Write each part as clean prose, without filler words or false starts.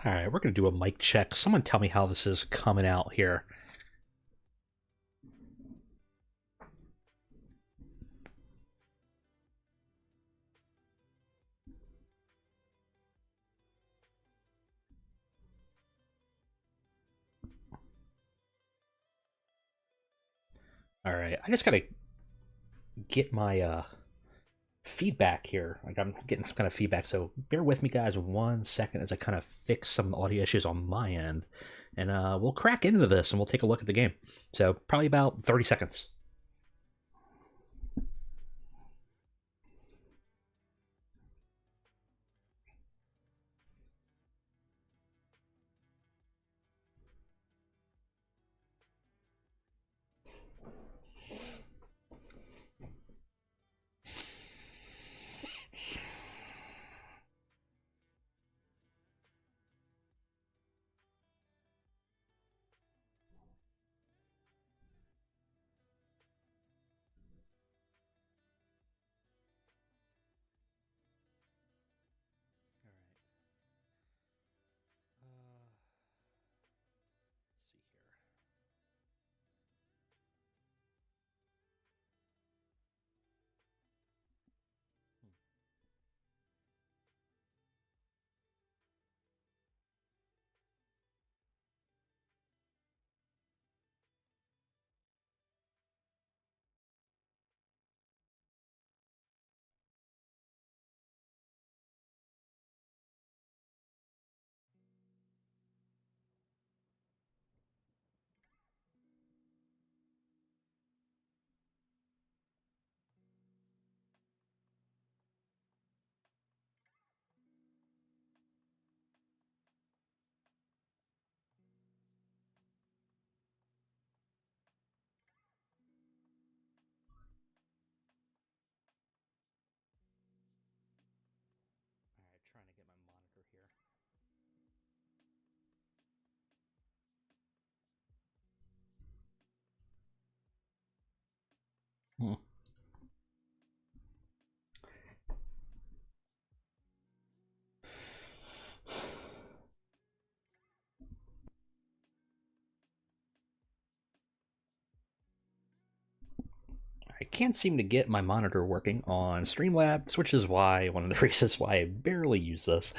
All right, we're going to do a mic check. Someone tell me how this is coming out here. All right, I just got to get my feedback here. Like, I'm getting some kind of feedback, so bear with me, guys, 1 second as I kind of fix some audio issues on my end, and we'll crack into this and we'll take a look at the game. So probably about 30 seconds. All right. Let's see here. Hmm. All right, trying to get my monitor here. Hmm. I can't seem to get my monitor working on Streamlabs, which is why one of the reasons why I barely use this.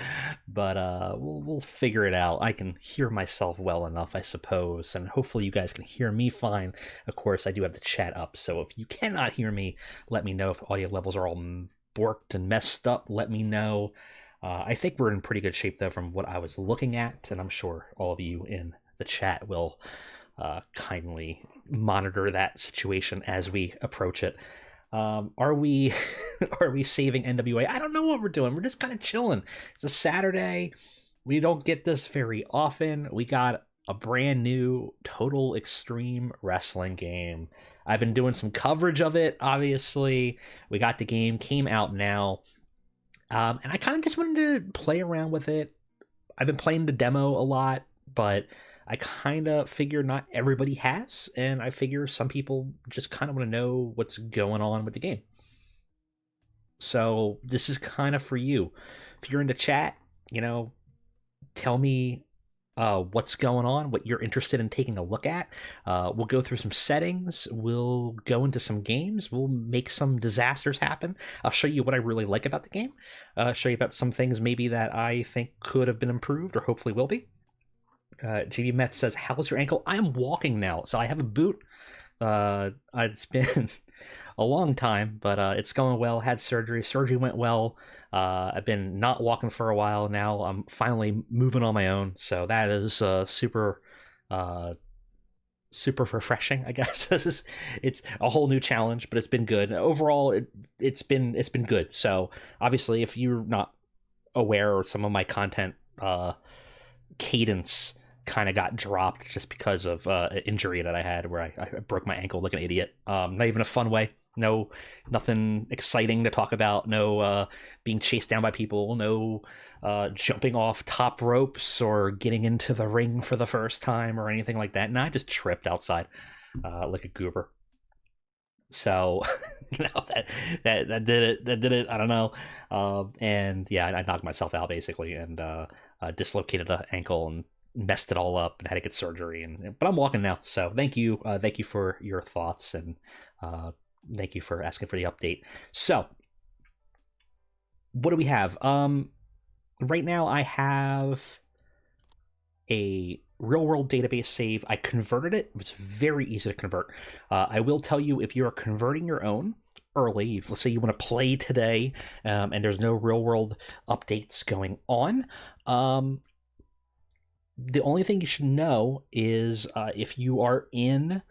But we'll figure it out. I can hear myself well enough, I suppose, and hopefully you guys can hear me fine. Of course, I do have the chat up, so if you cannot hear me, let me know. If audio levels are all borked and messed up, let me know. I think we're in pretty good shape though, from what I was looking at, and I'm sure all of you in the chat will kindly monitor that situation as we approach it. Are we are we saving NWA? I don't know what we're doing. We're just kind of chilling. It's a Saturday. We don't get this very often. We got a brand new Total Extreme Wrestling game. I've been doing some coverage of it. Obviously, we got the game, came out now, and I kind of just wanted to play around with it. I've been playing the demo a lot, but I kind of figure not everybody has, and I figure some people just kind of want to know what's going on with the game. So this is kind of for you. If you're in the chat, you know, tell me what's going on, what you're interested in taking a look at. We'll go through some settings. We'll go into some games. We'll make some disasters happen. I'll show you what I really like about the game. Show you about some things maybe that I think could have been improved or hopefully will be. JB Metz says, "How's your ankle?" I am walking now, so I have a boot. It's been a long time, but it's going well. Had surgery. Surgery went well. I've been not walking for a while now. I'm finally moving on my own, so that is super uh, super refreshing, I guess. It's a whole new challenge, but it's been good overall. It's been good. So obviously, if you're not aware, or some of my content cadence kind of got dropped just because of an injury that I had where I broke my ankle like an idiot. Not even a fun way. No, nothing exciting to talk about. No being chased down by people. No jumping off top ropes or getting into the ring for the first time or anything like that. No, I just tripped outside like a goober. So that did it. That did it. I don't know. And yeah, I knocked myself out basically, and dislocated the ankle and messed it all up and had to get surgery. And but I'm walking now. So thank you for your thoughts, and thank you for asking for the update. So what do we have? Right now I have a real world database save. I converted it. It was very easy to convert. I will tell you, if you're converting your own early, let's say you want to play today, and there's no real world updates going on, the only thing you should know is if you are in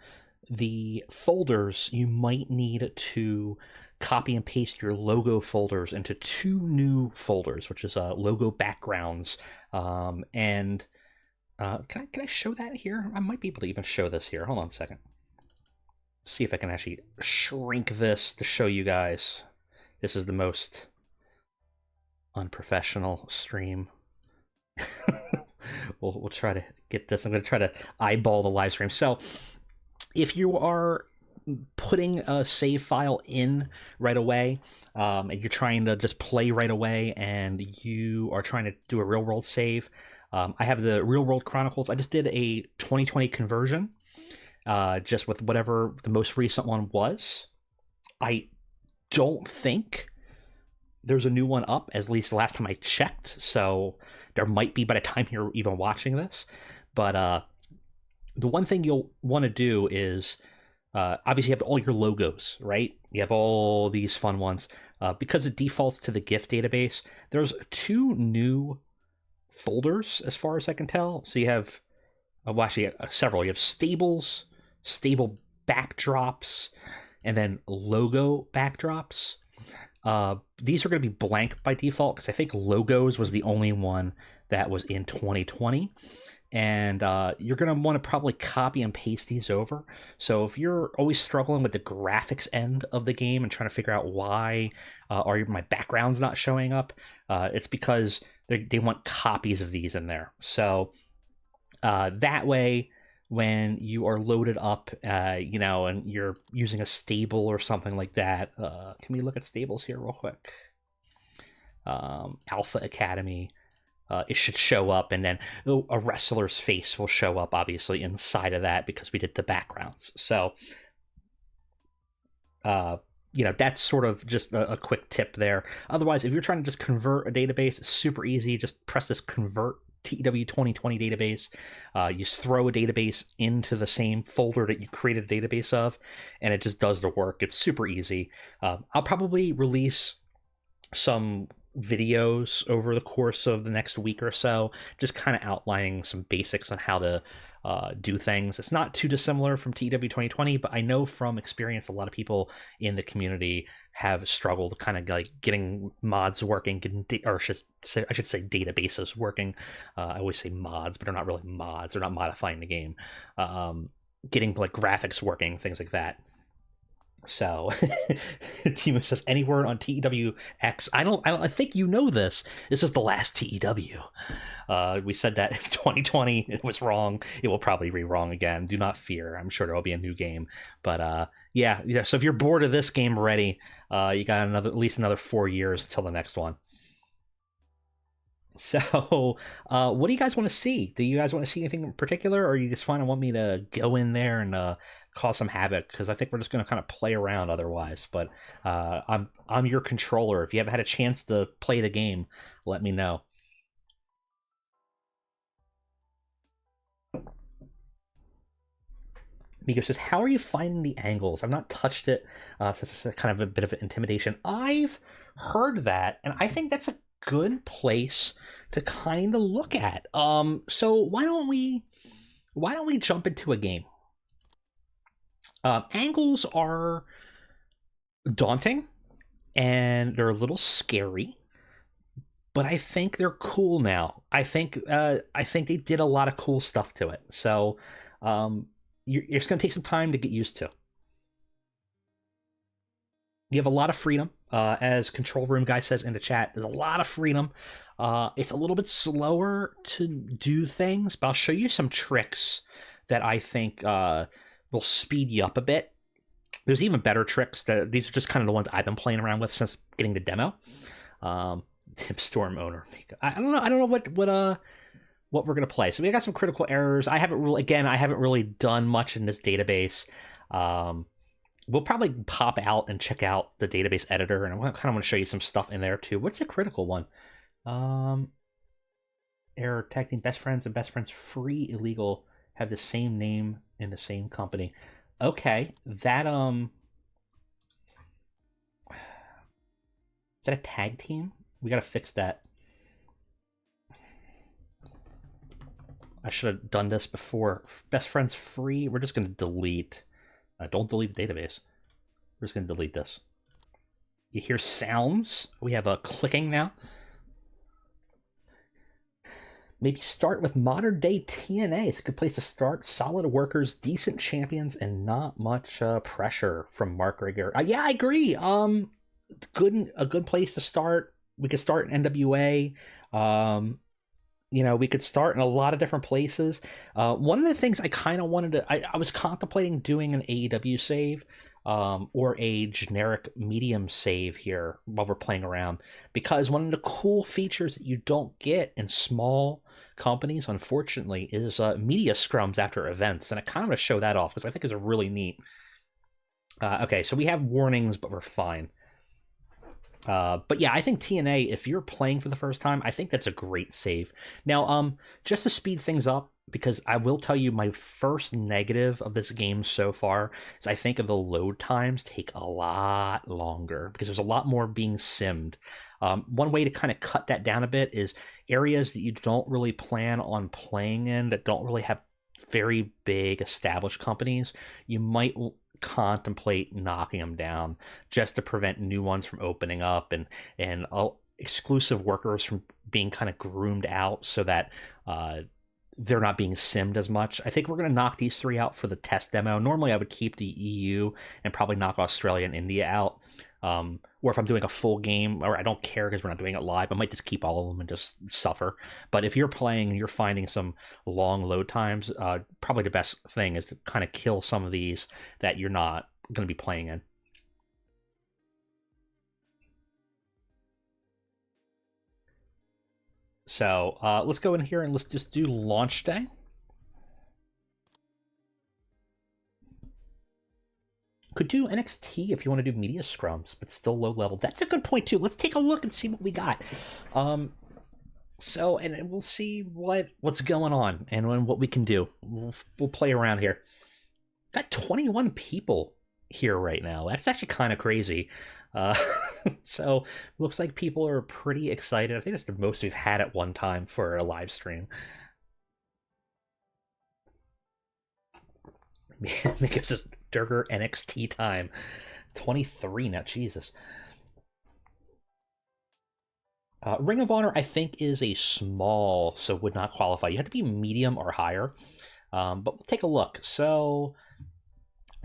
the folders, you might need to copy and paste your logo folders into two new folders, which is logo backgrounds, and can I show that here? I might be able to even show this here. Hold on a second. See if I can actually shrink this to show you guys. This is the most unprofessional stream. We'll try to get this. I'm going to try to eyeball the live stream. So if you are putting a save file in right away, and you're trying to just play right away, and you are trying to do a real world save, I have the Real World Chronicles. I just did a 2020 conversion, just with whatever the most recent one was. I don't think there's a new one up, at least the last time I checked. So there might be by the time you're even watching this. But the one thing you'll want to do is, obviously you have all your logos, right? You have all these fun ones. Because it defaults to the GIF database, there's two new folders as far as I can tell. So you have, well, actually several. You have stables, stable backdrops, and then logo backdrops. These are going to be blank by default because I think logos was the only one that was in 2020. And you're going to want to probably copy and paste these over. So if you're always struggling with the graphics end of the game and trying to figure out why are my backgrounds not showing up, it's because they want copies of these in there. So that way, when you are loaded up, and you're using a stable or something like that, can we look at stables here real quick? Alpha Academy. It should show up, and then a wrestler's face will show up, obviously, inside of that because we did the backgrounds. So, that's sort of just a quick tip there. Otherwise, if you're trying to just convert a database, it's super easy. Just press this convert TEW 2020 database. You just throw a database into the same folder that you created a database of, and it just does the work. It's super easy. I'll probably release some videos over the course of the next week or so, just kind of outlining some basics on how to do things. It's not too dissimilar from TEW 2020, but I know from experience a lot of people in the community have struggled kind of like getting mods working, I should say databases working. I always say mods, but they're not really mods. They're not modifying the game. Getting like graphics working, things like that. So, Timo says, any word on TEW X? I think you know this. This is the last TEW. We said that in 2020. It was wrong. It will probably be wrong again. Do not fear. I'm sure there will be a new game. But yeah. So if you're bored of this game already, you got at least another 4 years till the next one. So, what do you guys want to see? Do you guys want to see anything in particular, or you just want me to go in there and cause some havoc? Because I think we're just going to kind of play around otherwise. But I'm your controller. If you haven't had a chance to play the game, let me know. Miko says, how are you finding the angles? I've not touched it, since it's kind of a bit of an intimidation. I've heard that, and I think that's a good place to kind of look at. So why don't we jump into a game? Angles are daunting and they're a little scary, but I think they're cool now. I think they did a lot of cool stuff to it. So it's going to take some time to get used to. You have a lot of freedom, as Control Room Guy says in the chat. There's a lot of freedom. It's a little bit slower to do things, but I'll show you some tricks that I think will speed you up a bit. There's even better tricks. These are just kind of the ones I've been playing around with since getting the demo. Tip Storm owner. I don't know. I don't know what we're gonna play. So we got some critical errors. I haven't really done much in this database. We'll probably pop out and check out the database editor, and I kind of want to show you some stuff in there too. What's the critical one? Error tag team best friends and best friends free illegal have the same name in the same company. Okay, that is that a tag team? We gotta fix that. I should have done this before. Best friends free. We're just gonna delete. Don't delete the database. We're just going to delete this. You hear sounds. We have a clicking now. Maybe start with modern day TNA. It's a good place to start. Solid workers, decent champions, and not much pressure from Mark Rigger. Yeah, I agree. A good place to start. We could start in NWA. We could start in a lot of different places. One of the things I kind of wanted to, I was contemplating doing an AEW save, or a generic medium save here while we're playing around, because one of the cool features that you don't get in small companies, unfortunately, is media scrums after events, and I kind of want to show that off because I think it's really neat. Okay, so we have warnings, but we're fine. But yeah, I think TNA, if you're playing for the first time, I think that's a great save. Now, just to speed things up, because I will tell you my first negative of this game so far is I think the load times take a lot longer because there's a lot more being simmed. One way to kind of cut that down a bit is areas that you don't really plan on playing in, that don't really have very big established companies, you might contemplate knocking them down just to prevent new ones from opening up and exclusive workers from being kind of groomed out so that they're not being simmed as much. I think we're going to knock these three out for the test demo. Normally I would keep the EU and probably knock Australia and India out. Or if I'm doing a full game, or I don't care because we're not doing it live, I might just keep all of them and just suffer. But if you're playing and you're finding some long load times, probably the best thing is to kind of kill some of these that you're not going to be playing in. So let's go in here and let's just do launch day. Could do NXT if you want to do media scrums, but still low level. That's a good point too. Let's take a look and see what we got. So, and we'll see what's going on and what we can do. We'll play around here. Got 21 people here right now. That's actually kind of crazy. So looks like people are pretty excited. I think that's the most we've had at one time for a live stream. Make us just Durger NXT time. 23 now, Jesus. Ring of Honor, I think, is a small, so would not qualify. You have to be medium or higher. But we'll take a look. So,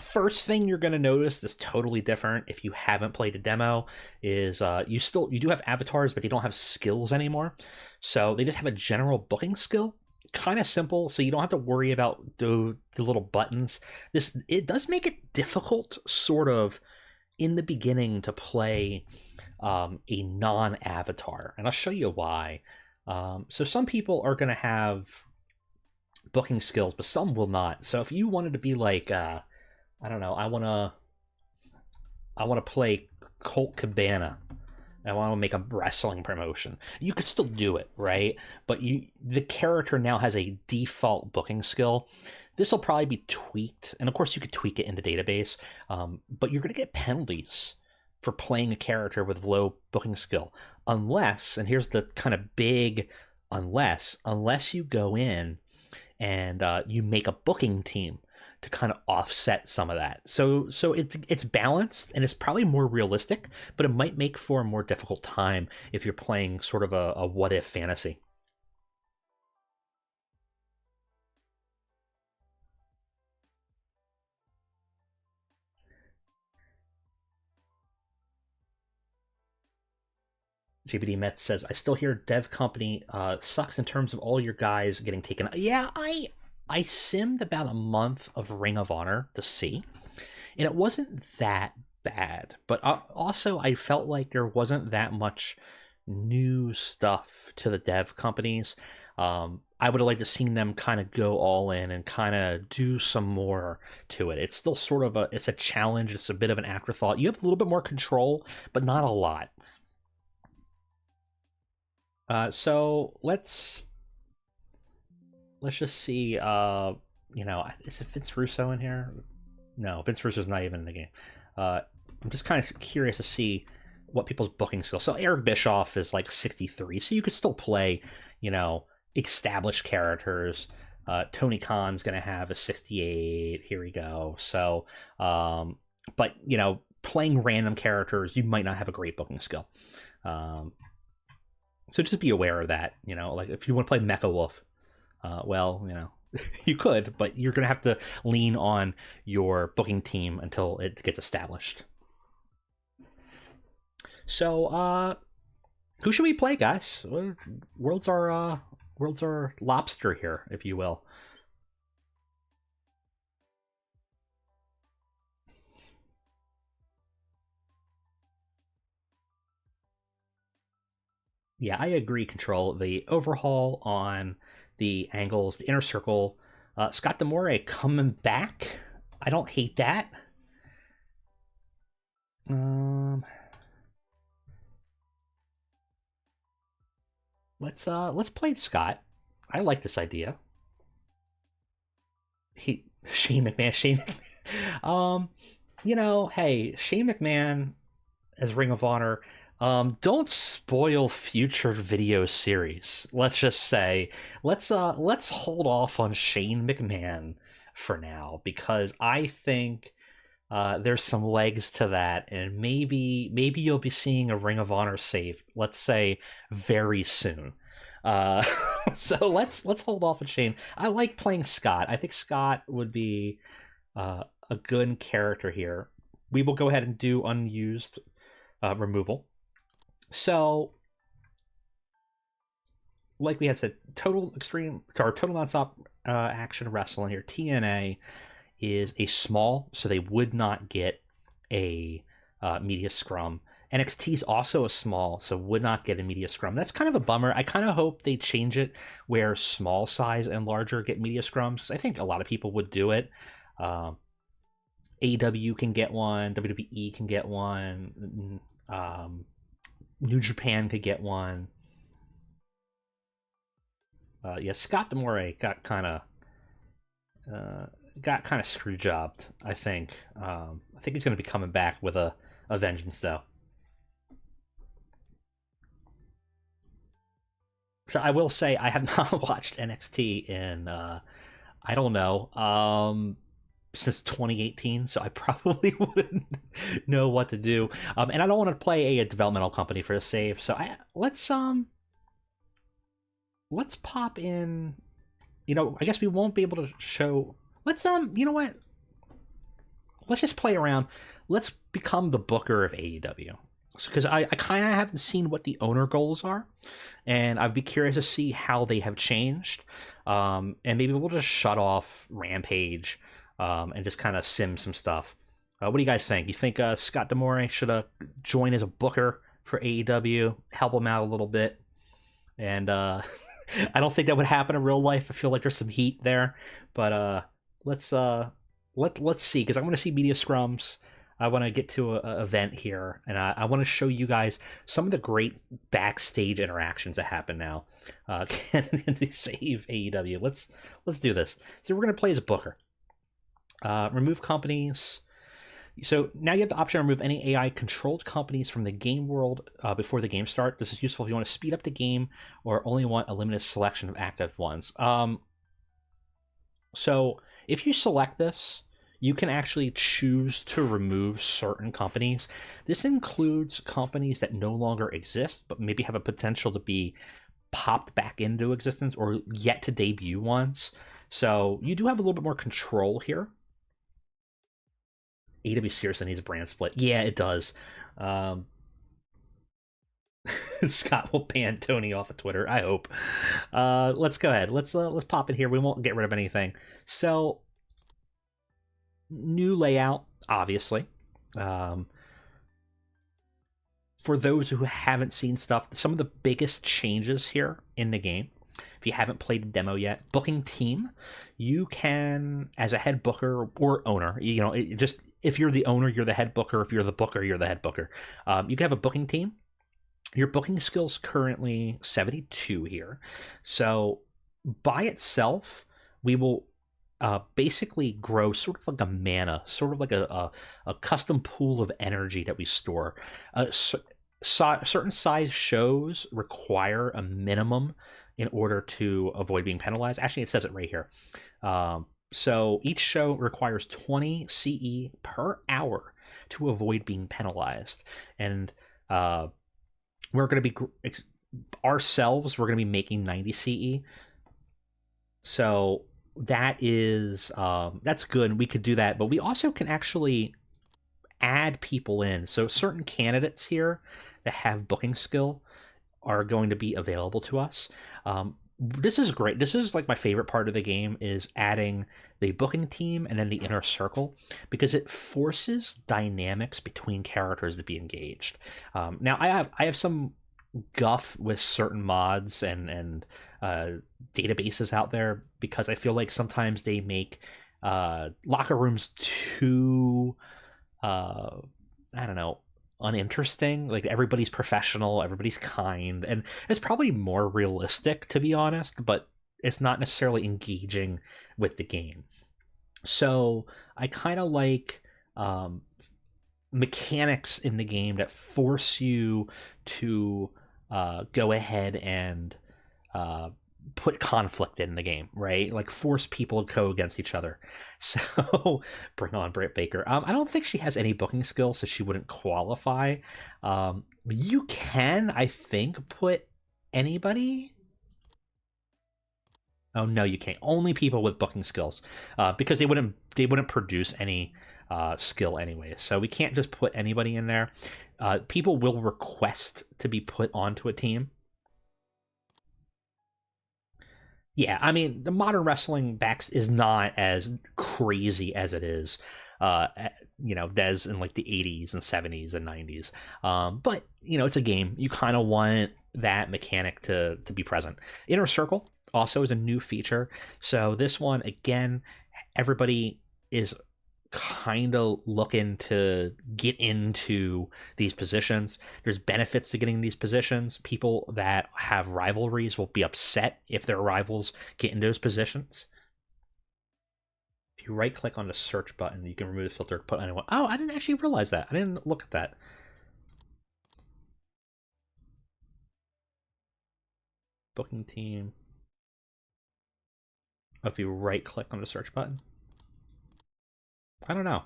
first thing you're going to notice that's totally different if you haven't played a demo is you do have avatars, but they don't have skills anymore. So they just have a general booking skill. Kind of simple, so you don't have to worry about the little buttons. It does make it difficult, sort of, in the beginning to play a non-avatar, and I'll show you why. So some people are going to have booking skills, but some will not. So if you wanted to be like, I don't know, I want to play Colt Cabana. I want to make a wrestling promotion. You could still do it, right? But the character now has a default booking skill. This will probably be tweaked, and of course you could tweak it in the database, but you're going to get penalties for playing a character with low booking skill. Unless, and here's the kind of big unless you go in and you make a booking team to kind of offset some of that. So it's balanced and it's probably more realistic, but it might make for a more difficult time if you're playing sort of a what if fantasy. GBD Metz says, I still hear dev company sucks in terms of all your guys getting taken. Yeah, I simmed about a month of Ring of Honor to see, and it wasn't that bad. But also, I felt like there wasn't that much new stuff to the dev companies. I would have liked to seen them kind of go all in and kind of do some more to it. It's still sort of it's a challenge. It's a bit of an afterthought. You have a little bit more control, but not a lot. So let's just see. Is it Vince Russo in here? No, Vince Russo's not even in the game. I'm just kind of curious to see what people's booking skills. So Eric Bischoff is like 63, so you could still play, established characters. Tony Khan's gonna have a 68. Here we go. So, but playing random characters, you might not have a great booking skill. So just be aware of that. Like if you want to play Mecha Wolf, you could, but you're gonna have to lean on your booking team until it gets established. So, who should we play, guys? World's our lobster here, if you will. Yeah, I agree, Control. The overhaul on the angles, the inner circle, Scott Demore coming back. I don't hate that. Let's play Scott. I like this idea. Shane McMahon. Hey, Shane McMahon as Ring of Honor. Don't spoil future video series. Let's just say let's hold off on Shane McMahon for now, because I think there's some legs to that, and maybe you'll be seeing a Ring of Honor save, let's say, very soon. So let's hold off on Shane. I like playing Scott. I think Scott would be a good character here. We will go ahead and do unused removal. So, like we had said, total nonstop action wrestling here. TNA is a small, so they would not get a media scrum. NXT is also a small, so would not get a media scrum. That's kind of a bummer. I kind of hope they change it where small size and larger get media scrums, because I think a lot of people would do it. AEW can get one, WWE can get one, New Japan could get one. Scott Demore got kind of screw jobbed. I think. I think he's going to be coming back with a vengeance, though. So I will say I have not watched NXT in I don't know, since 2018, so I probably wouldn't know what to do. And I don't want to play a developmental company for a save, so let's pop in. I guess we won't be able to show. Let's you know what? Let's just play around. Let's become the booker of AEW, because I kind of haven't seen what the owner goals are, and I'd be curious to see how they have changed. And maybe we'll just shut off Rampage. And just kind of sim some stuff. What do you guys think? You think Scott Demore should join as a booker for AEW, help him out a little bit? And I don't think that would happen in real life. I feel like there's some heat there, but let's see, because I want to see media scrums. I want to get to an event here, and I want to show you guys some of the great backstage interactions that happen now. Can they save AEW? Let's do this. So we're gonna play as a booker. Remove companies. So now you have the option to remove any AI-controlled companies from the game world before the game start. This is useful if you want to speed up the game or only want a limited selection of active ones. So If you select this, you can actually choose to remove certain companies. This includes companies that no longer exist, but maybe have a potential to be popped back into existence or yet to debut ones. So you do have a little bit more control here. AW seriously needs a brand split. Yeah, it does. Scott will ban Tony off of Twitter. I hope. Let's go ahead. Let's pop it here. We won't get rid of anything. So new layout, obviously. For those who haven't seen stuff, some of the biggest changes here in the game. If you haven't played the demo yet, booking team, you can, as a head booker or owner, just if you're the owner, you're the head booker. If you're the booker, you're the head booker. You can have a booking team. Your booking skill's currently 72 here. So by itself, we will basically grow sort of like a mana, sort of like a custom pool of energy that we store. Certain size shows require a minimum in order to avoid being penalized. Actually, it says it right here. So each show requires 20 CE per hour to avoid being penalized. And we're going to be ourselves, we're going to be making 90 CE. So that is that's good. We could do that, but we also can actually add people in. So certain candidates here that have booking skill are going to be available to us. This is great. This is like my favorite part of the game, is adding the booking team and then the inner circle, because it forces dynamics between characters to be engaged. Now I have some guff with certain mods and databases out there, because I feel like sometimes they make locker rooms too I don't know, uninteresting. Like, everybody's professional, everybody's kind, and it's probably more realistic, to be honest, but it's not necessarily engaging with the game. So I kind of like mechanics in the game that force you to go ahead and put conflict in the game, right? Like, force people to go against each other. So bring on Britt Baker. I don't think she has any booking skills, so she wouldn't qualify. You can, I think, put anybody. Oh no, you can't. Only people with booking skills, because they wouldn't produce any skill anyway. So we can't just put anybody in there. People will request to be put onto a team. Yeah, I mean, the modern wrestling backs is not as crazy as it is, Des in like the 80s and 70s and 90s. But it's a game. You kind of want that mechanic to be present. Inner Circle also is a new feature. So this one, again, everybody is kind of looking to get into these positions. There's benefits to getting these positions. People that have rivalries will be upset if their rivals get into those positions. If you right click on the search button, you can remove the filter, put anyone. Oh, I didn't actually realize that. I didn't look at that. Booking team. Oh, if you right click on the search button. I don't know.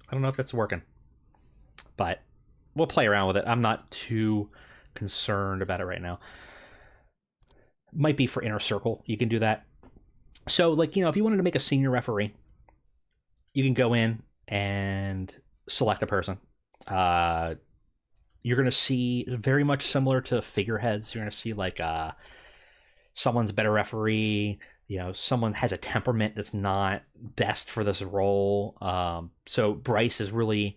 I don't know if that's working, but we'll play around with it. I'm not too concerned about it right now. Might be for Inner Circle. You can do that. So, if you wanted to make a senior referee, you can go in and select a person. You're going to see, very much similar to figureheads, you're going to see someone's a better referee. Someone has a temperament that's not best for this role. So Bryce is really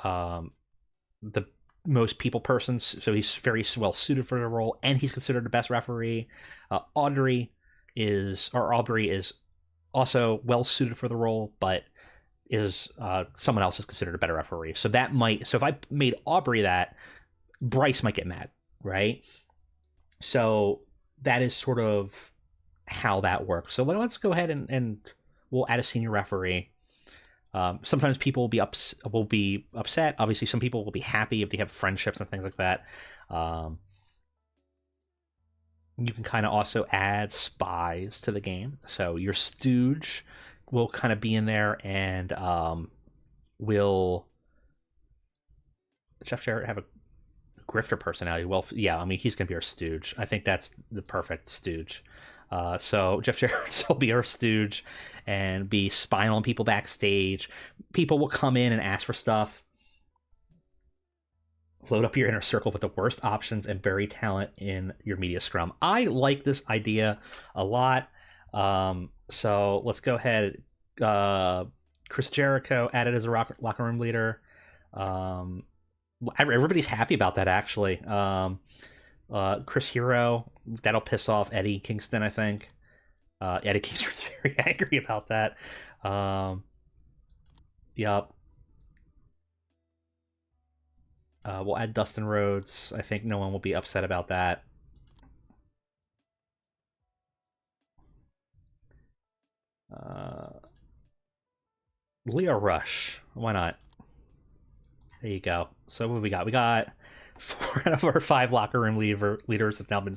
the most people person, so he's very well suited for the role, and he's considered the best referee. Aubrey is also well suited for the role, but is someone else is considered a better referee. So if I made Aubrey that, Bryce might get mad, right? So that is sort of how that works. So let's go ahead and we'll add a senior referee. Sometimes people will be upset. Obviously, some people will be happy if they have friendships and things like that. You can kind of also add spies to the game. So your stooge will kind of be in there, and will Jeff Jarrett have a grifter personality? Well, yeah, I mean, he's going to be our stooge. I think that's the perfect stooge. So Jeff Jarrett will be our stooge and be spying on people backstage. People will come in and ask for stuff. Load up your inner circle with the worst options and bury talent in your media scrum. I like this idea a lot. So let's go ahead. Chris Jericho added as a locker room leader. Everybody's happy about that, actually. Chris Hero, that'll piss off Eddie Kingston, I think. Eddie Kingston's very angry about that. Yep. We'll add Dustin Rhodes. I think no one will be upset about that. Leo Rush. Why not? There you go. So what do we got? We got 4 out of our 5 locker room leaders have now been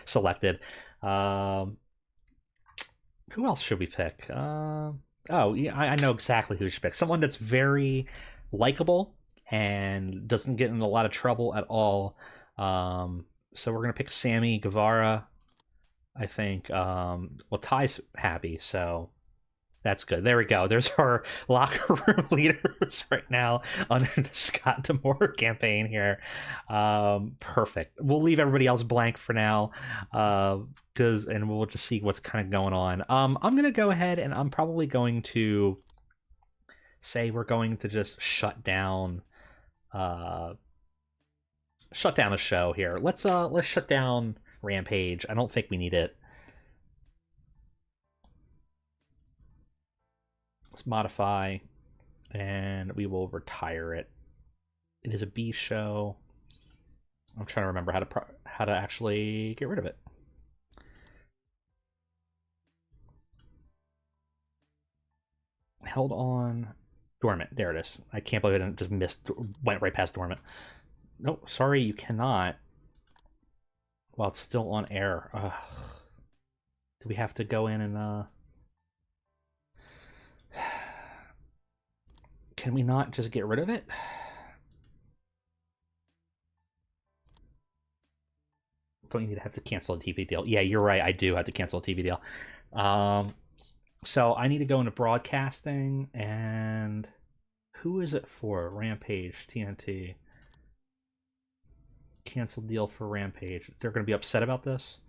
selected. Who else should we pick? Oh, yeah, I know exactly who we should pick. Someone that's very likable and doesn't get in a lot of trouble at all. So we're gonna pick Sammy Guevara. I think. Well, Ty's happy, so that's good. There we go. There's our locker room leaders right now under the Scott D'Amore campaign here. Perfect. We'll leave everybody else blank for now, and we'll just see what's kind of going on. I'm gonna go ahead and I'm probably going to say we're going to just shut down a show here. Let's shut down Rampage. I don't think we need it. Let's modify, and we will retire it. It is a B show. I'm trying to remember how to actually get rid of it. Held on dormant. There it is. I can't believe it just went right past dormant. No, sorry, you cannot. While it's still on air. Ugh. Do we have to go in and can we not just get rid of it? Don't you have to cancel a TV deal? Yeah, you're right. I do have to cancel a TV deal. So I need to go into broadcasting, and who is it for? Rampage, TNT. Cancel deal for Rampage. They're going to be upset about this.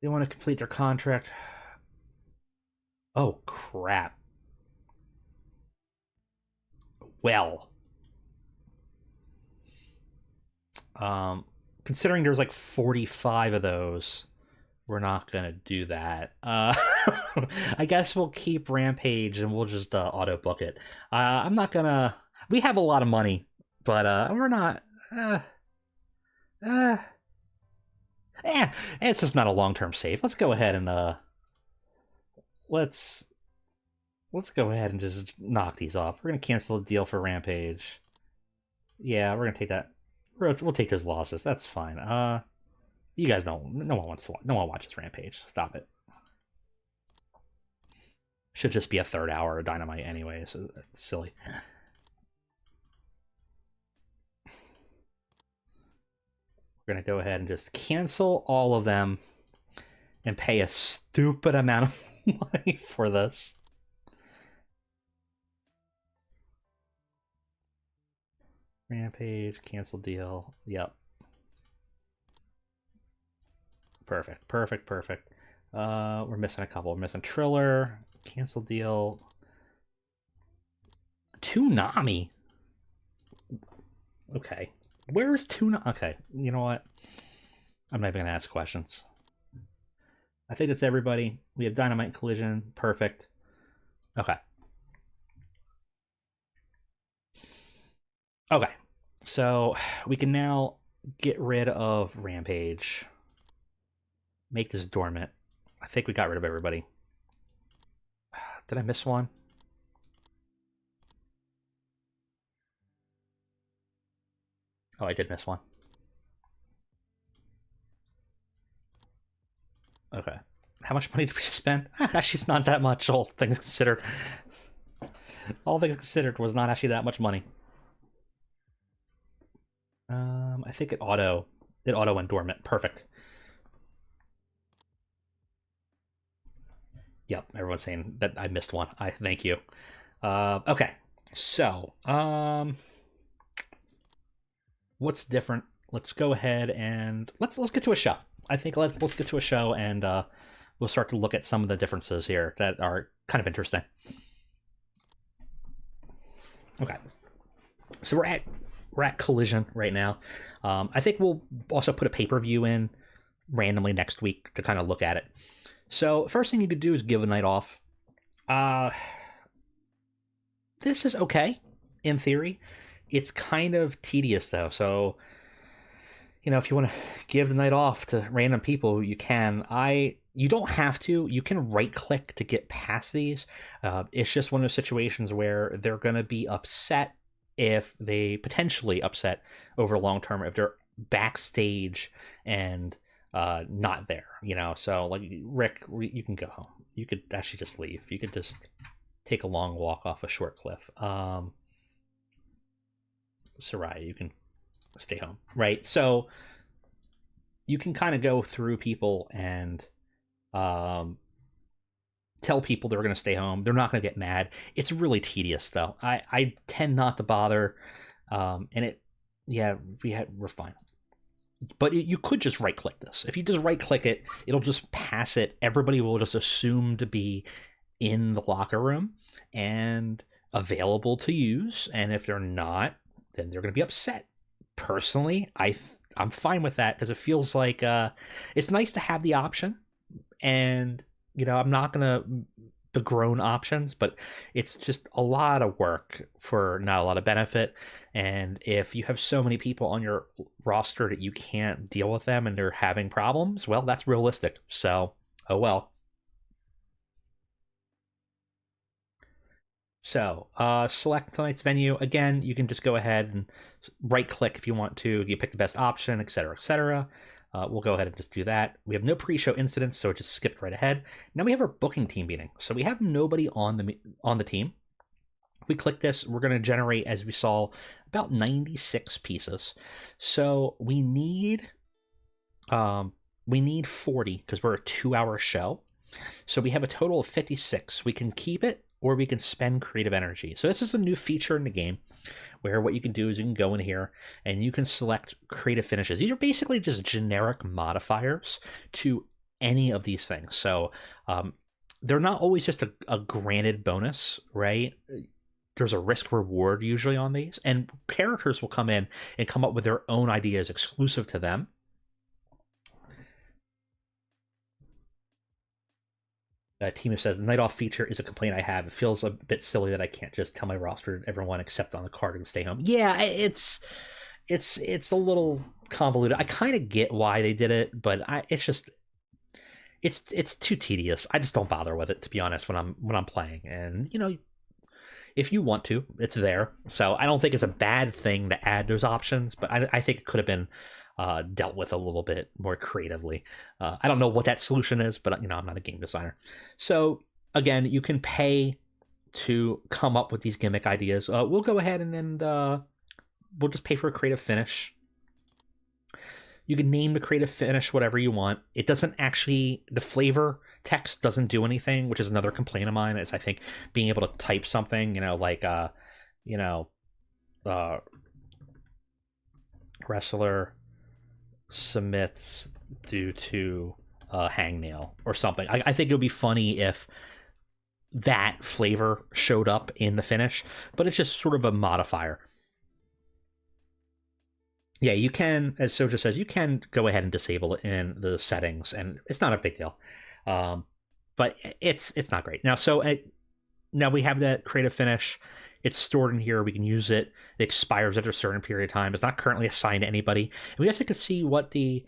They want to complete their contract. Oh, crap. Well. Considering there's like 45 of those, we're not going to do that. I guess we'll keep Rampage and we'll just auto book it. I'm not going to... We have a lot of money, but we're not... it's just not a long-term save. Let's go ahead and let's go ahead and just knock these off. We're gonna cancel the deal for Rampage. Yeah, we're gonna take that. We'll take those losses. That's fine. You guys don't. No one watches Rampage. Stop it. Should just be a third hour of Dynamite anyway. So it's silly. We're going to go ahead and just cancel all of them and pay a stupid amount of money for this. Rampage, cancel deal. Yep. Perfect. We're missing a couple. We're missing Triller, cancel deal. Toonami. Okay. Where is Tuna? Okay, you know what? I'm not even going to ask questions. I think that's everybody. We have Dynamite Collision. Perfect. Okay. Okay. So we can now get rid of Rampage. Make this dormant. I think we got rid of everybody. Did I miss one? Oh, I did miss one. Okay. How much money did we spend? Actually, it's not that much, all things considered. All things considered was not actually that much money. I think it auto went dormant. Perfect. Yep, everyone's saying that I missed one. I thank you. Okay, so what's different? Let's go ahead and let's get to a show. I think let's get to a show, and we'll start to look at some of the differences here that are kind of interesting. Okay, so we're at Collision right now. I think we'll also put a pay-per-view in randomly next week to kind of look at it. So first thing you could do is give a night off. This is okay in theory. It's kind of tedious though. So, you know, if you want to give the night off to random people, you can. You don't have to. You can right click to get past these. It's just one of those situations where they're going to be upset if they potentially upset over long term if they're backstage and not there, you know. So like Rick, you can go home. You could actually just leave. You could just take a long walk off a short cliff. Sarai, you can stay home, right? So you can kind of go through people and tell people they're going to stay home. They're not going to get mad. It's really tedious though. I tend not to bother, and we're fine. But you could just right click this. If you just right click it, it'll just pass it. Everybody will just assume to be in the locker room and available to use. And if they're not, then they're going to be upset. Personally, I'm fine with that because it feels like it's nice to have the option. And, you know, I'm not going to begroan options, but it's just a lot of work for not a lot of benefit. And if you have so many people on your roster that you can't deal with them and they're having problems, well, that's realistic. So, oh well. So, select tonight's venue. Again, you can just go ahead and right click if you want to. You pick the best option, etc., etc. We'll go ahead and just do that. We have no pre-show incidents, so it just skipped right ahead. Now we have our booking team meeting. So we have nobody on the team. If we click this, we're going to generate, as we saw, about 96 pieces. So we need 40 because we're a 2-hour show. So we have a total of 56. We can keep it or we can spend creative energy. So this is a new feature in the game where what you can do is you can go in here and you can select creative finishes. These are basically just generic modifiers to any of these things. So they're not always just a granted bonus, right? There's a risk reward usually on these, and characters will come in and come up with their own ideas exclusive to them. Timu says, the night off feature is a complaint I have. It feels a bit silly that I can't just tell my roster everyone except on the card and stay home. Yeah, it's a little convoluted. I kind of get why they did it, but it's too tedious. I just don't bother with it, to be honest, when I'm playing. And you know, if you want to, it's there. So I don't think it's a bad thing to add those options, but I think it could have been dealt with a little bit more creatively. I don't know what that solution is, but you know, I'm not a game designer. So again, you can pay to come up with these gimmick ideas. We'll go ahead and we'll just pay for a creative finish. You can name the creative finish whatever you want. It doesn't actually, the flavor text doesn't do anything, which is another complaint of mine, is I think being able to type something, you know, like, wrestler submits due to hangnail or something. I think it would be funny if that flavor showed up in the finish, but it's just sort of a modifier. Yeah, you can, as Soja says, you can go ahead and disable it in the settings, and it's not a big deal. But it's not great. Now we have that creative finish. It's stored in here. We can use it. It expires after a certain period of time. It's not currently assigned to anybody. And we also can see what the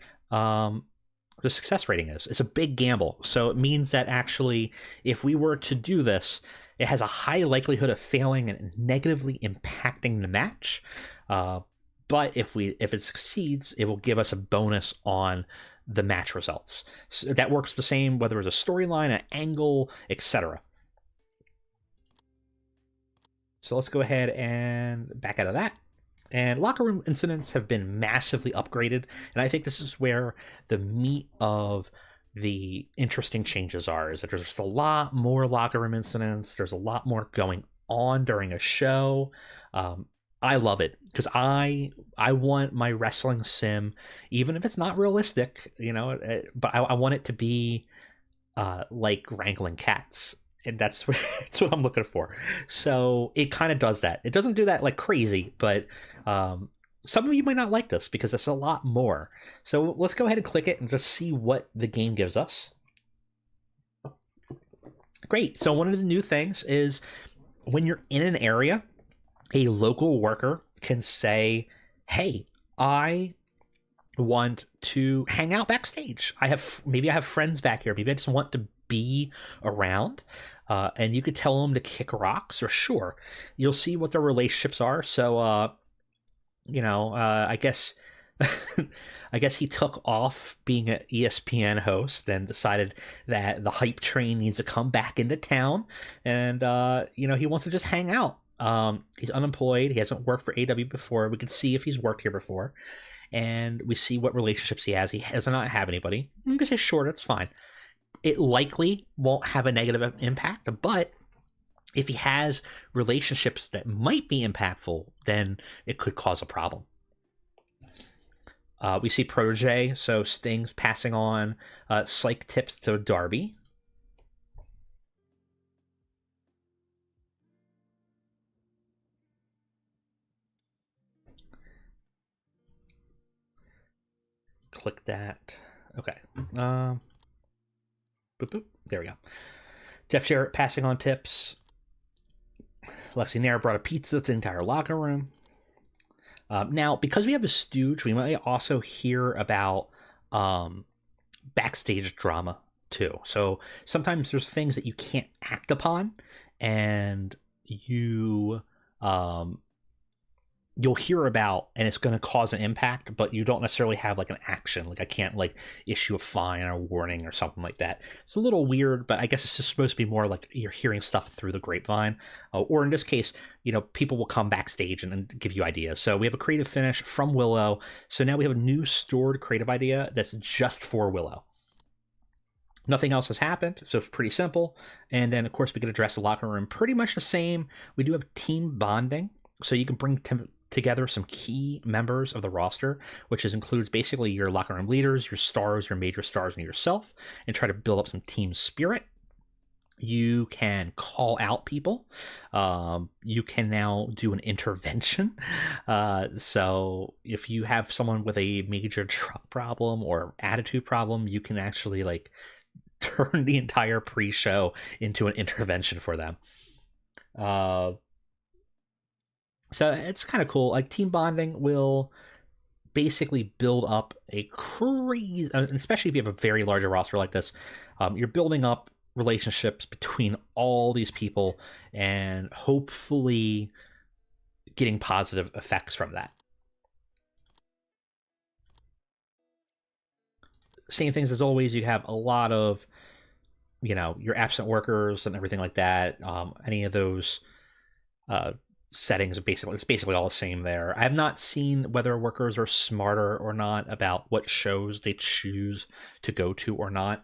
success rating is. It's a big gamble. So it means that actually, if we were to do this, it has a high likelihood of failing and negatively impacting the match. but if it succeeds, it will give us a bonus on the match results. So that works the same whether it's a storyline, an angle, etc. So let's go ahead and back out of that. And locker room incidents have been massively upgraded, and I think this is where the meat of the interesting changes are, is that there's just a lot more locker room incidents. There's a lot more going on during a show. I love it because I want my wrestling sim, even if it's not realistic, but I want it to be like wrangling cats. And that's what I'm looking for. So it kind of does that. It doesn't do that like crazy, but some of you might not like this because it's a lot more. So let's go ahead and click it and just see what the game gives us. Great. So one of the new things is when you're in an area, a local worker can say, hey, I want to hang out backstage. Maybe I have friends back here. Maybe I just want to be around. And you could tell them to kick rocks, or sure, you'll see what their relationships are. So, I guess I guess he took off being an ESPN host and decided that the hype train needs to come back into town, and he wants to just hang out. He's unemployed. He hasn't worked for AW before. We can see if he's worked here before, and we see what relationships he has. He does not have anybody. I'm gonna say sure, that's fine. It likely won't have a negative impact, but if he has relationships that might be impactful, then it could cause a problem. We see Protege, so Sting's passing on psych tips to Darby. Click that. Okay. Boop, boop. There we go. Jeff Jarrett passing on tips. Lexi Nair brought a pizza to the entire locker room. Now, because we have a stooge, we might also hear about backstage drama too. So sometimes there's things that you can't act upon, and you'll hear about, and it's going to cause an impact, but you don't necessarily have like an action. Like I can't like issue a fine or a warning or something like that. It's a little weird, but I guess it's just supposed to be more like you're hearing stuff through the grapevine, or in this case, people will come backstage and give you ideas. So we have a creative finish from Willow. So now we have a new stored creative idea that's just for Willow. Nothing else has happened, so it's pretty simple. And then, of course, we can address the locker room pretty much the same. We do have team bonding, so you can bring together some key members of the roster, which includes basically your locker room leaders, your stars, your major stars, and yourself, and try to build up some team spirit. You can call out people. You can now do an intervention. So if you have someone with a major truck problem or attitude problem, you can actually like turn the entire pre-show into an intervention for them. So it's kind of cool. Like team bonding will basically build up a crazy, especially if you have a very large roster like this, you're building up relationships between all these people and hopefully getting positive effects from that. Same things as always. You have a lot of, your absent workers and everything like that. Any of those settings it's basically all the same there. I have not seen whether workers are smarter or not about what shows they choose to go to or not.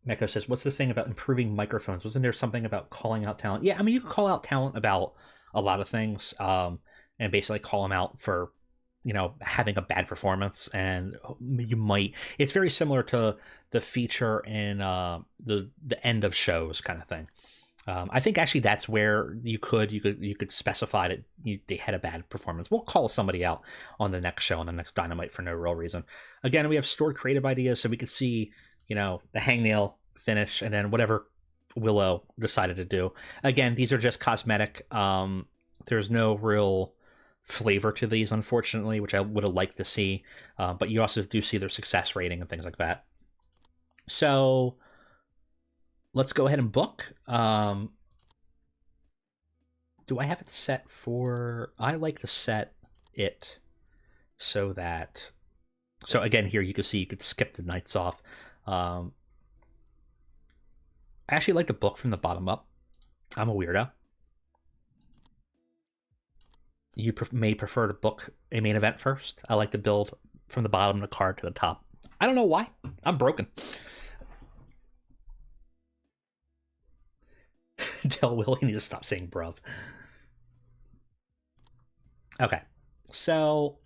Meko says, what's the thing about improving microphones? Wasn't there something about calling out talent? Yeah, I mean, you can call out talent about a lot of things, and basically call them out for having a bad performance, and you might. It's very similar to the feature in the end of shows kind of thing. I think actually that's where you could specify that they had a bad performance. We'll call somebody out on the next show, on the next Dynamite, for no real reason. Again, we have stored creative ideas, so we could see the hangnail finish, and then whatever Willow decided to do. Again, these are just cosmetic. There's no real flavor to these, unfortunately, which I would have liked to see, but you also do see their success rating and things like that. So let's go ahead and book. Do I have it set for? I like to set it so that. So again, here you can see you could skip the nights off. Um, I actually like the book from the bottom up. I'm a weirdo. You may prefer to book a main event first. I like to build from the bottom of the card to the top. I don't know why. I'm broken. Tell Willie needs to stop saying bruv. Okay, so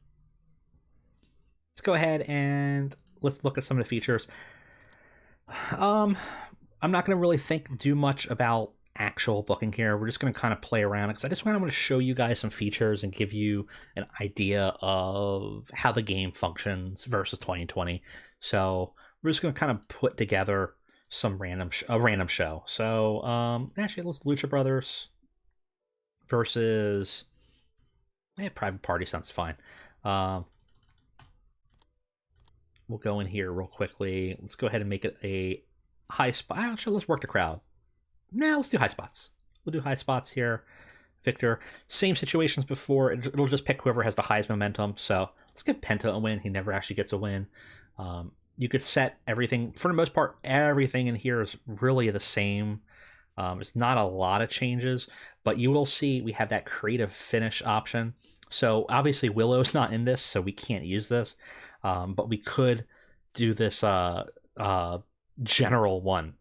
let's go ahead and let's look at some of the features. I'm not going to really do much about actual booking here. We're just going to kind of play around because I just want to show you guys some features and give you an idea of how the game functions versus 2020. So we're just going to kind of put together some random show. So actually, let's Lucha Brothers versus Private Party sounds fine. We'll go in here real quickly. Let's go ahead and make it a high spot. Actually, let's work the crowd. Now let's do high spots. We'll do high spots here. Victor, same situations before. It'll just pick whoever has the highest momentum. So let's give Penta a win. He never actually gets a win. You could set everything. For the most part, everything in here is really the same. It's not a lot of changes, but you will see we have that creative finish option. So obviously Willow's not in this, so we can't use this. But we could do this general one,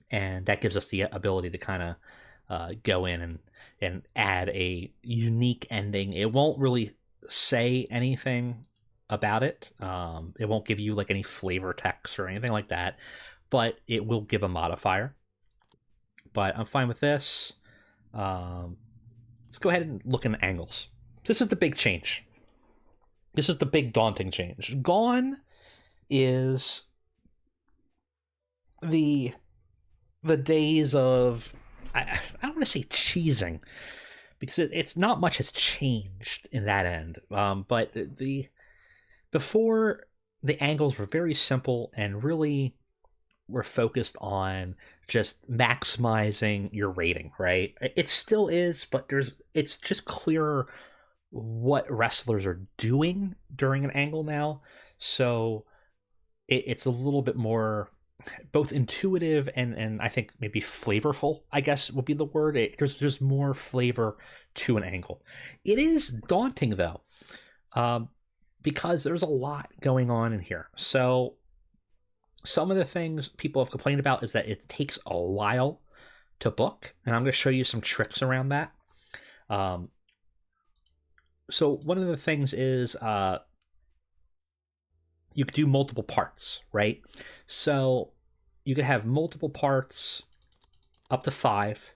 and that gives us the ability to kind of go in and add a unique ending. It won't really say anything about it. It won't give you like any flavor text or anything like that, but it will give a modifier. But I'm fine with this. Let's go ahead and look in angles. This is the big change. This is the big daunting change. Gone is the days of, I don't want to say cheesing, because it's not much has changed in that end. But before, the angles were very simple and really were focused on just maximizing your rating, right? It still is, but it's just clearer what wrestlers are doing during an angle now. So it's a little bit more both intuitive and I think maybe flavorful, I guess would be the word. There's more flavor to an angle. It is daunting though, because there's a lot going on in here. So some of the things people have complained about is that it takes a while to book, and I'm going to show you some tricks around that. So one of the things is you could do multiple parts, right? So you could have multiple parts up to 5.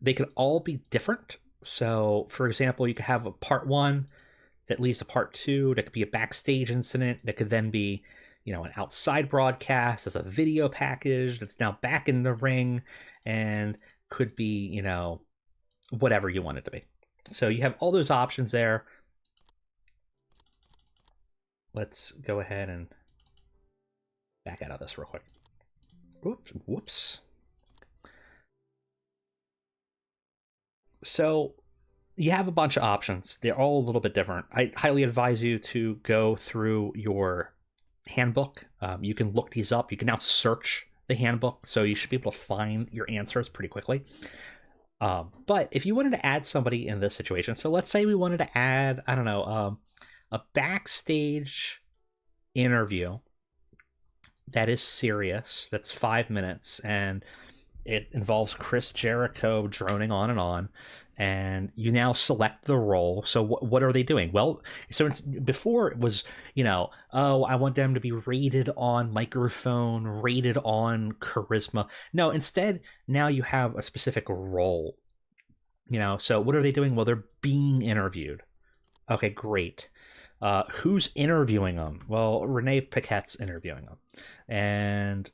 They could all be different. So for example, you could have a part 1 that leads to part 2. That could be a backstage incident. That could then be, an outside broadcast as a video package that's now back in the ring, and could be, whatever you want it to be. So you have all those options there. Let's go ahead and back out of this real quick. Whoops. So you have a bunch of options. They're all a little bit different. I highly advise you to go through your handbook. You can look these up. You can now search the handbook, so you should be able to find your answers pretty quickly. But if you wanted to add somebody in this situation, so let's say we wanted to add, I don't know, a backstage interview that is serious, that's 5 minutes, and it involves Chris Jericho droning on, and you now select the role. So what are they doing? Well, so before it was, I want them to be rated on microphone, rated on charisma. No, instead, now you have a specific role. So what are they doing? Well, they're being interviewed. Okay, great. Who's interviewing them? Well, Renee Paquette's interviewing them, and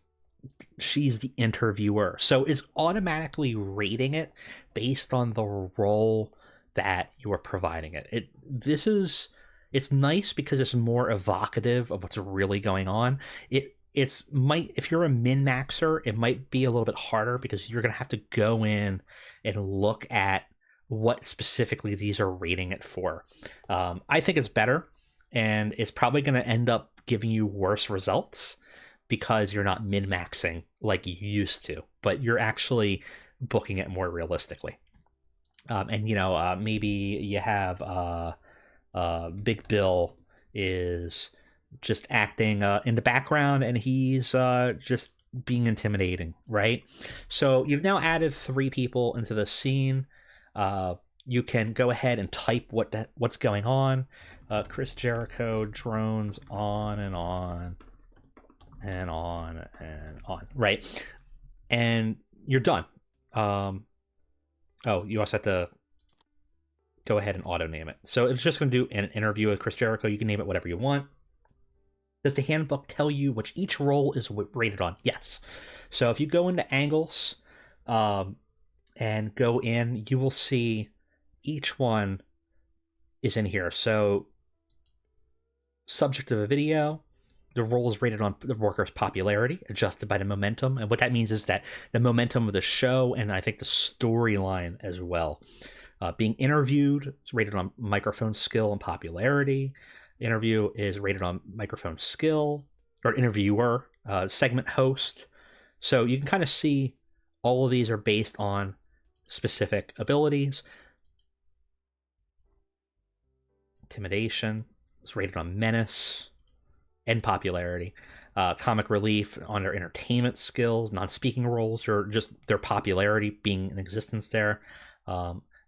she's the interviewer. So it's automatically rating it based on the role that you are providing it. It's nice because it's more evocative of what's really going on. If you're a min-maxer, it might be a little bit harder because you're going to have to go in and look at what specifically these are rating it for. I think it's better, and it's probably going to end up giving you worse results because you're not min-maxing like you used to, but you're actually booking it more realistically. And maybe you have Big Bill is just acting in the background, and he's just being intimidating, right? So you've now added 3 people into the scene. You can go ahead and type what's going on. Chris Jericho drones on and on and on and on, right? And you're done. You also have to go ahead and auto name it. So it's just going to do an interview with Chris Jericho. You can name it whatever you want. Does the handbook tell you which each role is rated on? Yes. So if you go into angles and go in, you will see each one is in here. So subject of a video, the role is rated on the worker's popularity, adjusted by the momentum. And what that means is that the momentum of the show, and I think the storyline as well. Being interviewed is rated on microphone skill and popularity. Interview is rated on microphone skill, or interviewer, segment host. So you can kind of see all of these are based on specific abilities. Intimidation is rated on menace and popularity. Comic relief on their entertainment skills, non-speaking roles, or just their popularity being in existence there.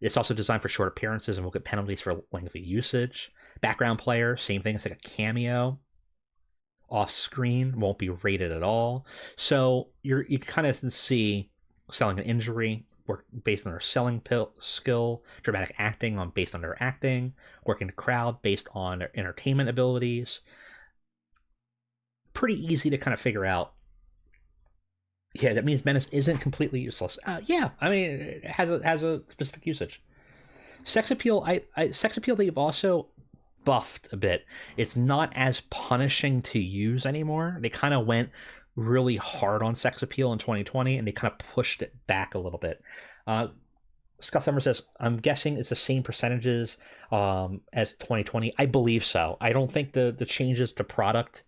It's also designed for short appearances and will get penalties for lengthy usage. Background player, same thing. It's like a cameo. Off screen, won't be rated at all. So you kind of see selling an injury based on their selling skill, dramatic acting based on their acting, working the crowd based on their entertainment abilities. Pretty easy to kind of figure out. Yeah, that means menace isn't completely useless. Yeah, I mean, it has a specific usage. Sex appeal, sex appeal they've also buffed a bit. It's not as punishing to use anymore. They kind of went really hard on sex appeal in 2020, and they kind of pushed it back a little bit. Scott Summer says, I'm guessing it's the same percentages as 2020. I believe so. I don't think the changes to product,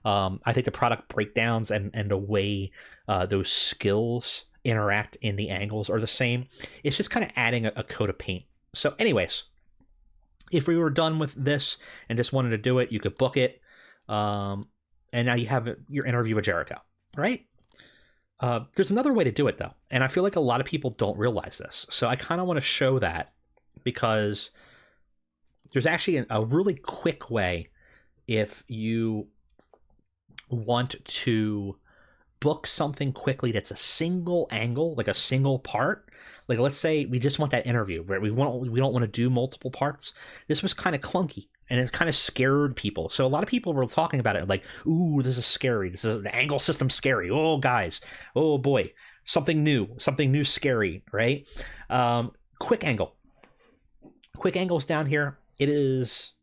I think the product breakdowns and the way those skills interact in the angles are the same. It's just kind of adding a coat of paint. So anyways, if we were done with this and just wanted to do it, you could book it. And now you have your interview with Jericho, right? There's another way to do it, though. And I feel like a lot of people don't realize this. So I kind of want to show that because there's actually a really quick way if you want to book something quickly that's a single angle, like a single part. Like, let's say we just want that interview where we don't want to do multiple parts. This was kind of clunky and it kind of scared people. So a lot of people were talking about it like, ooh, this is scary. This is the angle system scary. Oh, guys. Oh, boy. Something new, scary, right? Quick angle. Quick angles down here. It is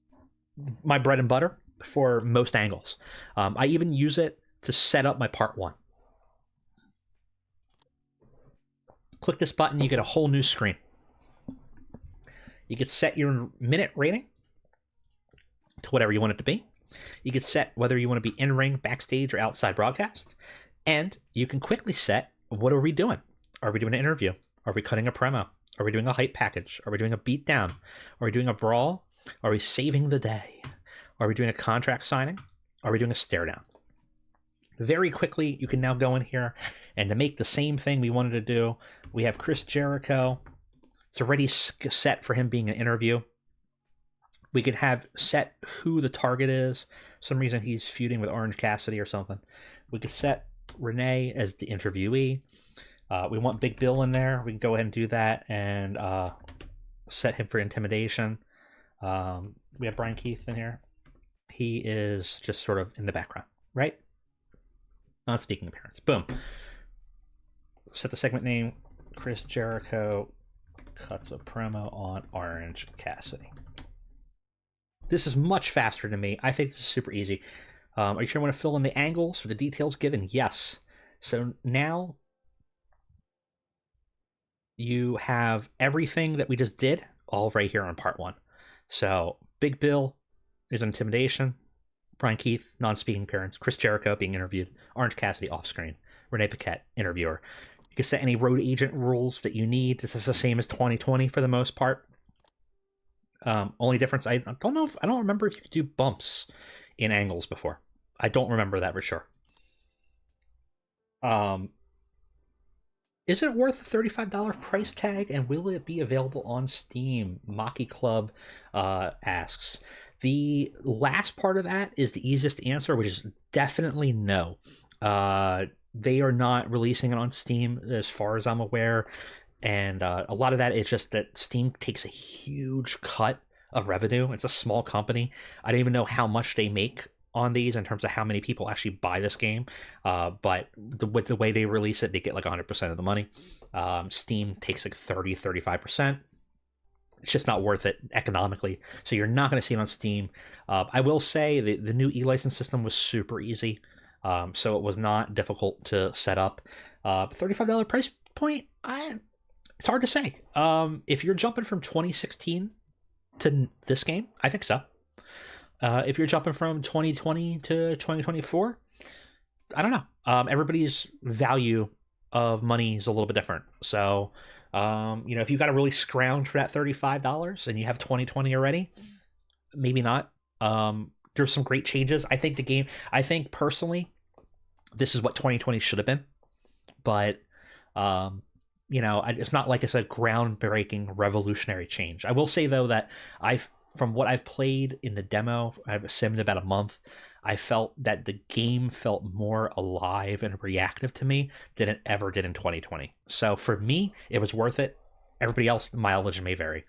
my bread and butter for most angles. I even use it to set up my part 1. Click this button, you get a whole new screen. You could set your minute rating to whatever you want it to be. You could set whether you want to be in-ring, backstage, or outside broadcast. And you can quickly set, what are we doing? Are we doing an interview? Are we cutting a promo? Are we doing a hype package? Are we doing a beatdown? Are we doing a brawl? Are we saving the day? Are we doing a contract signing? Are we doing a stare down? Very quickly, you can now go in here, and to make the same thing we wanted to do, we have Chris Jericho. It's already set for him being an interview. We could have set who the target is. For some reason he's feuding with Orange Cassidy or something. We could set Renee as the interviewee. We want Big Bill in there. We can go ahead and do that and set him for intimidation. We have Brian Keith in here. He is just sort of in the background, right? Not speaking appearance. Boom. Set the segment name. Chris Jericho cuts a promo on Orange Cassidy. This is much faster to me. I think this is super easy. Are you sure you want to fill in the angles for the details given? Yes. So now you have everything that we just did all right here on part one. So Big Bill is intimidation, Brian Keith, non-speaking appearance, Chris Jericho being interviewed, Orange Cassidy off-screen, Renee Paquette, interviewer. You can set any road agent rules that you need. This is the same as 2020 for the most part. Only difference, I don't remember if you could do bumps in angles before. I don't remember that for sure. Is it worth a $35 price tag, and will it be available on Steam? Maki Club asks. The last part of that is the easiest answer, which is definitely no. They are not releasing it on Steam, as far as I'm aware, and a lot of that is just that Steam takes a huge cut of revenue. It's a small company. I don't even know how much they make on these in terms of how many people actually buy this game, but with the way they release it, they get like 100% of the money. Steam takes like 30-35%. It's just not worth it economically, so you're not going to see it on Steam. I will say the new e-license system was super easy, so it was not difficult to set up. $35 price point, it's hard to say. If you're jumping from 2016 to this game, I think so. If you're jumping from 2020 to 2024, I don't know. Everybody's value of money is a little bit different. So, if you got to really scrounge for that $35 and you have 2020 already, maybe not. There's some great changes. I think personally, this is what 2020 should have been. But, it's not like it's a groundbreaking, revolutionary change. I will say, though, that from what I've played in the demo, I've simmed about a month, I felt that the game felt more alive and reactive to me than it ever did in 2020. So for me, it was worth it. Everybody else, the mileage may vary.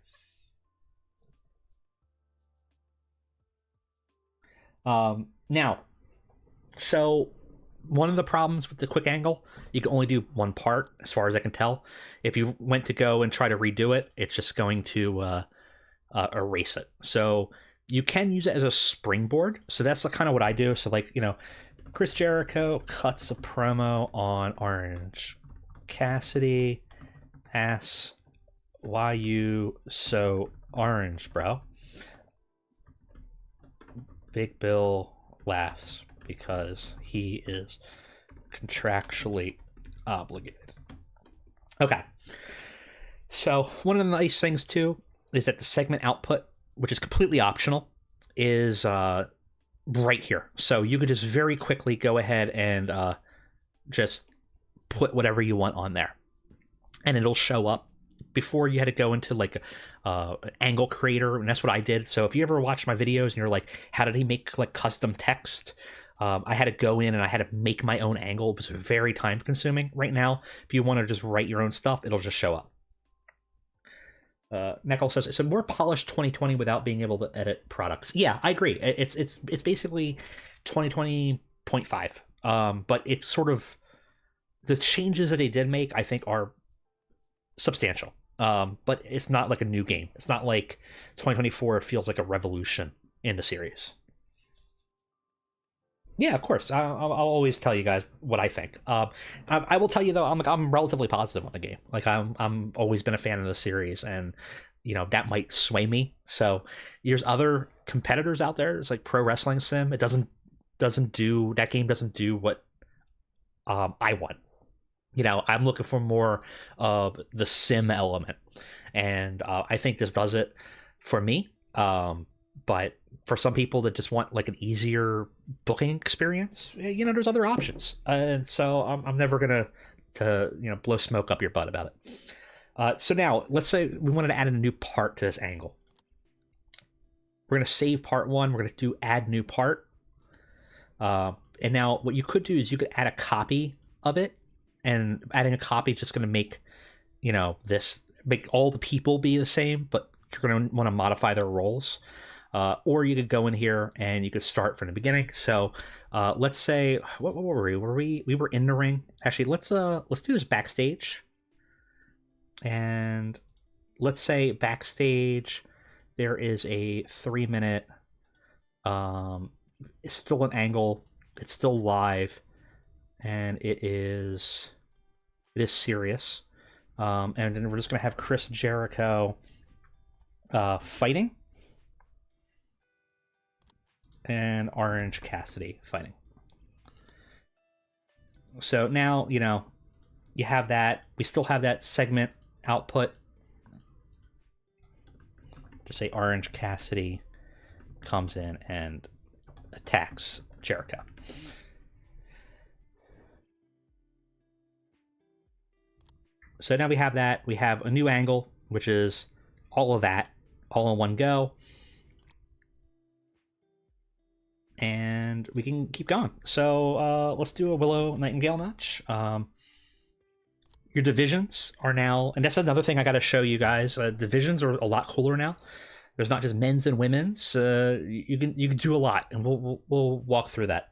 Now, so one of the problems with the quick angle, you can only do one part, as far as I can tell. If you went to go and try to redo it, it's just going to erase it. So you can use it as a springboard. So that's kind of what I do. So Chris Jericho cuts a promo on Orange Cassidy, asks, "Why you so orange, bro?" Big Bill laughs because he is contractually obligated. Okay. So one of the nice things too is that the segment output, which is completely optional, is right here. So you could just very quickly go ahead and just put whatever you want on there, and it'll show up. Before, you had to go into an angle creator, and that's what I did. So if you ever watch my videos and you're like, how did he make custom text? I had to go in and I had to make my own angle. It was very time consuming. Right now, if you want to just write your own stuff, it'll just show up. Neckel says it's a more polished 2020 without being able to edit products. Yeah, I agree. It's basically 2020.5. But it's sort of the changes that they did make, I think, are substantial. But it's not like a new game. It's not like 2024 feels like a revolution in the series. Yeah, of course. I'll always tell you guys what I think. I will tell you though, I'm relatively positive on the game. I'm always been a fan of the series, and that might sway me. So there's other competitors out there. It's like Pro Wrestling Sim. It doesn't do that game doesn't do what I want. I'm looking for more of the sim element, and I think this does it for me. But for some people that just want an easier booking experience, there's other options, and so I'm never gonna blow smoke up your butt about it. So now let's say we wanted to add a new part to this angle. We're gonna save part one. We're gonna do add new part, and now what you could do is you could add a copy of it, and adding a copy is just gonna make make all the people be the same, but you're gonna want to modify their roles. Or you could go in here and you could start from the beginning. So let's say, what were we? We were in the ring. Actually, let's do this backstage. And let's say backstage, there is a 3-minute. It's still an angle. It's still live, and it is serious. And then we're just going to have Chris Jericho fighting. And Orange Cassidy fighting. So now, you know, you have that. We still have that segment output. Just say Orange Cassidy comes in and attacks Jericho. So now we have that. We have a new angle, which is all of that, all in one go. And we can keep going. So let's do a Willow Nightingale match. Your divisions are now, and that's another thing I got to show you guys. Divisions are a lot cooler now. There's not just men's and women's. You can do a lot, and we'll walk through that.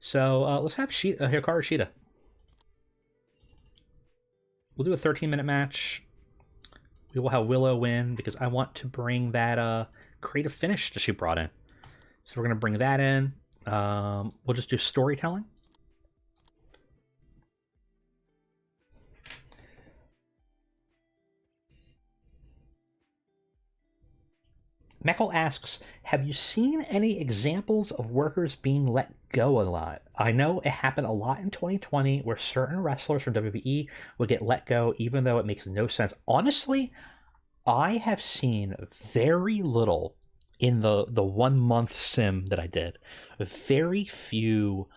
So let's have Hikaru Shida. We'll do a 13-minute match. We will have Willow win because I want to bring that creative finish that she brought in. So we're going to bring that in. We'll just do storytelling. Meckel asks, have you seen any examples of workers being let go a lot? I know it happened a lot in 2020 where certain wrestlers from WWE would get let go even though it makes no sense. Honestly, I have seen very little in the 1 month sim that I did. Very few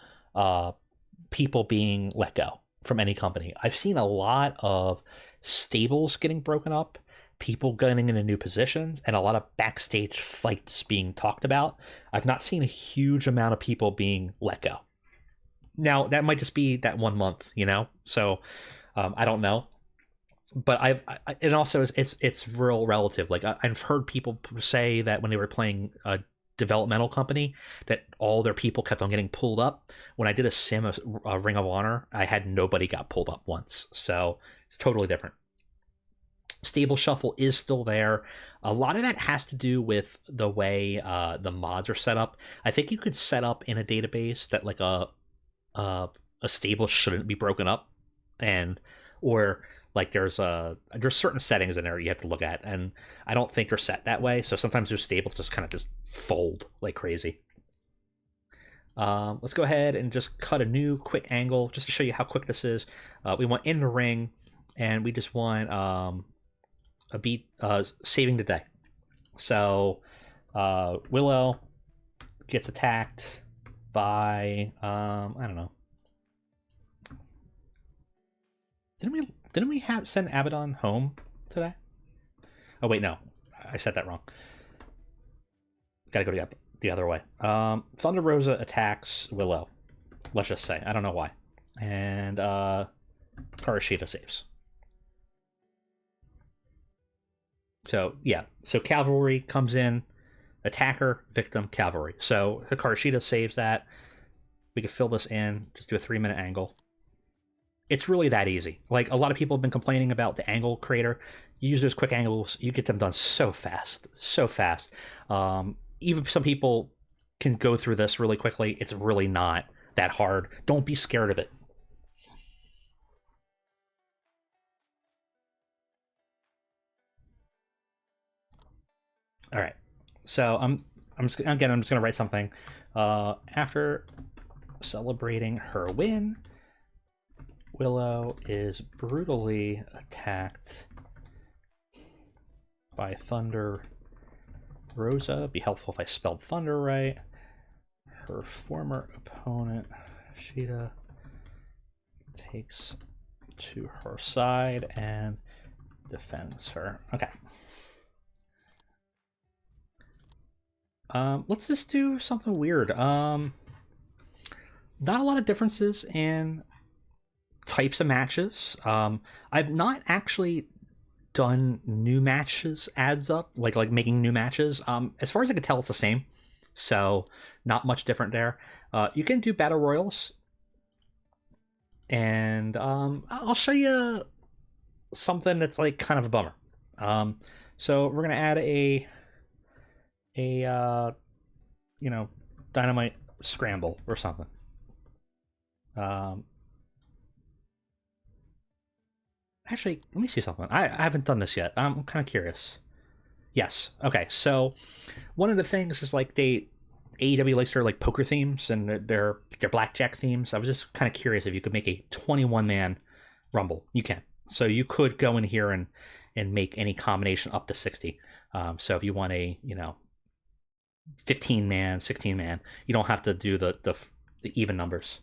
people being let go from any company. I've seen a lot of stables getting broken up, people getting into new positions, and a lot of backstage fights being talked about. I've not seen a huge amount of people being let go. Now, that might just be that 1 month, you know? So, I don't know. But it also it's real relative. Like I've heard people say that when they were playing a developmental company, that all their people kept on getting pulled up. When I did a sim of Ring of Honor, I had nobody got pulled up once. So it's totally different. Stable shuffle is still there. A lot of that has to do with the way the mods are set up. I think you could set up in a database that like a stable shouldn't be broken up, or like there's certain settings in there you have to look at, and I don't think they're set that way. So sometimes those stables just kind of just fold like crazy. Let's go ahead and just cut a new quick angle just to show you how quick this is. We want in the ring, and we just want a beat saving the day. So Willow gets attacked by I don't know. Didn't we send Abaddon home today? Oh wait, no, I said that wrong. Gotta go the other way. Thunder Rosa attacks Willow. Let's just say I don't know why, and Karashita saves. So yeah, so Cavalry comes in, attacker, victim, Cavalry. So Hikaru Shida saves that. We could fill this in, just do a 3-minute angle. It's really that easy. Like a lot of people have been complaining about the angle creator. You use those quick angles, you get them done so fast, so fast. Even some people can go through this really quickly. It's really not that hard. Don't be scared of it. All right, so I'm just gonna write something. After celebrating her win, Willow is brutally attacked by Thunder Rosa. It'd be helpful if I spelled Thunder right. Her former opponent, Shida, takes to her side and defends her. Okay. Let's just do something weird. Not a lot of differences in types of matches. I've not actually done new matches adds up, like making new matches. As far as I can tell, it's the same. So not much different there. You can do battle royals, and I'll show you something that's like kind of a bummer. So we're gonna add a dynamite scramble or something. Actually, let me see something. I haven't done this yet. I'm kind of curious. Yes. Okay. So one of the things is like AEW likes their like poker themes and their blackjack themes. I was just kind of curious if you could make a 21-man rumble. You can. So you could go in here and make any combination up to 60. So if you want a 15-man, 16-man, you don't have to do the even numbers.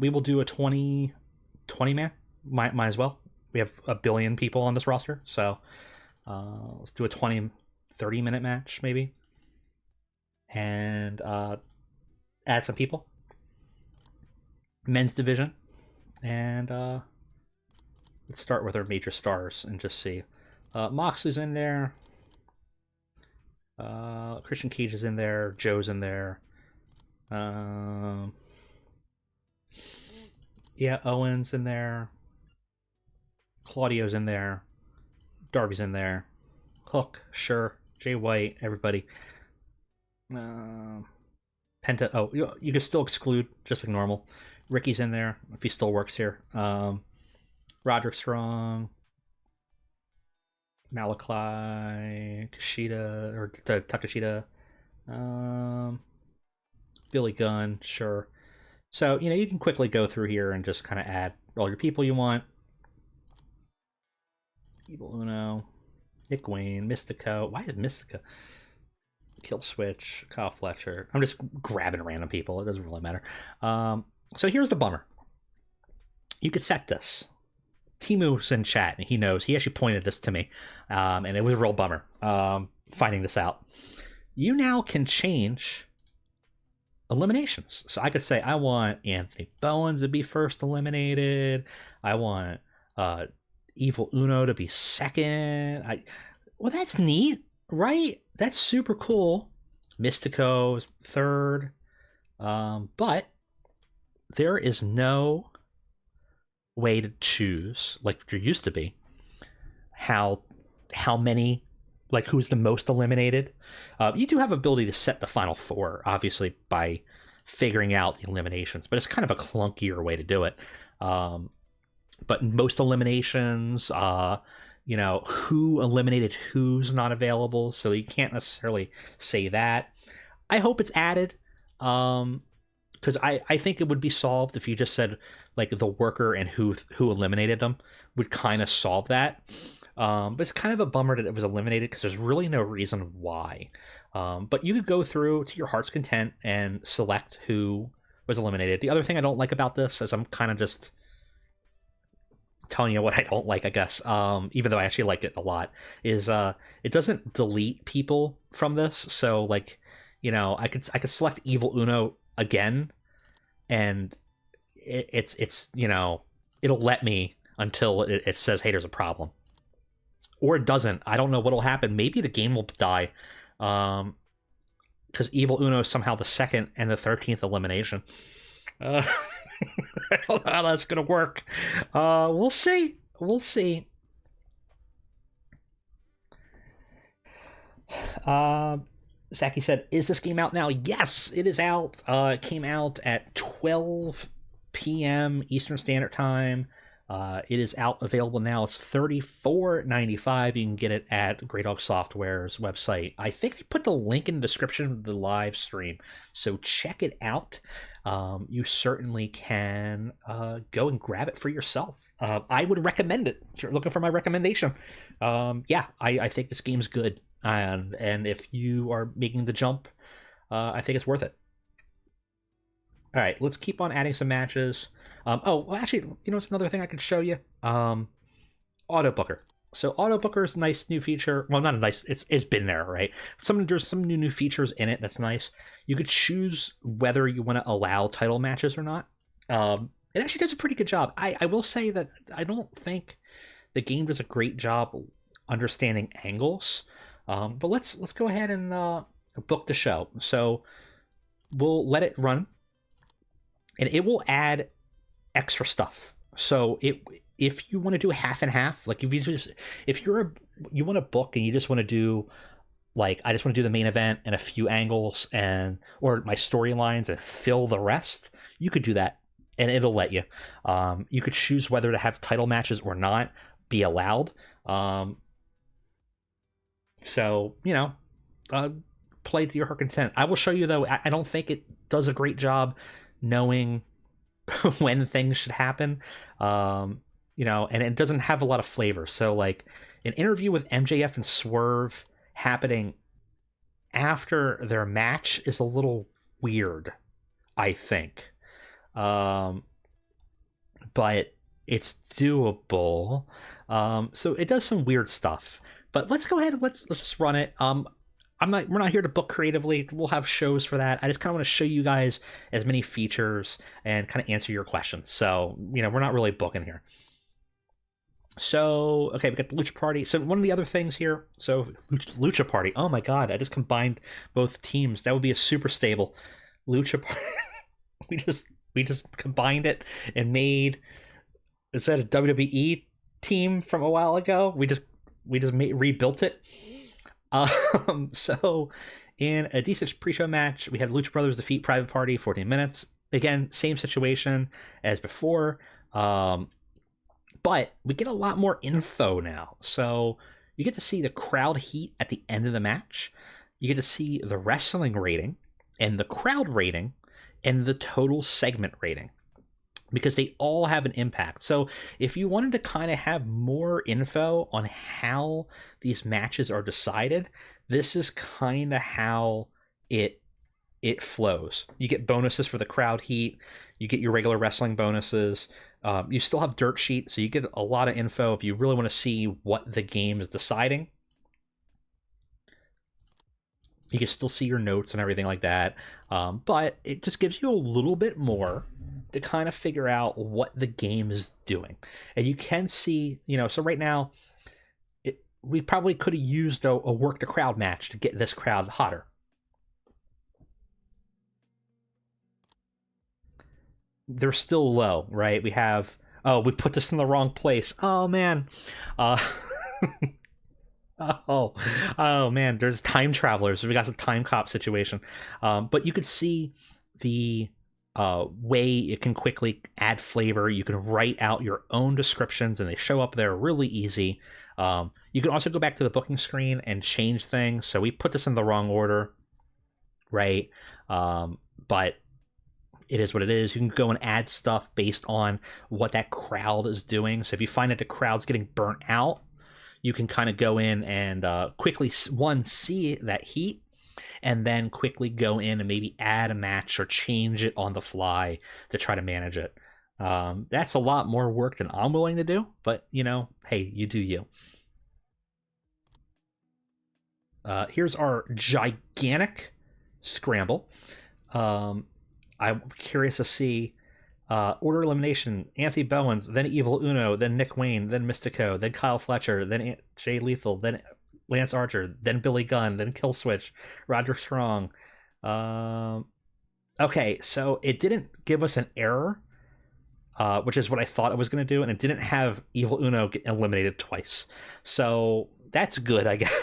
We will do a 20-man. Might as well. We have a billion people on this roster, so let's do a 20-30 minute match maybe, and add some people. Men's division, and let's start with our major stars and just see. Moxley's in there. Christian Cage is in there. Joe's in there. Yeah, Owen's in there. Claudio's in there. Darby's in there. Hook, sure. Jay White, everybody. Penta. Oh, you can still exclude, just like normal. Ricky's in there if he still works here. Roderick Strong. Malachi, Kushida, or Takashita. Billy Gunn, sure. So, you can quickly go through here and just kind of add all your people you want. Evil Uno, Nick Wayne, Mystico. Why is Mystico? Kill Switch, Kyle Fletcher. I'm just grabbing random people. It doesn't really matter. So here's the bummer. You could set this. Timu's in chat, and he knows. He actually pointed this to me, and it was a real bummer finding this out. You now can change eliminations. So I could say, I want Anthony Bowens to be first eliminated. I want Evil Uno to be second. Well, that's neat, right? That's super cool. Mystico's third. But there is no way to choose, like there used to be, how many, like who's the most eliminated. You do have ability to set the final four, obviously, by figuring out the eliminations, but it's kind of a clunkier way to do it. But most eliminations, who eliminated who's not available, so you can't necessarily say that. I hope it's added, because I think it would be solved if you just said like the worker and who eliminated them would kind of solve that. But it's kind of a bummer that it was eliminated because there's really no reason why. But you could go through to your heart's content and select who was eliminated. The other thing I don't like about this is I'm kind of just telling you what I don't like, I guess, even though I actually like it a lot, is it doesn't delete people from this. So like, I could select Evil Uno again, and it's it'll let me until it says, hey, there's a problem, or it doesn't. I don't know what'll happen. Maybe the game will die, because Evil Uno is somehow the second and the 13th elimination. I don't know how that's gonna work. We'll see. Zaki said, is this game out now? Yes, it is out. It came out at 12 p.m. Eastern Standard Time. It is out, available now. It's $34.95. You can get it at Grey Dog Software's website. I think they put the link in the description of the live stream, so check it out. You certainly can go and grab it for yourself. I would recommend it if you're looking for my recommendation. I think this game's good, and if you are making the jump, I think it's worth it. All right, let's keep on adding some matches. Actually, it's another thing I could show you. Auto Booker. So Auto Booker is a nice new feature. Well, not a nice. It's been there, right? There's some new features in it that's nice. You could choose whether you want to allow title matches or not. It actually does a pretty good job. I will say that I don't think the game does a great job understanding angles. But let's go ahead and book the show. So we'll let it run, and it will add extra stuff. So if you want to do half and half, like if you want to book and you just want to do, like, I just want to do the main event and a few angles or my storylines and fill the rest, you could do that. and it'll let you. You could choose whether to have title matches or not be allowed. So, play to your heart content. I will show you, though, I don't think it does a great job knowing when things should happen. And it doesn't have a lot of flavor. So, like, an interview with MJF and Swerve happening after their match is a little weird, I think. But it's doable. So it does some weird stuff. But let's go ahead and let's just run it. We're not here to book creatively. We'll have shows for that. I just kind of want to show you guys as many features and kind of answer your questions. So, we're not really booking here. So, okay, we got the Lucha Party. So one of the other things here, so Lucha Party. Oh my God, I just combined both teams. That would be a super stable Lucha Party. we just combined it and made, is that a WWE team from a while ago? We just rebuilt it. So in a decent pre-show match, we have Lucha Brothers defeat Private Party, 14 minutes. Again, same situation as before. But we get a lot more info now. So you get to see the crowd heat at the end of the match. You get to see the wrestling rating and the crowd rating and the total segment rating, because they all have an impact. So if you wanted to kind of have more info on how these matches are decided, this is kind of how it flows. You get bonuses for the crowd heat. You get your regular wrestling bonuses. You still have dirt sheet, so you get a lot of info if you really want to see what the game is deciding. You can still see your notes and everything like that, but it just gives you a little bit more to kind of figure out what the game is doing. And you can see, so right now, we probably could have used a work the crowd match to get this crowd hotter. They're still low, right? We put this in the wrong place. Oh, man. Oh man, there's time travelers. We got some time cop situation. But you could see the way it can quickly add flavor. You can write out your own descriptions and they show up there really easy. You can also go back to the booking screen and change things. So we put this in the wrong order, right? But it is what it is. You can go and add stuff based on what that crowd is doing. So if you find that the crowd's getting burnt out, you can kind of go in and quickly, see that heat, and then quickly go in and maybe add a match or change it on the fly to try to manage it. That's a lot more work than I'm willing to do, but, hey, you do you. Here's our gigantic scramble. I'm curious to see Order Elimination, Anthony Bowens, then Evil Uno, then Nick Wayne, then Mystico, then Kyle Fletcher, then Jay Lethal, then Lance Archer, then Billy Gunn, then Killswitch, Roderick Strong. Okay, so it didn't give us an error, which is what I thought it was going to do, and it didn't have Evil Uno get eliminated twice. So that's good, I guess.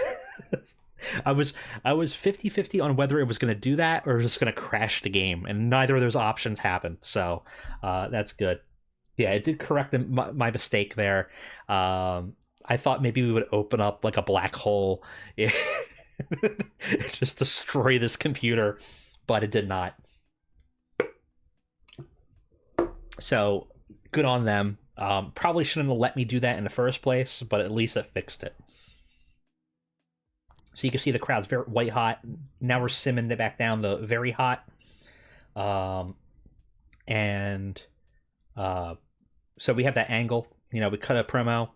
I was 50-50 on whether it was going to do that or it was just going to crash the game, and neither of those options happened. So that's good. Yeah, it did correct my mistake there. I thought maybe we would open up like a black hole, just destroy this computer, but it did not. So good on them. Probably shouldn't have let me do that in the first place, but at least it fixed it. So you can see the crowd's very white hot. Now we're simming it back down to very hot. So we have that angle. We cut a promo,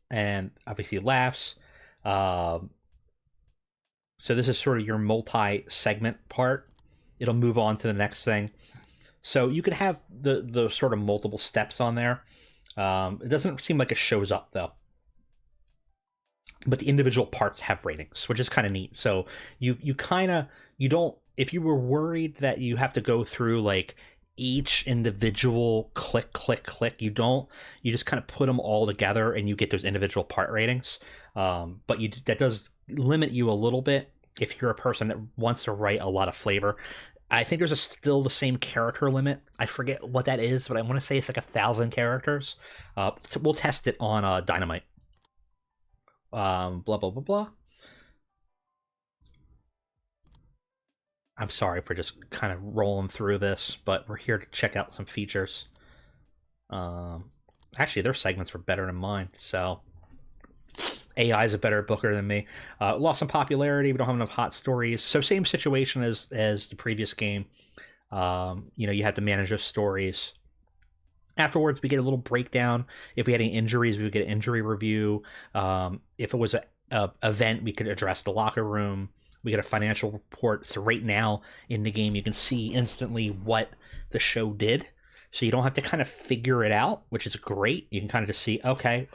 and obviously laughs. So this is sort of your multi-segment part. It'll move on to the next thing. So you could have the sort of multiple steps on there. It doesn't seem like it shows up, though. But the individual parts have ratings, which is kind of neat. So you don't, if you were worried that you have to go through like each individual click, you just kind of put them all together and you get those individual part ratings. But that does limit you a little bit if you're a person that wants to write a lot of flavor. I think there's still the same character limit. I forget what that is, but I want to say it's like 1,000 characters. We'll test it on Dynamite. Blah blah blah blah. I'm sorry for just kind of rolling through this, but we're here to check out some features. Actually, their segments were better than mine, so AI is a better booker than me. Lost some popularity. We don't have enough hot stories. So same situation as the previous game. You have to manage those stories. Afterwards, we get a little breakdown. If we had any injuries, we would get an injury review. If it was a event, we could address the locker room. We get a financial report. So right now in the game, you can see instantly what the show did. So you don't have to kind of figure it out, which is great. You can kind of just see, okay,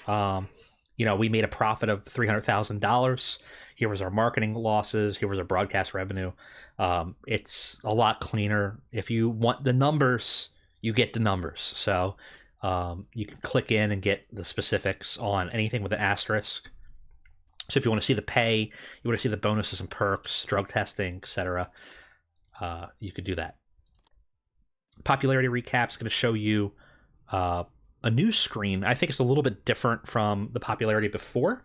we made a profit of $300,000. Here was our marketing losses. Here was our broadcast revenue. It's a lot cleaner. If you want the numbers, you get the numbers. So you can click in and get the specifics on anything with an asterisk. So if you want to see the pay, you want to see the bonuses and perks, drug testing, etc., you could do that. Popularity recap is going to show you a new screen. I think it's a little bit different from the popularity before.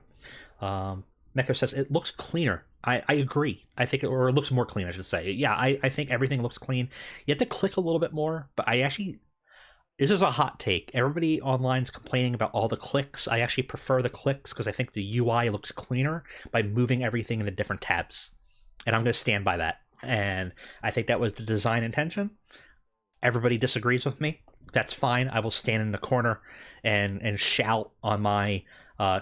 Mecho says it looks cleaner. I agree. I think, or it looks more clean, I should say. Yeah, I think everything looks clean. You have to click a little bit more, but this is a hot take. Everybody online is complaining about all the clicks. I actually prefer the clicks because I think the UI looks cleaner by moving everything into different tabs. And I'm going to stand by that. And I think that was the design intention. Everybody disagrees with me. That's fine. I will stand in the corner and shout on my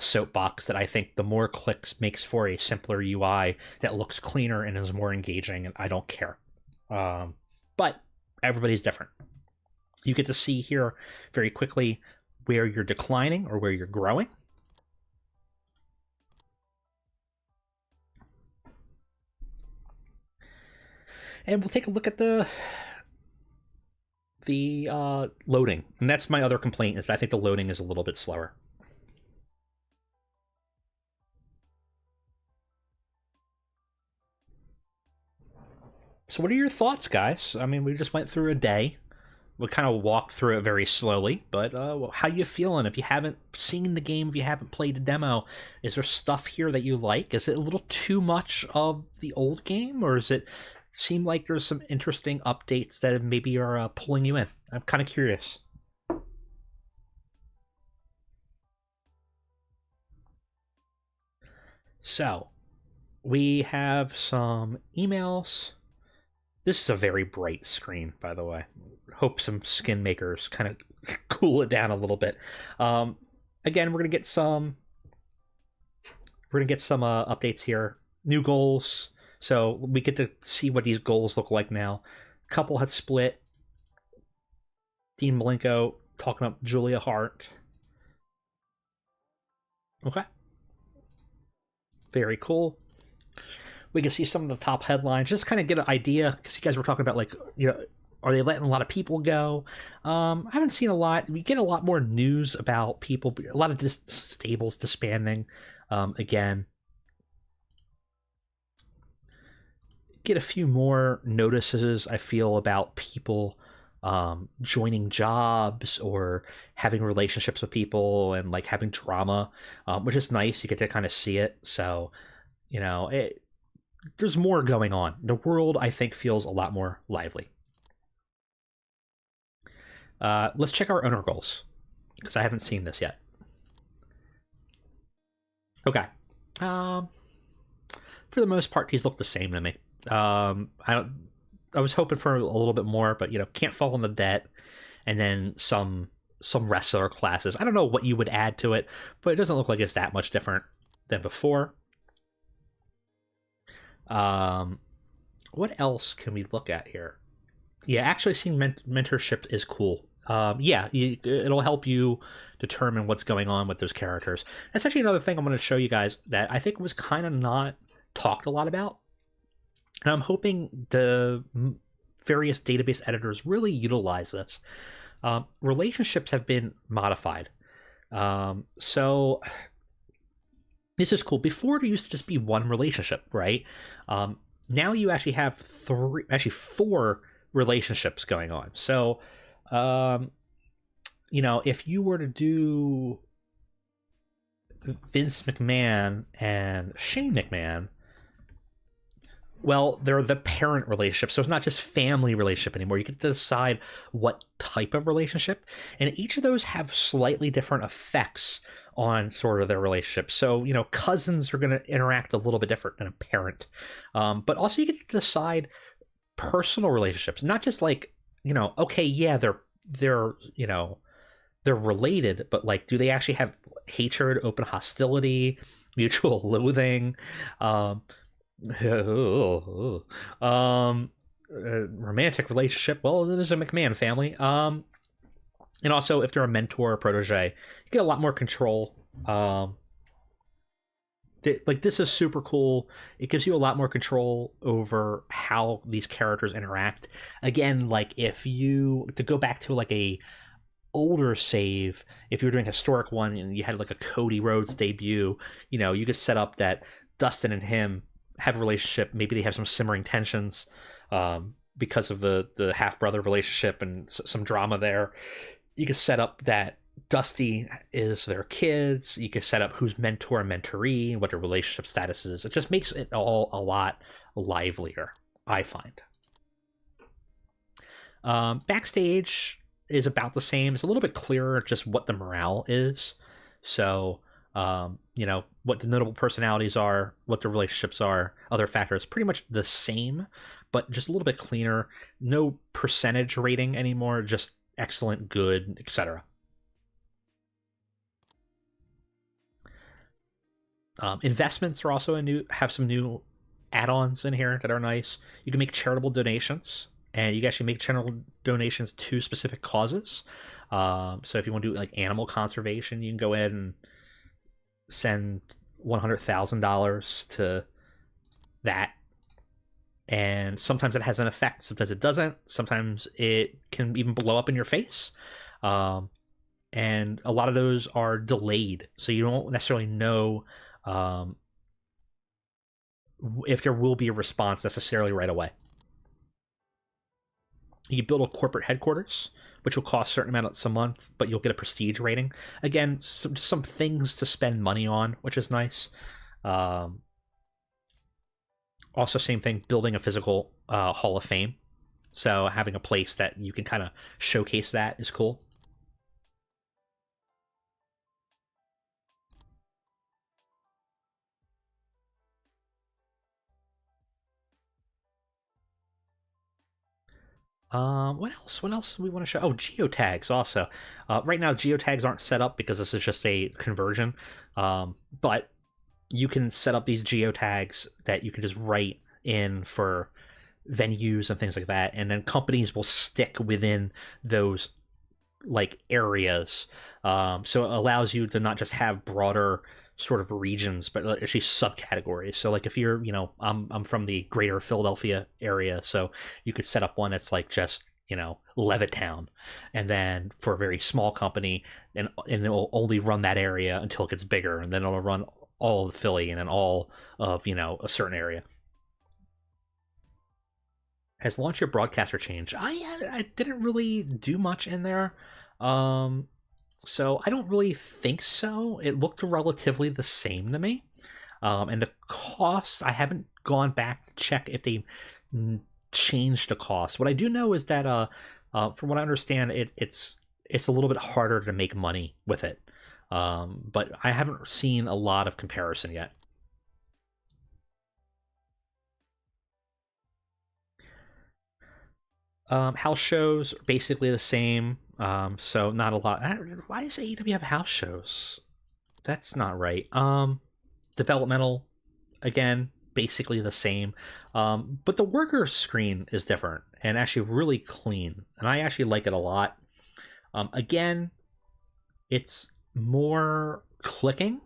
soapbox that I think the more clicks makes for a simpler UI that looks cleaner and is more engaging, and I don't care. But everybody's different. You get to see here very quickly where you're declining or where you're growing. And we'll take a look at the loading. And that's my other complaint, is that I think the loading is a little bit slower. So what are your thoughts, guys? I mean, we just went through a day. We kind of walked through it very slowly, but how you feeling? If you haven't seen the game, if you haven't played the demo, is there stuff here that you like? Is it a little too much of the old game, or does it seem like there's some interesting updates that maybe are pulling you in? I'm kind of curious. So, we have some emails. This is a very bright screen, by the way. Hope some skin makers kind of cool it down a little bit. Again, we're gonna get some updates here. New goals. So we get to see what these goals look like now. Couple had split. Dean Malenko talking up Julia Hart. Okay. Very cool. We can see some of the top headlines, just kind of get an idea, because you guys were talking about, like, are they letting a lot of people go? I haven't seen a lot. We get a lot more news about people, a lot of stables disbanding. Again, get a few more notices, I feel, about people joining jobs or having relationships with people and, like, having drama, which is nice. You get to kind of see it. So, there's more going on. The world, I think, feels a lot more lively. Let's check our owner goals, because I haven't seen this yet. Okay. For the most part, these look the same to me. I was hoping for a little bit more, but can't fall into debt, and then some wrestler classes. I don't know what you would add to it, but it doesn't look like it's that much different than before. What else can we look at here? Yeah, actually seeing mentorship is cool. It'll help you determine what's going on with those characters. That's actually another thing I'm going to show you guys that I think was kind of not talked a lot about. And I'm hoping the various database editors really utilize this. Relationships have been modified. So this is cool. Before, there used to just be one relationship, right? now you actually have four relationships going on. So, um, if you were to do Vince McMahon and Shane McMahon, well, they're the parent relationship, so it's not just family relationship anymore. You get to decide what type of relationship, and each of those have slightly different effects on sort of their relationship. So, cousins are going to interact a little bit different than a parent, but also you get to decide personal relationships, not just like, okay, yeah, they're related, but like, do they actually have hatred, open hostility, mutual loathing? Um, romantic relationship. Well, it is a McMahon family. And also if they're a mentor or protege, you get a lot more control. Like, this is super cool. It gives you a lot more control over how these characters interact. Again, like, if you to go back to like a older save, if you were doing a historic one and you had like a Cody Rhodes debut, you could set up that Dustin and him have a relationship. Maybe they have some simmering tensions, because of the half brother relationship and some drama there. You could set up that Dusty is their kids. You could set up who's mentor and mentoree, what their relationship status is. It just makes it all a lot livelier, I find. Backstage is about the same. It's a little bit clearer just what the morale is. So, what the notable personalities are, what the relationships are, other factors, pretty much the same, but just a little bit cleaner. No percentage rating anymore, just excellent, good, etc. Investments are also have some new add-ons in here that are nice. You can make charitable donations, and you can actually make charitable donations to specific causes. So if you want to do like animal conservation, you can go in and send $100,000 to that. And sometimes it has an effect, sometimes it doesn't. Sometimes it can even blow up in your face. And a lot of those are delayed, so you don't necessarily know if there will be a response necessarily right away. You build a corporate headquarters, which will cost a certain amount a month, but you'll get a prestige rating. Again, some things to spend money on, which is nice. Also, same thing, building a physical Hall of Fame. So having a place that you can kind of showcase that is cool. What else? What else do we want to show? Oh, geotags also. Right now, geotags aren't set up because this is just a conversion. But you can set up these geotags that you can just write in for venues and things like that, and then companies will stick within those like areas. So it allows you to not just have broader sort of regions, but actually subcategories. So like if you're, I'm from the greater Philadelphia area, so you could set up one that's like just, Levittown, and then for a very small company, and it will only run that area until it gets bigger, and then it'll run all of Philly and then all of, a certain area. Has launch your broadcaster changed? I didn't really do much in there. Um, So I don't really think so. It looked relatively the same to me. And the cost, I haven't gone back to check if they changed the cost. What I do know is that, from what I understand, it's a little bit harder to make money with it. But I haven't seen a lot of comparison yet. House shows are basically the same. So not a lot. Why does AEW have house shows? That's not right. Developmental, again, basically the same. But the worker screen is different and actually really clean, and I actually like it a lot. Again, it's more clicking,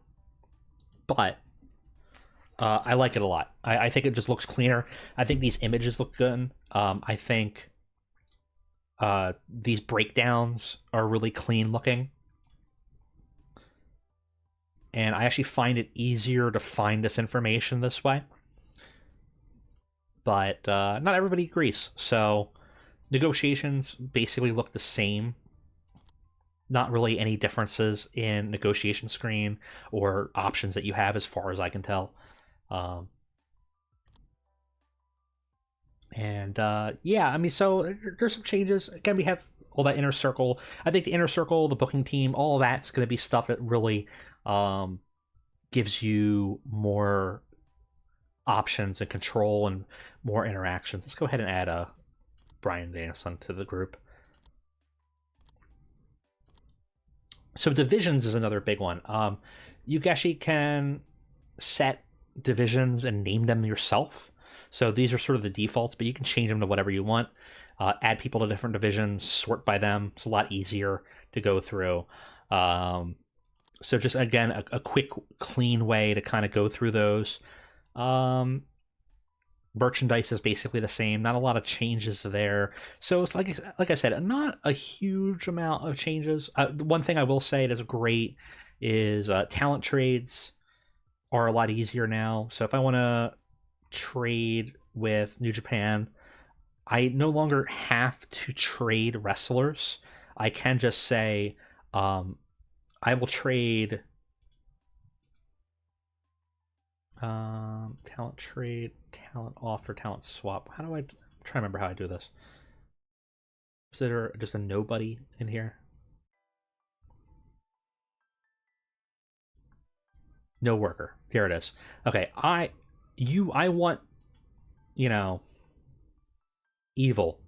but I like it a lot. I think it just looks cleaner. I think these images look good. I think these breakdowns are really clean looking, and I actually find it easier to find this information this way. but not everybody agrees. So negotiations basically look the same. Not really any differences in negotiation screen or options that you have, as far as I can tell. Yeah, I mean, so there's some changes. Again, we have all that inner circle. I think the inner circle, the booking team, all of that's going to be stuff that really gives you more options and control and more interactions. Let's go ahead and add a Brian Danielson to the group. So divisions is another big one. You actually can set divisions and name them yourself. So these are sort of the defaults, but you can change them to whatever you want. Add people to different divisions, sort by them. It's a lot easier to go through. So just, again, a quick, clean way to kind of go through those. Merchandise is basically the same. Not a lot of changes there. So it's like I said, not a huge amount of changes. The one thing I will say that's great is talent trades are a lot easier now. So if I want to trade with New Japan, I no longer have to trade wrestlers. I can just say, I will trade talent trade, talent offer, talent swap. How do I try to remember how I do this? Is there just a nobody in here? No worker. Here it is. Okay, I want, Evil.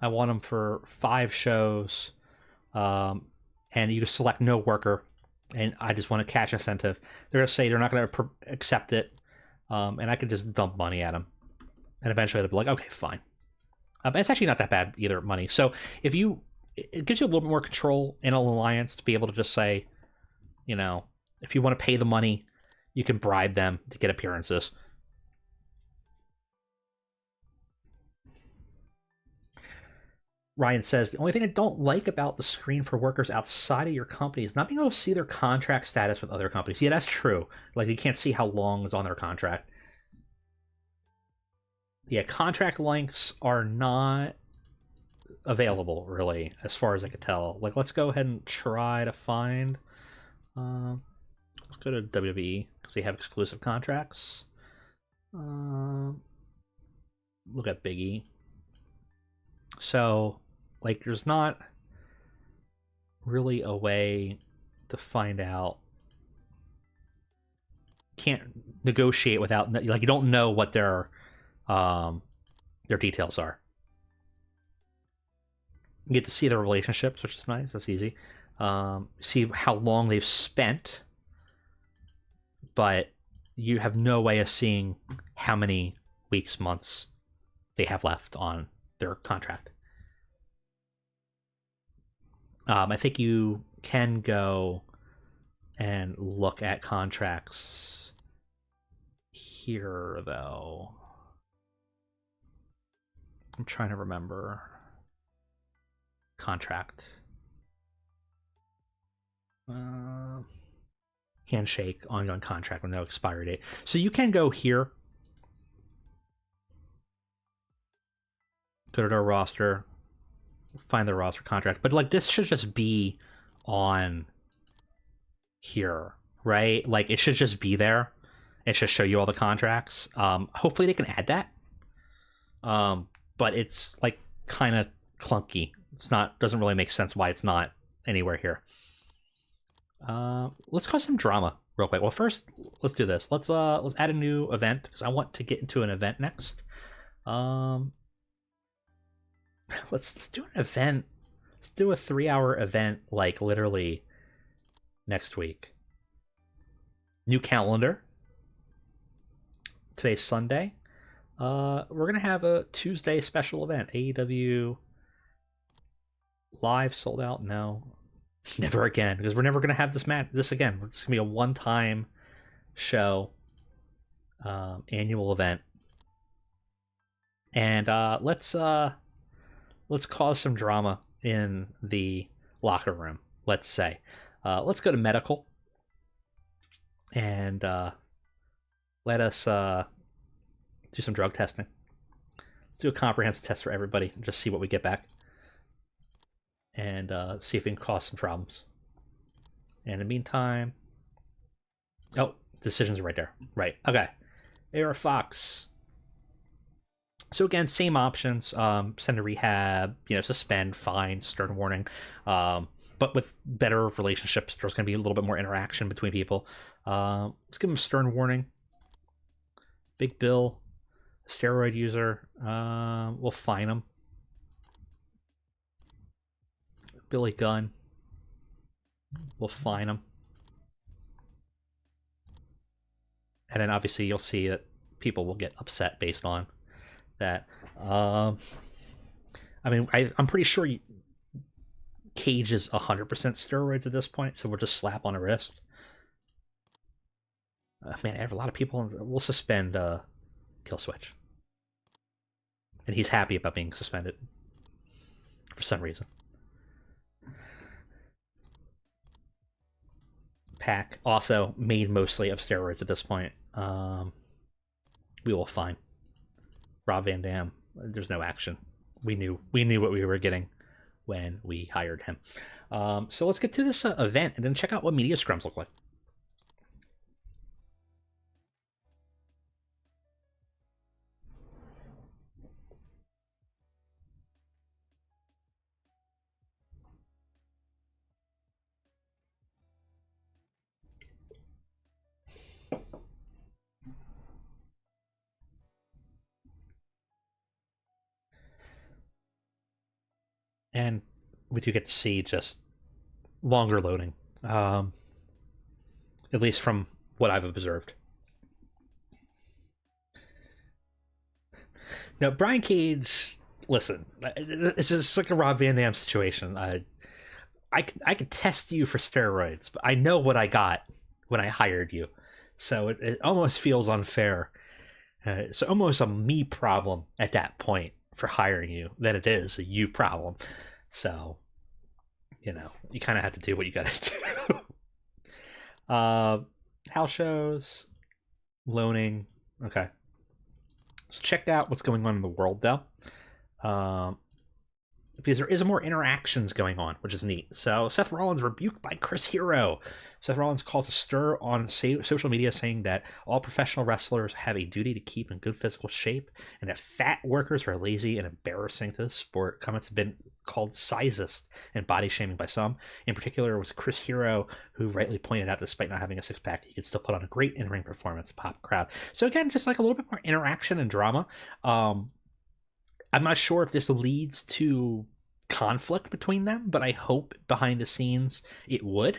I want them for 5 shows, and you select no worker, and I just want a cash incentive. They're gonna say they're not gonna accept it, and I could just dump money at them, and eventually they'll be like, okay, fine. It's actually not that bad either, money. So it gives you a little bit more control in an alliance to be able to just say, if you want to pay the money, you can bribe them to get appearances. Ryan says, the only thing I don't like about the screen for workers outside of your company is not being able to see their contract status with other companies. Yeah, that's true. Like, you can't see how long is on their contract. Yeah, contract lengths are not available, really, as far as I could tell. Like, let's go ahead and try to find... let's go to WWE, because they have exclusive contracts. Look at Big E. So, like, there's not really a way to find out. Can't negotiate without, like, you don't know what their details are. You get to see their relationships, which is nice. That's easy. See how long they've spent, but you have no way of seeing how many weeks, months they have left on their contract. I think you can go and look at contracts here, though. I'm trying to remember. Contract. Handshake, ongoing contract with no expiry date. So you can go here. Go to their roster. Find their roster contract. But, like, this should just be on here, right? Like, it should just be there. It should show you all the contracts. Hopefully they can add that. But it's, like, kind of clunky. Doesn't really make sense why it's not anywhere here. Let's cause some drama real quick. Well, first, let's do this. Let's add a new event, because I want to get into an event next. Let's do an event. Let's do a 3-hour event, like, literally next week. New calendar. Today's Sunday. We're gonna have a Tuesday special event. AEW live sold out. No, never again, because we're never gonna have this again. It's gonna be a one-time show, annual event, and let's cause some drama in the locker room. Let's say, let's go to medical, and let us Do some drug testing. Let's do a comprehensive test for everybody and just see what we get back. And see if we can cause some problems. And in the meantime... Oh, decisions are right there. Right, okay. AR Fox. So again, same options. Send to rehab, suspend, fine, stern warning. But with better relationships, there's going to be a little bit more interaction between people. Let's give him a stern warning. Big Bill, steroid user. We'll fine him. Billy Gunn. We'll fine him. And then obviously you'll see that people will get upset based on that. I mean, I'm pretty sure Cage is 100% steroids at this point, so we'll just slap on a wrist. Man, I have a lot of people. We'll suspend Kill Switch. And he's happy about being suspended for some reason. Pack also made mostly of steroids at this point. We will fine. Rob Van Dam, there's no action. We knew what we were getting when we hired him. So let's get to this event and then check out what media scrums look like. And we do get to see just longer loading, at least from what I've observed. Now, Brian Cage, listen, this is like a Rob Van Dam situation. I could test you for steroids, but I know what I got when I hired you. So it almost feels unfair. It's almost a me problem at that point for hiring you than it is a you problem. So, you kind of have to do what you got to do. House shows, loaning. Okay. So check out what's going on in the world, though. Because there is more interactions going on, which is neat. So Seth Rollins rebuked by Chris Hero. Seth Rollins calls a stir on social media saying that all professional wrestlers have a duty to keep in good physical shape and that fat workers are lazy and embarrassing to the sport. Comments have been called sizist and body shaming by some. In particular, was Chris Hero, who rightly pointed out despite not having a six-pack, he could still put on a great in-ring performance, pop crowd. So again, just like a little bit more interaction and drama. I'm not sure if this leads to conflict between them, but I hope behind the scenes it would.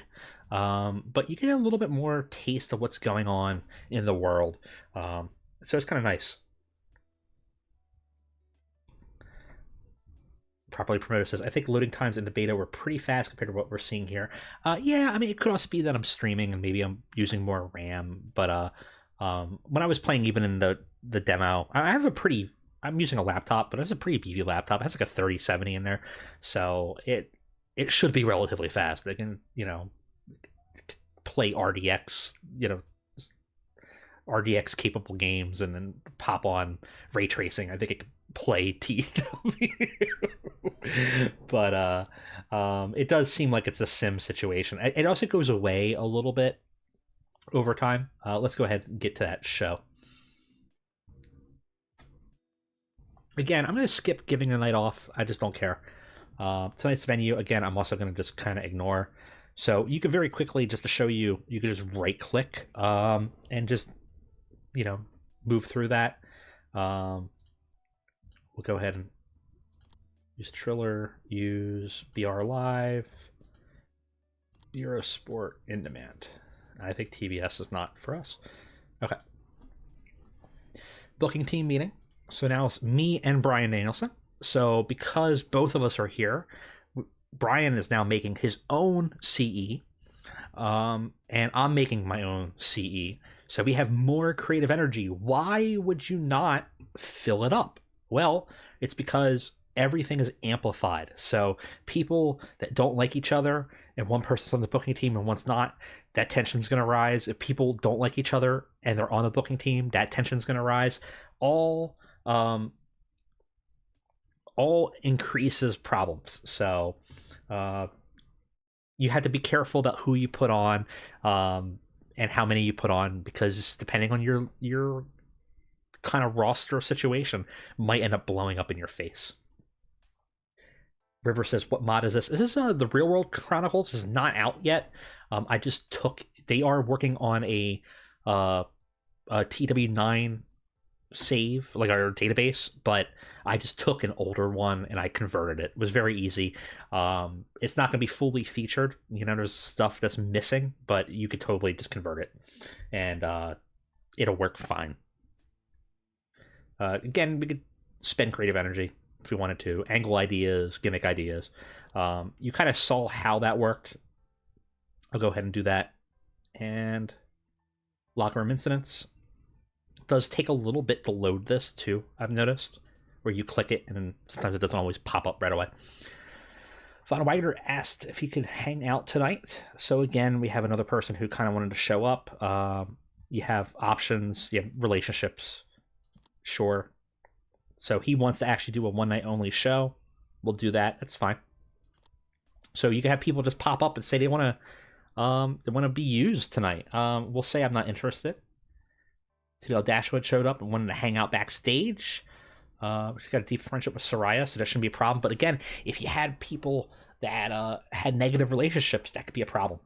But you get a little bit more taste of what's going on in the world. So it's kind of nice. Properly promoted says, I think loading times in the beta were pretty fast compared to what we're seeing here. Yeah, I mean, it could also be that I'm streaming and maybe I'm using more RAM. But when I was playing even in the demo, I'm using a laptop, but it's a pretty beefy laptop. It has like a 3070 in there. So it should be relatively fast. They can, play RDX, RDX capable games and then pop on ray tracing. I think it could play TEW. But it does seem like it's a sim situation. It also goes away a little bit over time. Let's go ahead and get to that show. Again, I'm going to skip giving a night off. I just don't care. Tonight's venue, again, I'm also going to just kind of ignore. So you can very quickly, just to show you, you can just right-click and just, move through that. We'll go ahead and use Triller, use BR Live, Eurosport In Demand. I think TBS is not for us. Okay. Booking team meeting. So now it's me and Brian Danielson. So because both of us are here, Brian is now making his own CE, and I'm making my own CE. So we have more creative energy. Why would you not fill it up? Well, it's because everything is amplified. So people that don't like each other, and one person's on the booking team and one's not, that tension's going to rise. If people don't like each other and they're on the booking team, that tension's going to rise. All increases problems. So you have to be careful about who you put on, and how many you put on, because depending on your kind of roster situation, might end up blowing up in your face. River says, "What mod is this? Is this the Real World Chronicles? This is not out yet. I just took. They are working on a TEW IX save, like our database, but I just took an older one and I converted it. It was very easy. It's not going to be fully featured. There's stuff that's missing, but you could totally just convert it, and it'll work fine. Again, we could spend creative energy if we wanted to, angle ideas, gimmick ideas. You kind of saw how that worked. I'll go ahead and do that. And locker room incidents. It does take a little bit to load this too, I've noticed, where you click it and sometimes it doesn't always pop up right away. Von Wagner asked if he could hang out tonight. So again, we have another person who kind of wanted to show up. You have options, you have relationships. Sure. So he wants to actually do a one night only show. We'll do that. That's fine. So you can have people just pop up and say they want to be used tonight. We'll say I'm not interested. Tidal Dashwood showed up and wanted to hang out backstage. She's got a deep friendship with Soraya, so that shouldn't be a problem. But again, if you had people that had negative relationships, that could be a problem.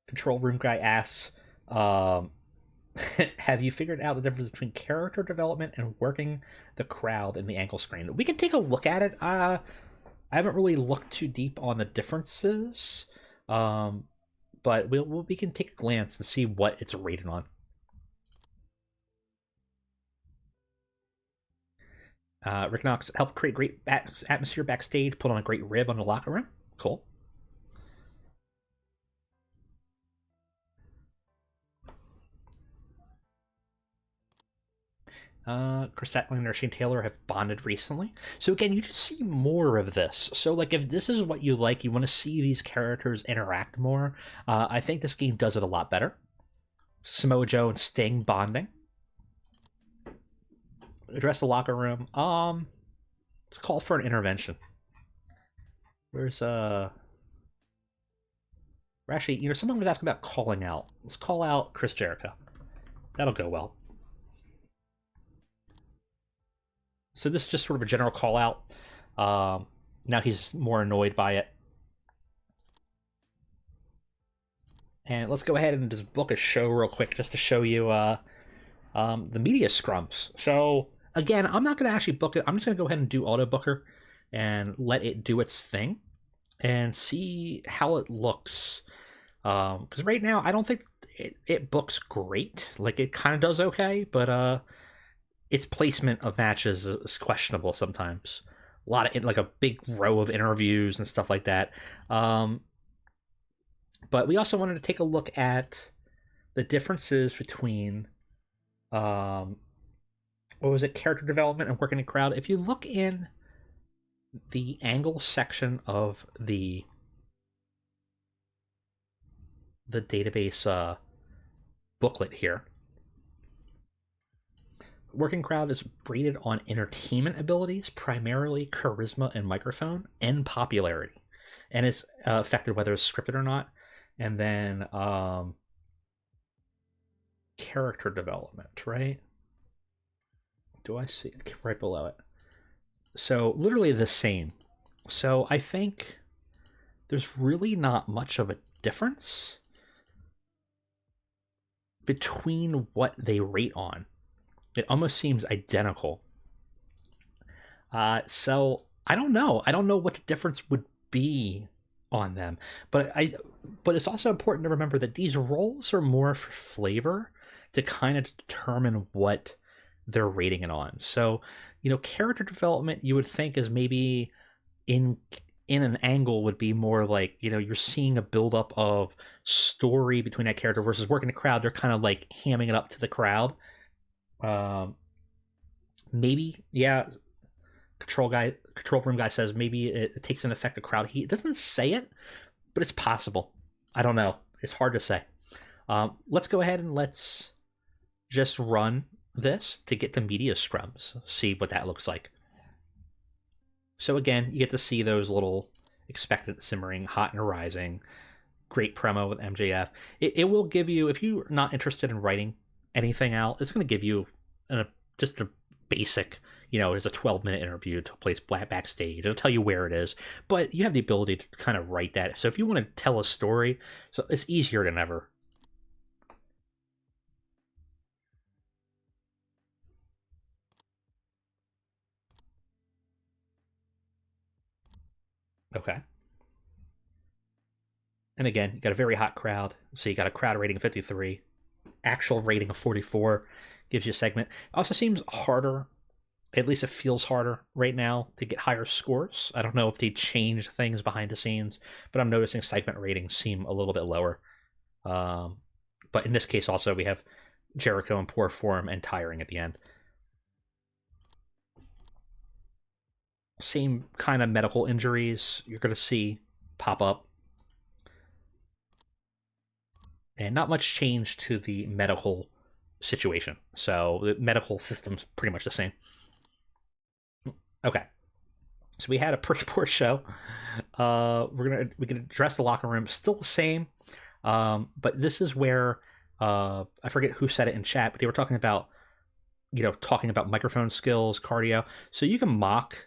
Control room guy asks, have you figured out the difference between character development and working the crowd in the angle screen? We can take a look at it. I haven't really looked too deep on the differences, but we can take a glance and see what it's rated on. Rick Knox helped create great atmosphere backstage, put on a great rib on the locker room. Cool. Chris Statlander and Shane Taylor have bonded recently. So again, you just see more of this. So like, if this is what you like, you want to see these characters interact more, I think this game does it a lot better. Samoa Joe and Sting bonding. Address the locker room. Let's call for an intervention. Where's actually, someone was asking about calling out. Let's call out Chris Jericho. That'll go well. So this is just sort of a general call out. Now he's more annoyed by it. And let's go ahead and just book a show real quick just to show you the media scrums. So again, I'm not going to actually book it. I'm just going to go ahead and do auto booker and let it do its thing and see how it looks. Because right now, I don't think it books great. Like, it kind of does okay, but its placement of matches is questionable sometimes. A lot of like a big row of interviews and stuff like that. But we also wanted to take a look at the differences between what was it, character development and working in crowd. If you look in the angle section of the database booklet here, working crowd is rated on entertainment abilities, primarily charisma and microphone, and popularity, and it's affected whether it's scripted or not. And then character development, right? Do I see it right below it? So literally the same. So I think there's really not much of a difference between what they rate on. It almost seems identical. So I don't know. I don't know what the difference would be on them. But it's also important to remember that these roles are more for flavor to kind of determine what they're rating it on. So, character development you would think is maybe in an angle would be more like, you're seeing a buildup of story between that character, versus working the crowd, they're kind of like hamming it up to the crowd. Um, maybe, yeah. Control room guy says maybe it takes an effect of crowd heat. It doesn't say it, but it's possible. I don't know. It's hard to say. Let's go ahead and let's just run this to get the media scrums. See what that looks like. So again, you get to see those little expectant simmering, hot and rising. Great promo with MJF. It will give you, if you're not interested in writing anything out, it's going to give you just a basic, it's a 12-minute interview to place backstage. It'll tell you where it is, but you have the ability to kind of write that. So if you want to tell a story, so it's easier than ever. Okay. And again, you got a very hot crowd. So you got a crowd rating of 53, actual rating of 44, gives you a segment. Also seems harder, at least it feels harder right now to get higher scores. I don't know if they changed things behind the scenes, but I'm noticing segment ratings seem a little bit lower. But in this case, also, we have Jericho in poor form and tiring at the end. Same kind of medical injuries you're going to see pop up. And not much change to the medical situation. So the medical system's pretty much the same. Okay. So we had a pretty poor show. We're gonna address the locker room. Still the same. But this is where I forget who said it in chat, but they were talking about microphone skills, cardio. So you can mock,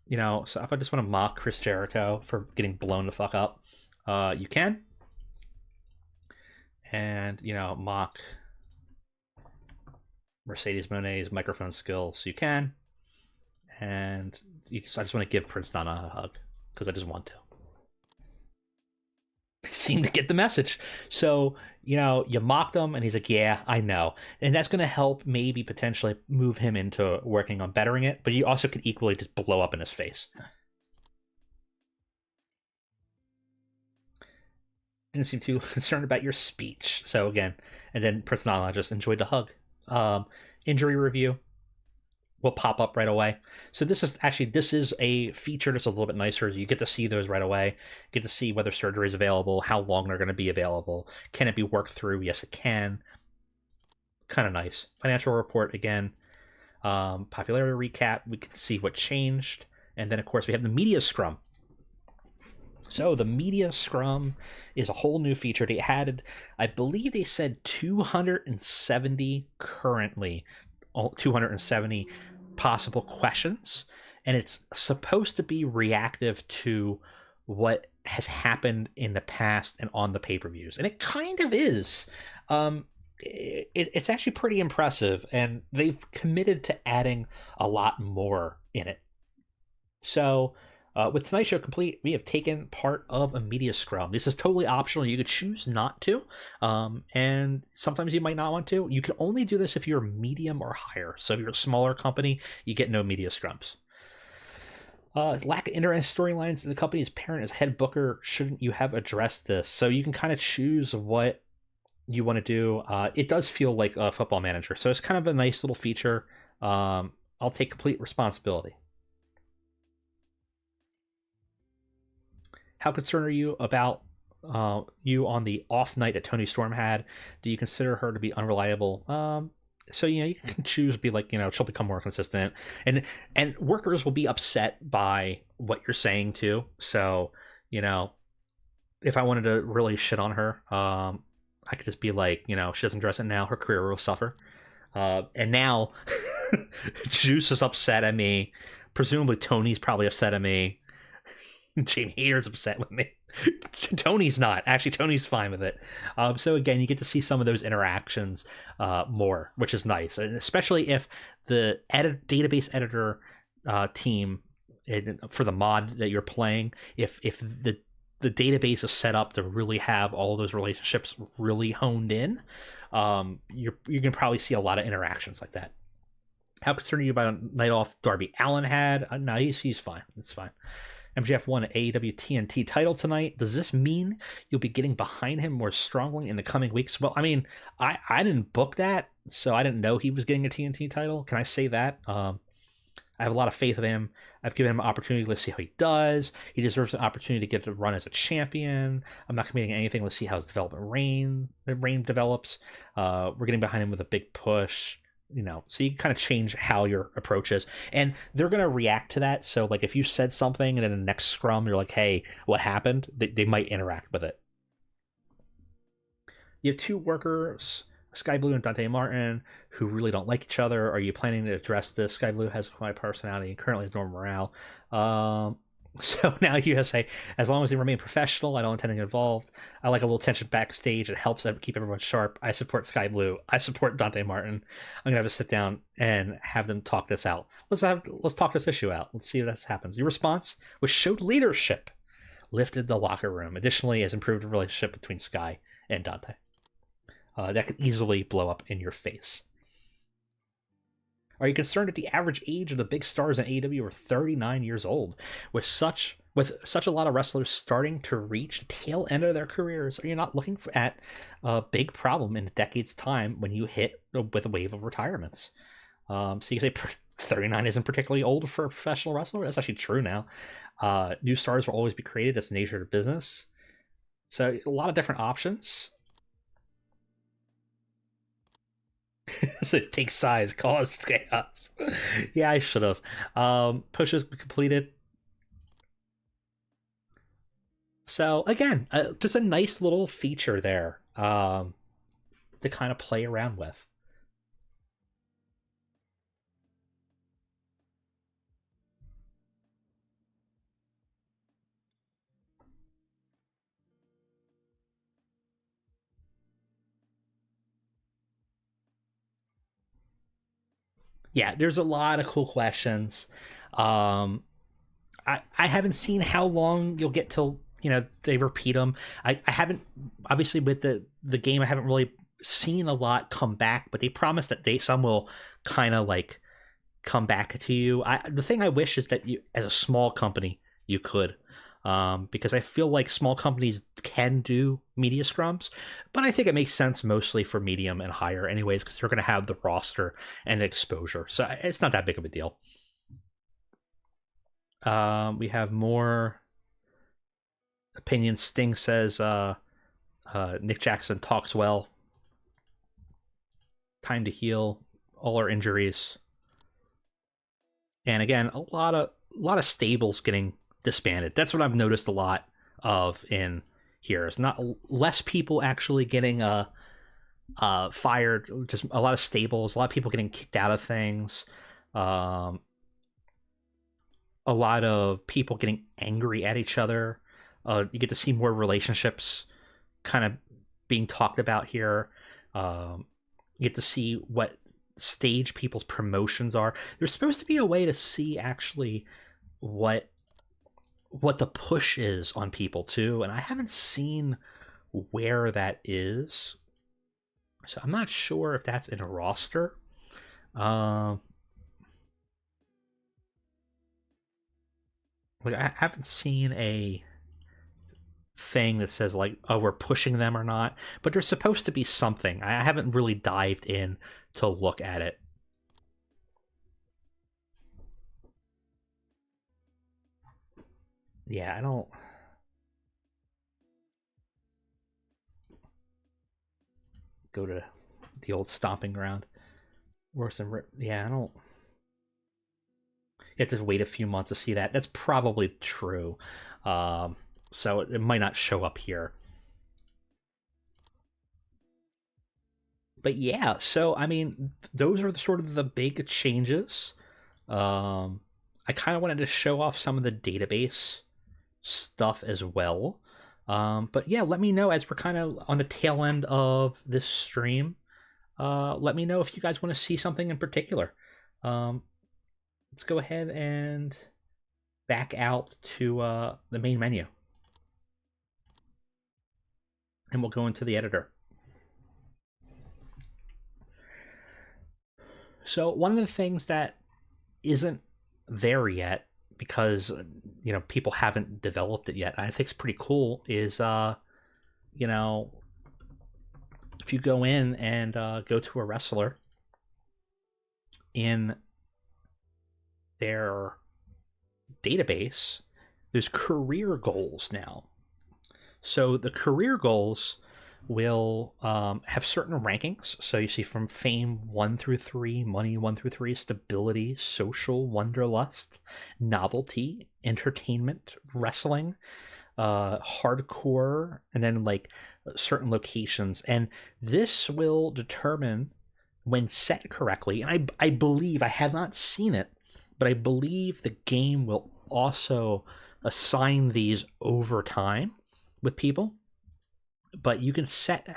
so if I just want to mock Chris Jericho for getting blown the fuck up, you can. And, mock Mercedes Monet's microphone skills, you can. And I just want to give Prince Nana a hug because I just want to. Seem to get the message. So, you mocked him and he's like, yeah, I know. And that's going to help maybe potentially move him into working on bettering it, but you also could equally just blow up in his face. Didn't seem too concerned about your speech. So again, and then Prince Nana just enjoyed the hug. Injury review will pop up right away. So this is a feature that's a little bit nicer. You get to see those right away. Get to see whether surgery is available, how long they're going to be available. Can it be worked through? Yes, it can. Kind of nice. Financial report again. Popularity recap. We can see what changed. And then, of course, we have the media scrum. So the media scrum is a whole new feature. They added, I believe they said 270 currently, 270 possible questions, and it's supposed to be reactive to what has happened in the past and on the pay-per-views, and it kind of is. It's actually pretty impressive, and they've committed to adding a lot more in it. So with tonight's show complete, we have taken part of a media scrum. This is totally optional. You could choose not to, and sometimes you might not want to. You can only do this if you're medium or higher. So if you're a smaller company, you get no media scrums. Lack of interest storylines in the company's parent as head booker. Shouldn't you have addressed this? So you can kind of choose what you want to do. It does feel like a football manager, so it's kind of a nice little feature. I'll take complete responsibility. How concerned are you about you on the off night that Tony Storm had? Do you consider her to be unreliable? So you can choose to be like, she'll become more consistent, and workers will be upset by what you're saying too. So if I wanted to really shit on her, I could just be like, she doesn't dress it now, her career will suffer. And now Juice is upset at me. Presumably Tony's probably upset at me. Jamie Hayter's upset with me. Tony's not. Actually, Tony's fine with it. So again, you get to see some of those interactions more, which is nice, and especially if the database editor team for the mod that you're playing, if the database is set up to really have all those relationships really honed in, you're gonna probably see a lot of interactions like that. How concerned are you about a night off Darby Allin had? No, he's fine. It's fine. MJF won an AEW TNT title tonight. Does this mean you'll be getting behind him more strongly in the coming weeks? Well, I mean, I didn't book that, so I didn't know he was getting a TNT title. Can I say that? I have a lot of faith in him. I've given him an opportunity. Let's see how he does. He deserves an opportunity to get to run as a champion. I'm not committing anything. Let's see how his reign develops. We're getting behind him with a big push. So you can kind of change how your approach is, and they're going to react to that. So like if you said something and in the next scrum you're like, hey, what happened, they might interact with it. You have two workers, Sky Blue and Dante Martin, who really don't like each other. Are you planning to address this? Sky Blue has my personality and currently has no morale. So now you have to say, as long as they remain professional, I don't intend to get involved. I like a little tension backstage. It helps keep everyone sharp. I support Sky Blue. I support Dante Martin. I'm gonna have to sit down and have them talk this out. Let's talk this issue out. Let's see if that happens. Your response, which showed leadership, lifted the locker room. Additionally, has improved the relationship between Sky and Dante. That could easily blow up in your face. Are you concerned that the average age of the big stars in AEW are 39 years old? With such a lot of wrestlers starting to reach the tail end of their careers, are you not looking at a big problem in a decade's time when you hit with a wave of retirements? So you say 39 isn't particularly old for a professional wrestler? That's actually true now. New stars will always be created. That's the nature of business. So a lot of different options. So it takes size, cause chaos. Yeah, I should have. Pushes completed. So again, just a nice little feature there to kind of play around with. Yeah, there's a lot of cool questions. I haven't seen how long you'll get till they repeat them. I haven't, obviously with the game, I haven't really seen a lot come back, but they promise that some will kind of like come back to you. The thing I wish is that you, as a small company, you could. Because I feel like small companies can do media scrums, but I think it makes sense mostly for medium and higher anyways, because they're going to have the roster and the exposure. So it's not that big of a deal. We have more opinions. Sting says Nick Jackson talks well. Time to heal all our injuries. And again, a lot of stables getting disbanded. That's what I've noticed a lot of in here. It's not less people actually getting fired, just a lot of stables, a lot of people getting kicked out of things, a lot of people getting angry at each other. You get to see more relationships kind of being talked about here. You get to see what stage people's promotions are. There's supposed to be a way to see actually what the push is on people too, and I haven't seen where that is, so I'm not sure if that's in a roster. Like I haven't seen a thing that says like, oh, we're pushing them or not, but there's supposed to be something. I haven't really dived in to look at it. Yeah, I don't. Go to the old stomping ground. Worse than. Yeah, I don't. You have to wait a few months to see that. That's probably true. So it might not show up here. But yeah, so I mean, those are sort of the big changes. I kind of wanted to show off some of the database stuff as well. But yeah, let me know as we're kind of on the tail end of this stream. Let me know if you guys want to see something in particular. Let's go ahead and back out to the main menu. And we'll go into the editor. So one of the things that isn't there yet, because people haven't developed it yet. I think it's pretty cool. Is you know if you go in and go to a wrestler in their database, there's career goals now. So the career goals will have certain rankings. So you see from fame 1 through 3, money 1 through 3, stability, social, wanderlust, novelty, entertainment, wrestling, hardcore, and then like certain locations. And this will determine, when set correctly, and I believe, I have not seen it, but I believe the game will also assign these over time with people. But you can set,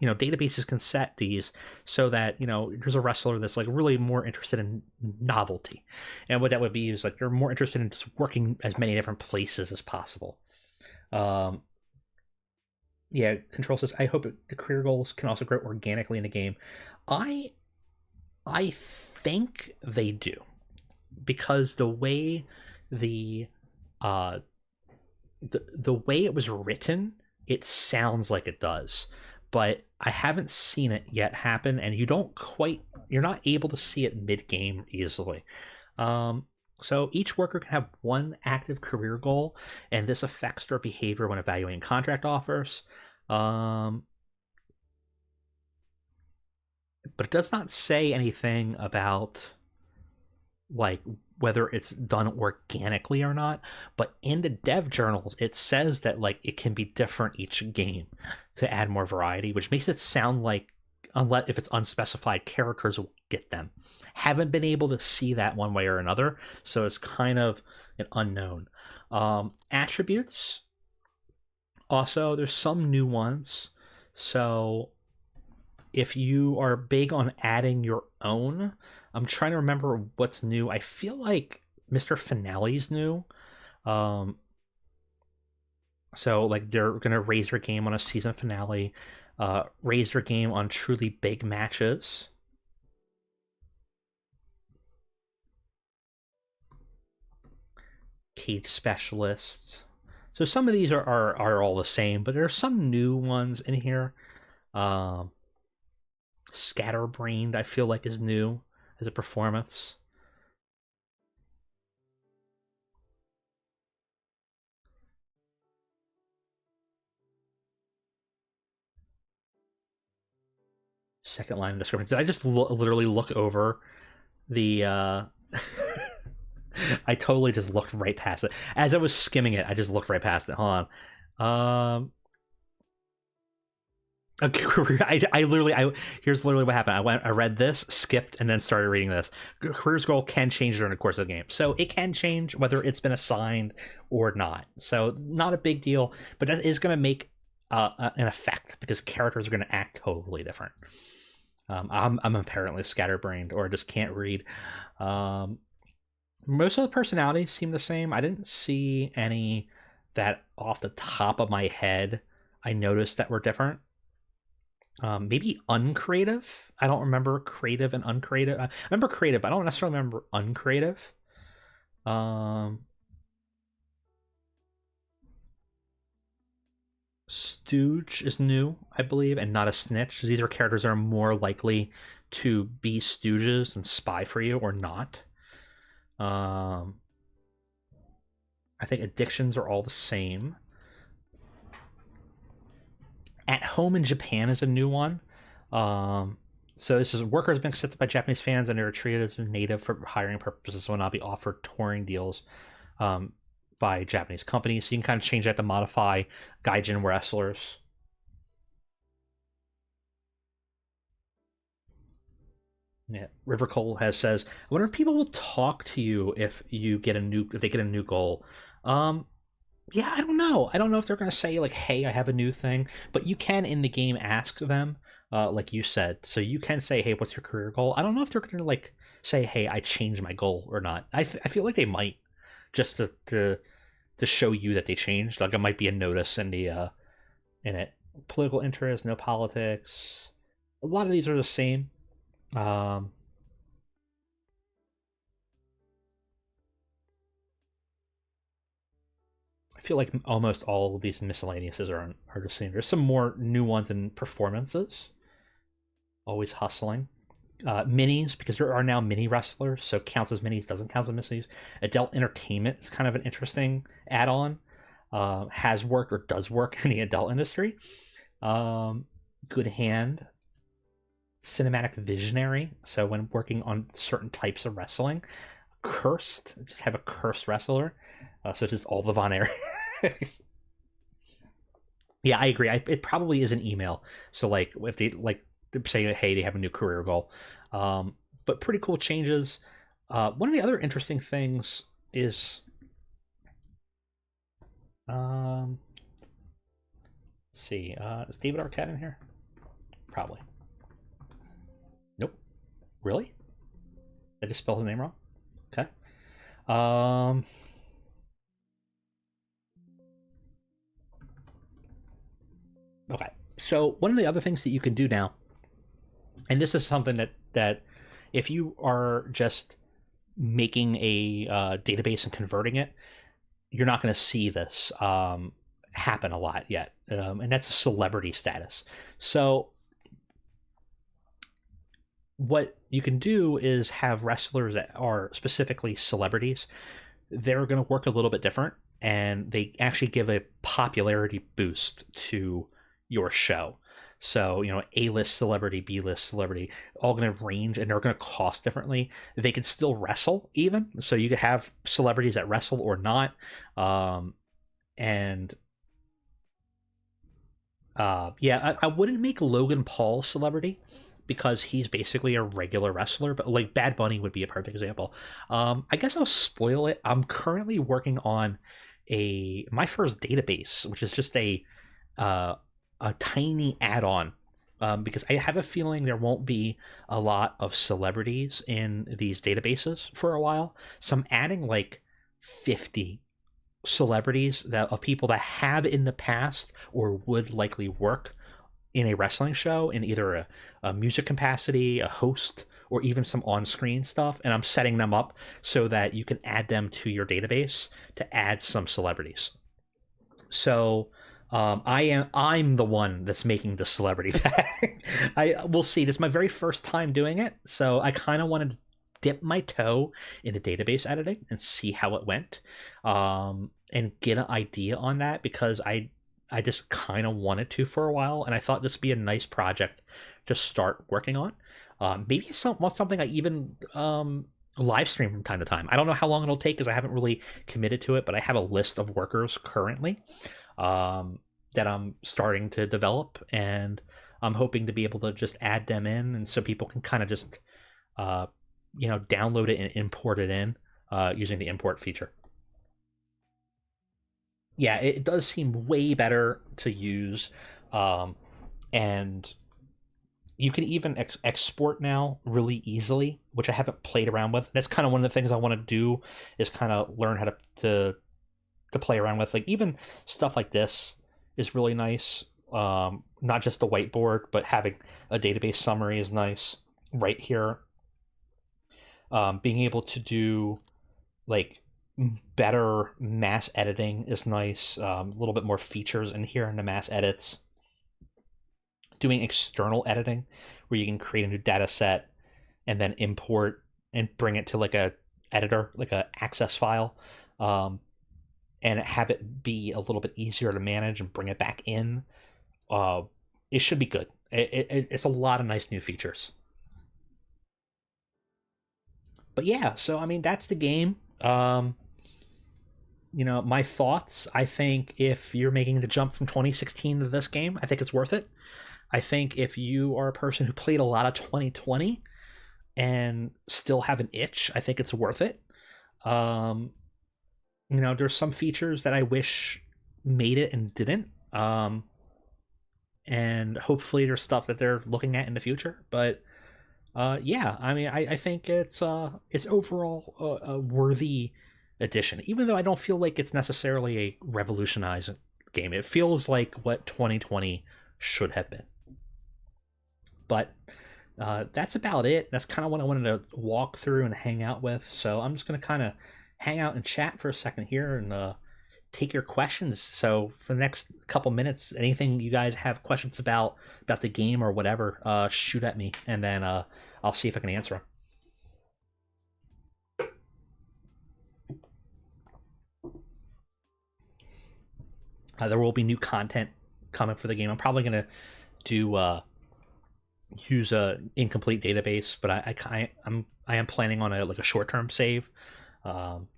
databases can set these so that, there's a wrestler that's like really more interested in novelty. And what that would be is like they're more interested in just working as many different places as possible. Yeah, Control says, I hope the career goals can also grow organically in the game. I think they do, because the way the way it was written, it sounds like it does, but I haven't seen it yet happen, and you're not able to see it mid-game easily. So each worker can have one active career goal, and this affects their behavior when evaluating contract offers. But it does not say anything about like whether it's done organically or not. But in the dev journals, it says that like it can be different each game to add more variety, which makes it sound like, unless if it's unspecified, characters will get them. Haven't been able to see that one way or another, so it's kind of an unknown. Attributes, also there's some new ones. So if you are big on adding your own, I'm trying to remember what's new. I feel like Mr. Finale's new. So like they're gonna raise their game on a season finale, raise their game on truly big matches. Cage specialist. So some of these are all the same, but there are some new ones in here. Scatterbrained, I feel like, is new as a performance. Second line of description. Did I just literally look over the I totally just looked right past it. As I was skimming it, I just looked right past it. Hold on. Here's literally what happened. I read this, skipped, and then started reading this. Careers goal can change during the course of the game, so it can change whether it's been assigned or not. So not a big deal, but that is going to make an effect, because characters are going to act totally different. I'm apparently scatterbrained, or just can't read. Most of the personalities seem the same. I didn't see any that off the top of my head I noticed that were different. Maybe uncreative. I don't remember creative and uncreative. I remember creative, but I don't necessarily remember uncreative. Stooge is new, I believe, and not a snitch. These are characters that are more likely to be stooges and spy for you or not. I think addictions are all the same. At Home in Japan is a new one. So this is, workers been accepted by Japanese fans and they are treated as native for hiring purposes, will not be offered touring deals by Japanese companies. So you can kind of change that to modify gaijin wrestlers. Yeah, River Cole says, I wonder if people will talk to you if they get a new goal. Yeah, I don't know. I don't know if they're gonna say like, "Hey, I have a new thing," but you can in the game ask them, like you said. So you can say, "Hey, what's your career goal?" I don't know if they're gonna like say, "Hey, I changed my goal" or not. I feel like they might, just to show you that they changed. Like it might be a notice in the in it. Political interest, no politics. A lot of these are the same. Um, feel like almost all of these miscellaneouses are the same. There's some more new ones in performances. Always hustling. Minis, because there are now mini wrestlers, so counts as minis, doesn't count as minis. Adult entertainment is kind of an interesting add-on. Has worked or does work in the adult industry. Good hand. Cinematic visionary, so when working on certain types of wrestling. Cursed, just have a cursed wrestler, such as all the Von Erichs. Yeah, I agree. It probably is an email. So like if they like say, hey, they have a new career goal. But pretty cool changes. One of the other interesting things is let's see, is David Arquette in here? Probably. Nope. Really? I just spelled his name wrong? Okay. Okay. So one of the other things that you can do now, and this is something that if you are just making a database and converting it, you're not going to see this happen a lot yet, and that's a celebrity status. So what you can do is have wrestlers that are specifically celebrities. They're going to work a little bit different, and they actually give a popularity boost to your show. So, A-list celebrity, B-list celebrity, all going to range, and they're going to cost differently. They can still wrestle, even. So you could have celebrities that wrestle or not. I wouldn't make Logan Paul celebrity, because he's basically a regular wrestler, but like Bad Bunny would be a perfect example. I guess I'll spoil it. I'm currently working on my first database, which is just a tiny add-on, because I have a feeling there won't be a lot of celebrities in these databases for a while. So I'm adding like 50 celebrities of people that have in the past or would likely work in a wrestling show in either a music capacity, a host, or even some on-screen stuff, and I'm setting them up so that you can add them to your database to add some celebrities. So I'm the one that's making the celebrity pack. We'll see. This is my very first time doing it, so I kind of wanted to dip my toe into database editing and see how it went, and get an idea on that, because I just kind of wanted to for a while, and I thought this would be a nice project to start working on. Maybe something I even live stream from time to time. I don't know how long it'll take, because I haven't really committed to it, but I have a list of workers currently that I'm starting to develop, and I'm hoping to be able to just add them in, and so people can kind of just download it and import it in using the import feature. Yeah, it does seem way better to use, and you can even export now really easily, which I haven't played around with. That's kind of one of the things I want to do, is kind of learn how to play around with. Like even stuff like this is really nice. Not just the whiteboard, but having a database summary is nice right here. Being able to do like better mass editing is nice. A little bit more features in here in the mass edits. Doing external editing, where you can create a new data set and then import and bring it to like a editor, like a access file, and have it be a little bit easier to manage and bring it back in. It should be good. It's a lot of nice new features. But yeah, so I mean that's the game. My thoughts. I think if you're making the jump from 2016 to this game, I think it's worth it. I think if you are a person who played a lot of 2020 and still have an itch, I think it's worth it. There's some features that I wish made it and didn't. And hopefully there's stuff that they're looking at in the future. But yeah, I mean, I think it's overall a worthy addition, even though I don't feel like it's necessarily a revolutionized game. It feels like what 2020 should have been. But that's about it. That's kind of what I wanted to walk through and hang out with. So I'm just going to kind of hang out and chat for a second here and take your questions. So for the next couple minutes, anything you guys have questions about the game or whatever, shoot at me, and then I'll see if I can answer them. There will be new content coming for the game. I'm probably gonna do use a incomplete database, but I am planning on a short term save. Um,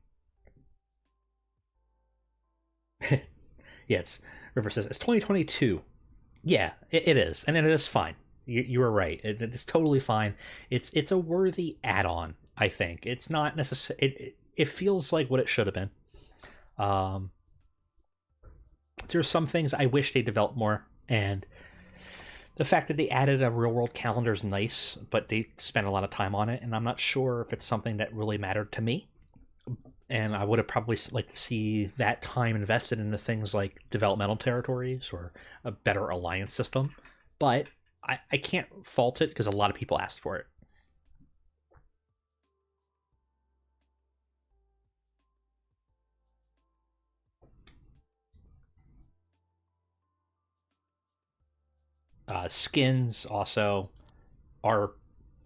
yeah, it's River says it's 2022. Yeah, it is, and it is fine. You were right. It's totally fine. It's a worthy add on. I think it's not necessary. It feels like what it should have been. Um, there's some things I wish they developed more, and the fact that they added a real world calendar is nice, but they spent a lot of time on it, and I'm not sure if it's something that really mattered to me. And I would have probably liked to see that time invested into things like developmental territories or a better alliance system. But I can't fault it because a lot of people asked for it. Skins also are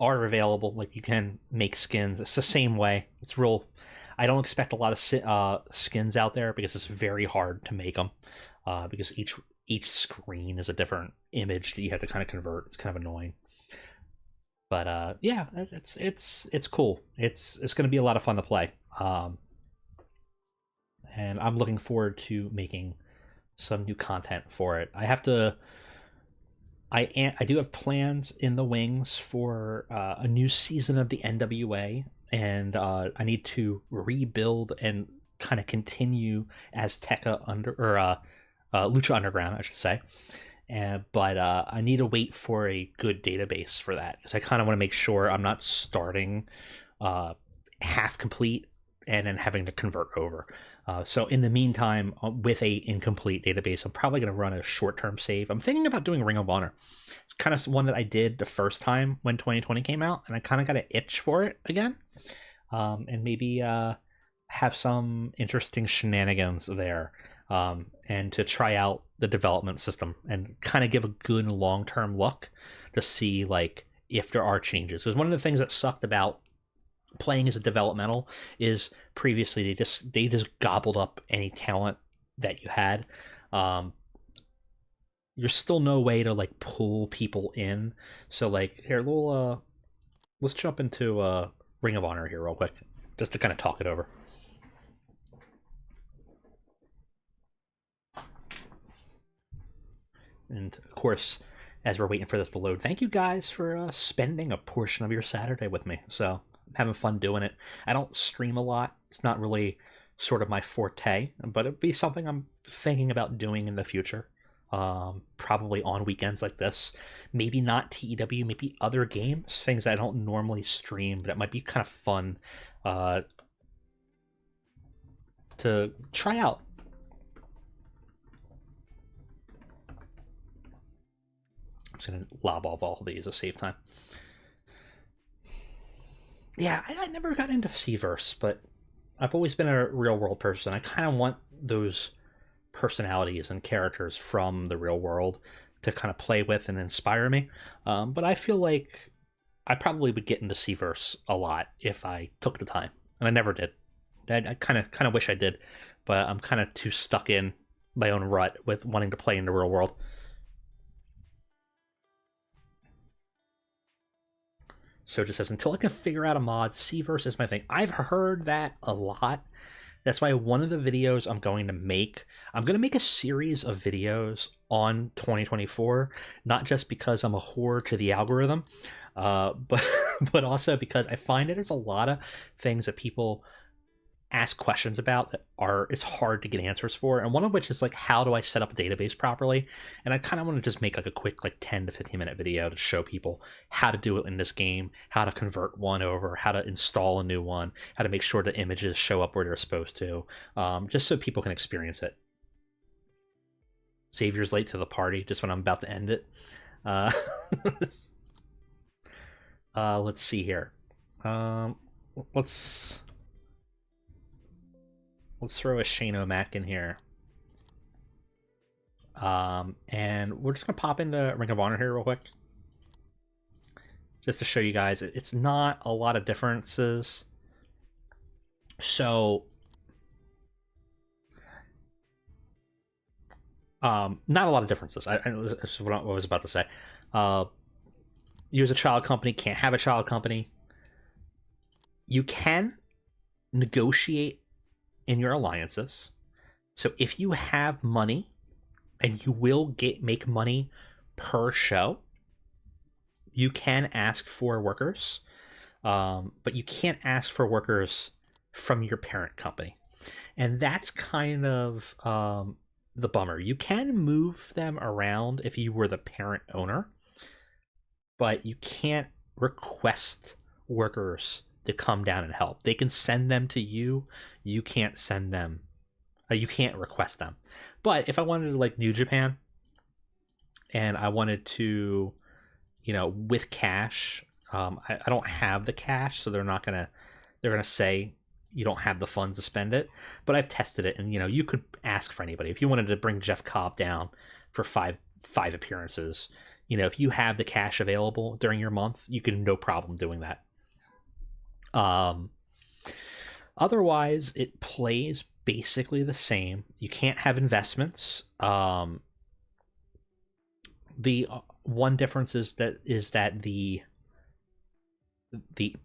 are available. Like you can make skins. It's the same way. It's real. I don't expect a lot of skins out there because it's very hard to make them. Because each screen is a different image that you have to kind of convert. It's kind of annoying. But yeah, it's cool. It's going to be a lot of fun to play. And I'm looking forward to making some new content for it. I have to. I do have plans in the wings for a new season of the NWA, and I need to rebuild and kind of continue as Tekka under or Lucha Underground, I should say. But I need to wait for a good database for that because I kind of want to make sure I'm not starting half complete and then having to convert over. So in the meantime, with a incomplete database, I'm probably going to run a short-term save. I'm thinking about doing Ring of Honor. It's kind of one that I did the first time when 2020 came out, and I kind of got an itch for it again. And maybe have some interesting shenanigans there, and to try out the development system and kind of give a good long-term look to see like if there are changes. Because one of the things that sucked about playing as a developmental is previously they just gobbled up any talent that you had. There's still no way to like pull people in. So like here, let's jump into Ring of Honor here real quick, just to kind of talk it over. And of course, as we're waiting for this to load, thank you guys for spending a portion of your Saturday with me. So I'm having fun doing it. I don't stream a lot. It's not really sort of my forte, but it'd be something I'm thinking about doing in the future. Probably on weekends like this. Maybe not TEW, maybe other games, things I don't normally stream, but it might be kind of fun to try out. I'm just gonna lob off all these to save time. Yeah, I never got into Seaverse, but I've always been a real world person. I kind of want those personalities and characters from the real world to kind of play with and inspire me. But I feel like I probably would get into Seaverse a lot if I took the time, and I never did. I kind of wish I did, but I'm kind of too stuck in my own rut with wanting to play in the real world. So it just says, until I can figure out a mod, Seaverse is my thing. I've heard that a lot. That's why one of the videos I'm going to make, I'm going to make a series of videos on 2024, not just because I'm a whore to the algorithm, but but also because I find that there's a lot of things that people ask questions about that are it's hard to get answers for, and one of which is like, how do I set up a database properly? And I kind of want to just make like a quick like 10 to 15 minute video to show people how to do it in this game, how to convert one over, how to install a new one, how to make sure the images show up where they're supposed to, just so people can experience it. Savior's late to the party just when I'm about to end it. Let's see here. Let's let's throw a Shane O'Mac in here. And we're just gonna pop into Ring of Honor here real quick, just to show you guys it's not a lot of differences. So, not a lot of differences. That's what I was about to say. You as a child company can't have a child company. You can negotiate in your alliances. So if you have money, and you will make money per show, you can ask for workers, but you can't ask for workers from your parent company. And that's kind of the bummer. You can move them around if you were the parent owner, but you can't request workers to come down and help. They can send them to you. You can't send them. You can't request them. But if I wanted to, like, New Japan, and I wanted to, with cash, I don't have the cash, so they're gonna say you don't have the funds to spend it. But I've tested it, and you could ask for anybody if you wanted to bring Jeff Cobb down for five appearances. If you have the cash available during your month, you can no problem doing that. Otherwise, it plays basically the same. You can't have investments. The one difference is that the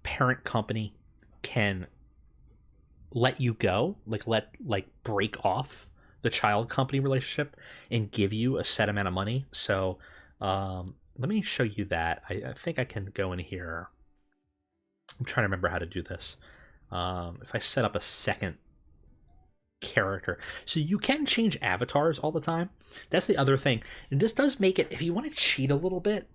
parent company can let you go, break off the child company relationship and give you a set amount of money. So let me show you that. I think I can go in here. I'm trying to remember how to do this. If I set up a second character, so you can change avatars all the time. That's the other thing, and this does make it, if you want to cheat a little bit,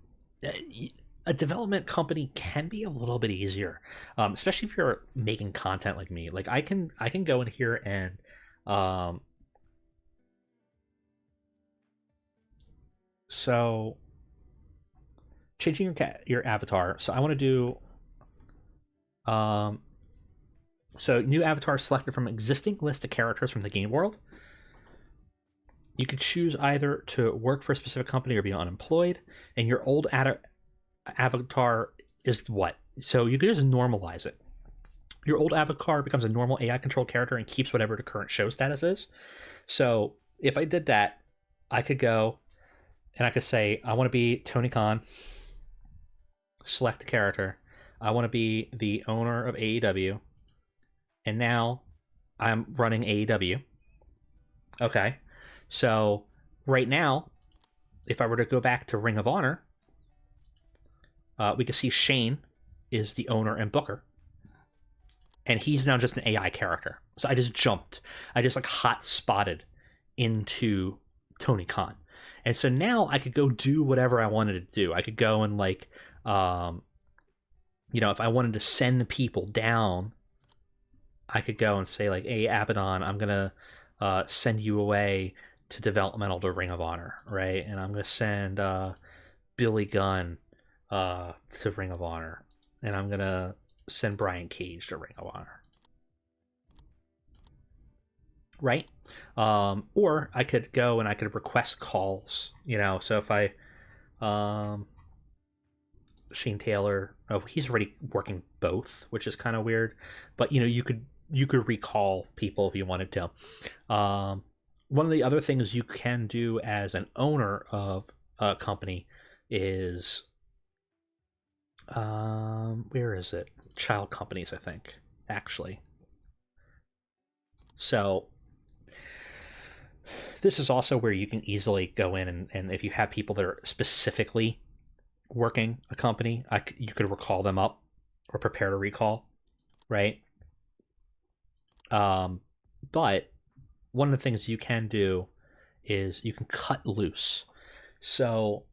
a development company can be a little bit easier, especially if you're making content like me. Like I can go in here and so changing your avatar. So I want to do so new avatar selected from existing list of characters from the game world. You could choose either to work for a specific company or be unemployed, and your old avatar is what? So you could just normalize it. Your old avatar becomes a normal AI controlled character and keeps whatever the current show status is. So if I did that, I could go and I could say, I want to be Tony Khan, select the character. I want to be the owner of AEW. And now I'm running AEW. Okay. So right now, if I were to go back to Ring of Honor, we can see Shane is the owner and booker. And he's now just an AI character. So I just jumped. I just hot spotted into Tony Khan. And so now I could go do whatever I wanted to do. I could go and if I wanted to send people down, I could go and say hey, Abaddon, I'm going to send you away to developmental to Ring of Honor, right? And I'm going to send Billy Gunn to Ring of Honor. And I'm going to send Brian Cage to Ring of Honor. Right? Or I could go and I could request calls, so if I Shane Taylor, he's already working both, which is kind of weird, but you could recall people if you wanted to. One of the other things you can do as an owner of a company is where is it? Child companies, I think, actually. So this is also where you can easily go in and if you have people that are specifically working a company, you could recall them up or prepare to recall, right? But one of the things you can do is you can cut loose. So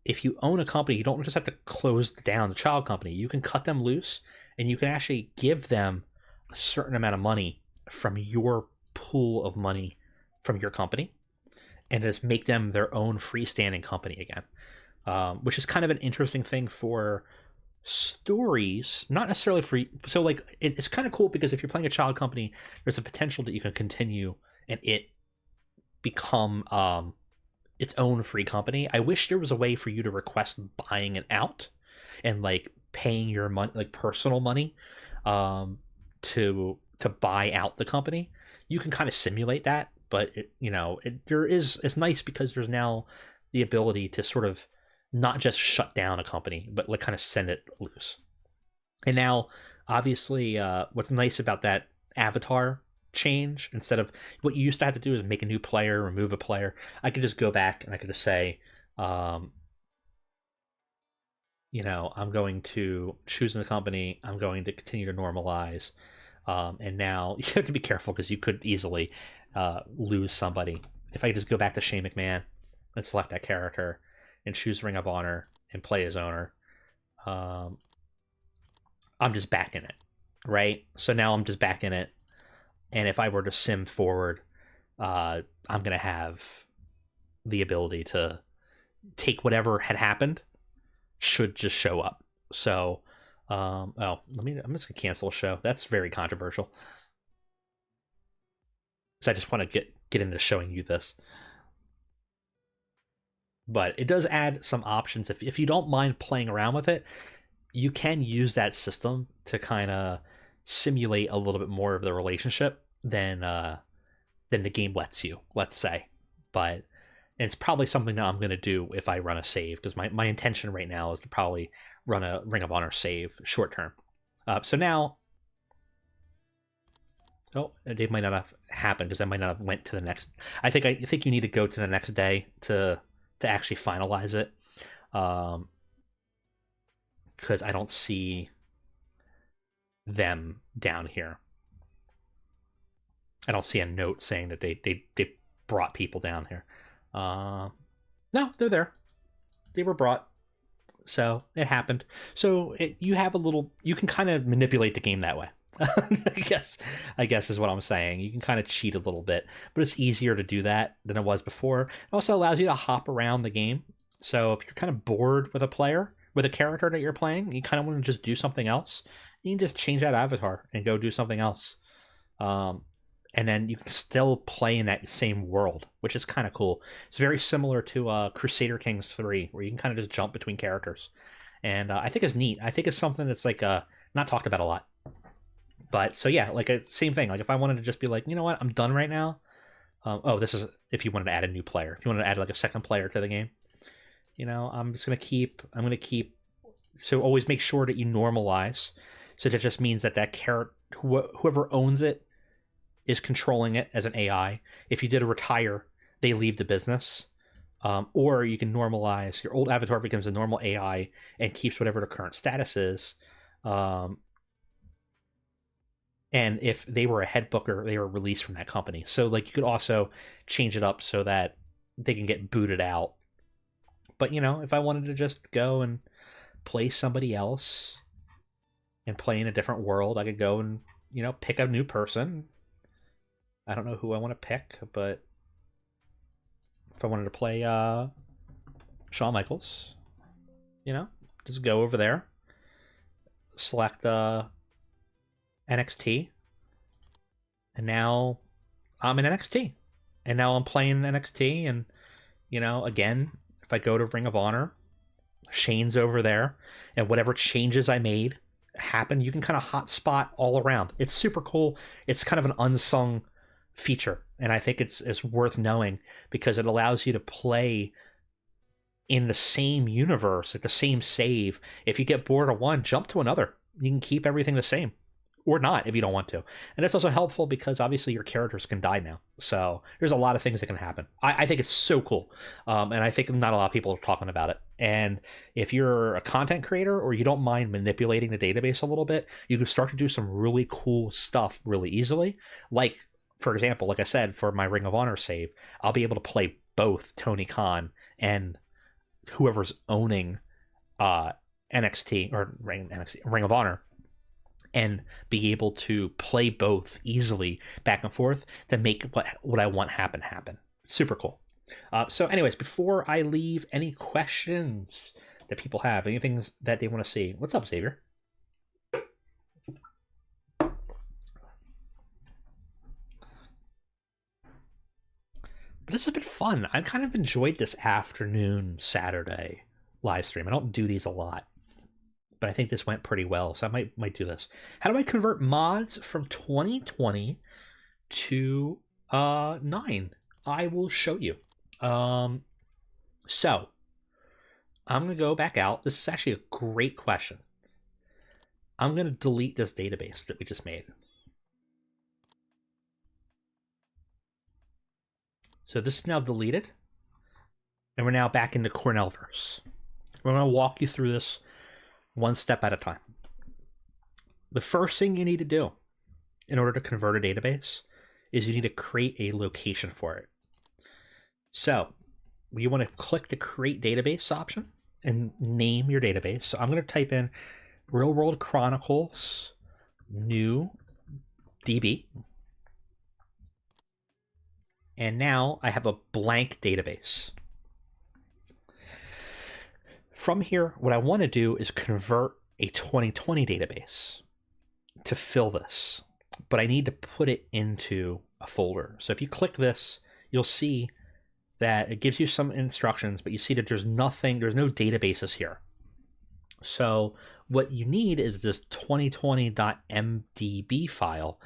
if you own a company, you don't just have to close down the child company. You can cut them loose and you can actually give them a certain amount of money from your pool of money from your company and just make them their own freestanding company again, which is kind of an interesting thing for stories, not necessarily for. So like it's kind of cool because if you're playing a child company, there's a potential that you can continue and it become its own free company. I wish there was a way for you to request buying it out and like paying your money, like personal money, um, to buy out the company. You can kind of simulate that, but there is it's nice because there's now the ability to sort of not just shut down a company, but like kind of send it loose. And now, obviously, what's nice about that avatar change, instead of what you used to have to do is make a new player, remove a player, I could just go back and I could just say, um, I'm going to choose the company, I'm going to continue to normalize. And now you have to be careful because you could easily lose somebody. If I just go back to Shane McMahon and select that character and choose Ring of Honor and play as owner, um, I'm just back in it, right? So now I'm just back in it. And if I were to sim forward, I'm going to have the ability to take whatever had happened should just show up. So, I'm just gonna cancel a show. That's very controversial. So I just want to get into showing you this. But it does add some options. If you don't mind playing around with it, you can use that system to kind of simulate a little bit more of the relationship than the game lets you, let's say. But it's probably something that I'm going to do if I run a save, because my intention right now is to probably run a Ring of Honor save short term. So now, it might not have happened because I might not have went to the next. I think you need to go to the next day to actually finalize it, because I don't see them down here. I don't see a note saying that they brought people down here. No, they're there. They were brought. So it happened. So you have a little. You can kind of manipulate the game that way. I guess is what I'm saying. You can kind of cheat a little bit, but it's easier to do that than it was before. It also allows you to hop around the game. So if you're kind of bored with a character that you're playing, you kind of want to just do something else, you can just change that avatar and go do something else. And then you can still play in that same world, which is kind of cool. It's very similar to Crusader Kings 3, where you can kind of just jump between characters. And I think it's neat. I think it's something that's like not talked about a lot. But so yeah, like same thing. Like if I wanted to just be like, you know what, I'm done right now. This is if you wanted to add a new player. If you wanted to add like a second player to the game, I'm going to keep. So always make sure that you normalize. So that just means that character, whoever owns it, is controlling it as an AI. If you did a retire, they leave the business. Or you can normalize. Your old avatar becomes a normal AI and keeps whatever the current status is. And if they were a head booker, they were released from that company. So like you could also change it up so that they can get booted out. But if I wanted to just go and play somebody else and play in a different world, I could go and pick a new person. I don't know who I want to pick, but if I wanted to play Shawn Michaels, just go over there, select NXT, and now I'm in NXT, and now I'm playing NXT, and again, if I go to Ring of Honor, Shane's over there, and whatever changes I made happen, you can kind of hotspot all around. It's super cool. It's kind of an unsung feature, and I think it's worth knowing because it allows you to play in the same universe at the same save. If you get bored of one, jump to another. You can keep everything the same, or not if you don't want to. And it's also helpful because obviously your characters can die now, so there's a lot of things that can happen. I think it's so cool, and I think not a lot of people are talking about it. And if you're a content creator or you don't mind manipulating the database a little bit, you can start to do some really cool stuff really easily. Like, for example, like I said, for my Ring of Honor save, I'll be able to play both Tony Khan and whoever's owning NXT or Ring of Honor, and be able to play both easily back and forth to make what I want happen. Super cool. So anyways, before I leave, any questions that people have, anything that they want to see. What's up, Xavier? But this has been fun. I've kind of enjoyed this afternoon Saturday live stream. I don't do these a lot, but I think this went pretty well, so I might do this. How do I convert mods from 2020 to 9? I will show you. So I'm gonna go back out. This is actually a great question. I'm gonna delete this database that we just made. So this is now deleted, and we're now back into Cornellverse. We're going to walk you through this one step at a time. The first thing you need to do in order to convert a database is you need to create a location for it. So you want to click the Create Database option and name your database. So I'm going to type in Real World Chronicles New DB. And now I have a blank database. From here, what I want to do is convert a 2020 database to fill this, but I need to put it into a folder. So if you click this, you'll see that it gives you some instructions, but you see that there's no databases here. So what you need is this 2020.mdb file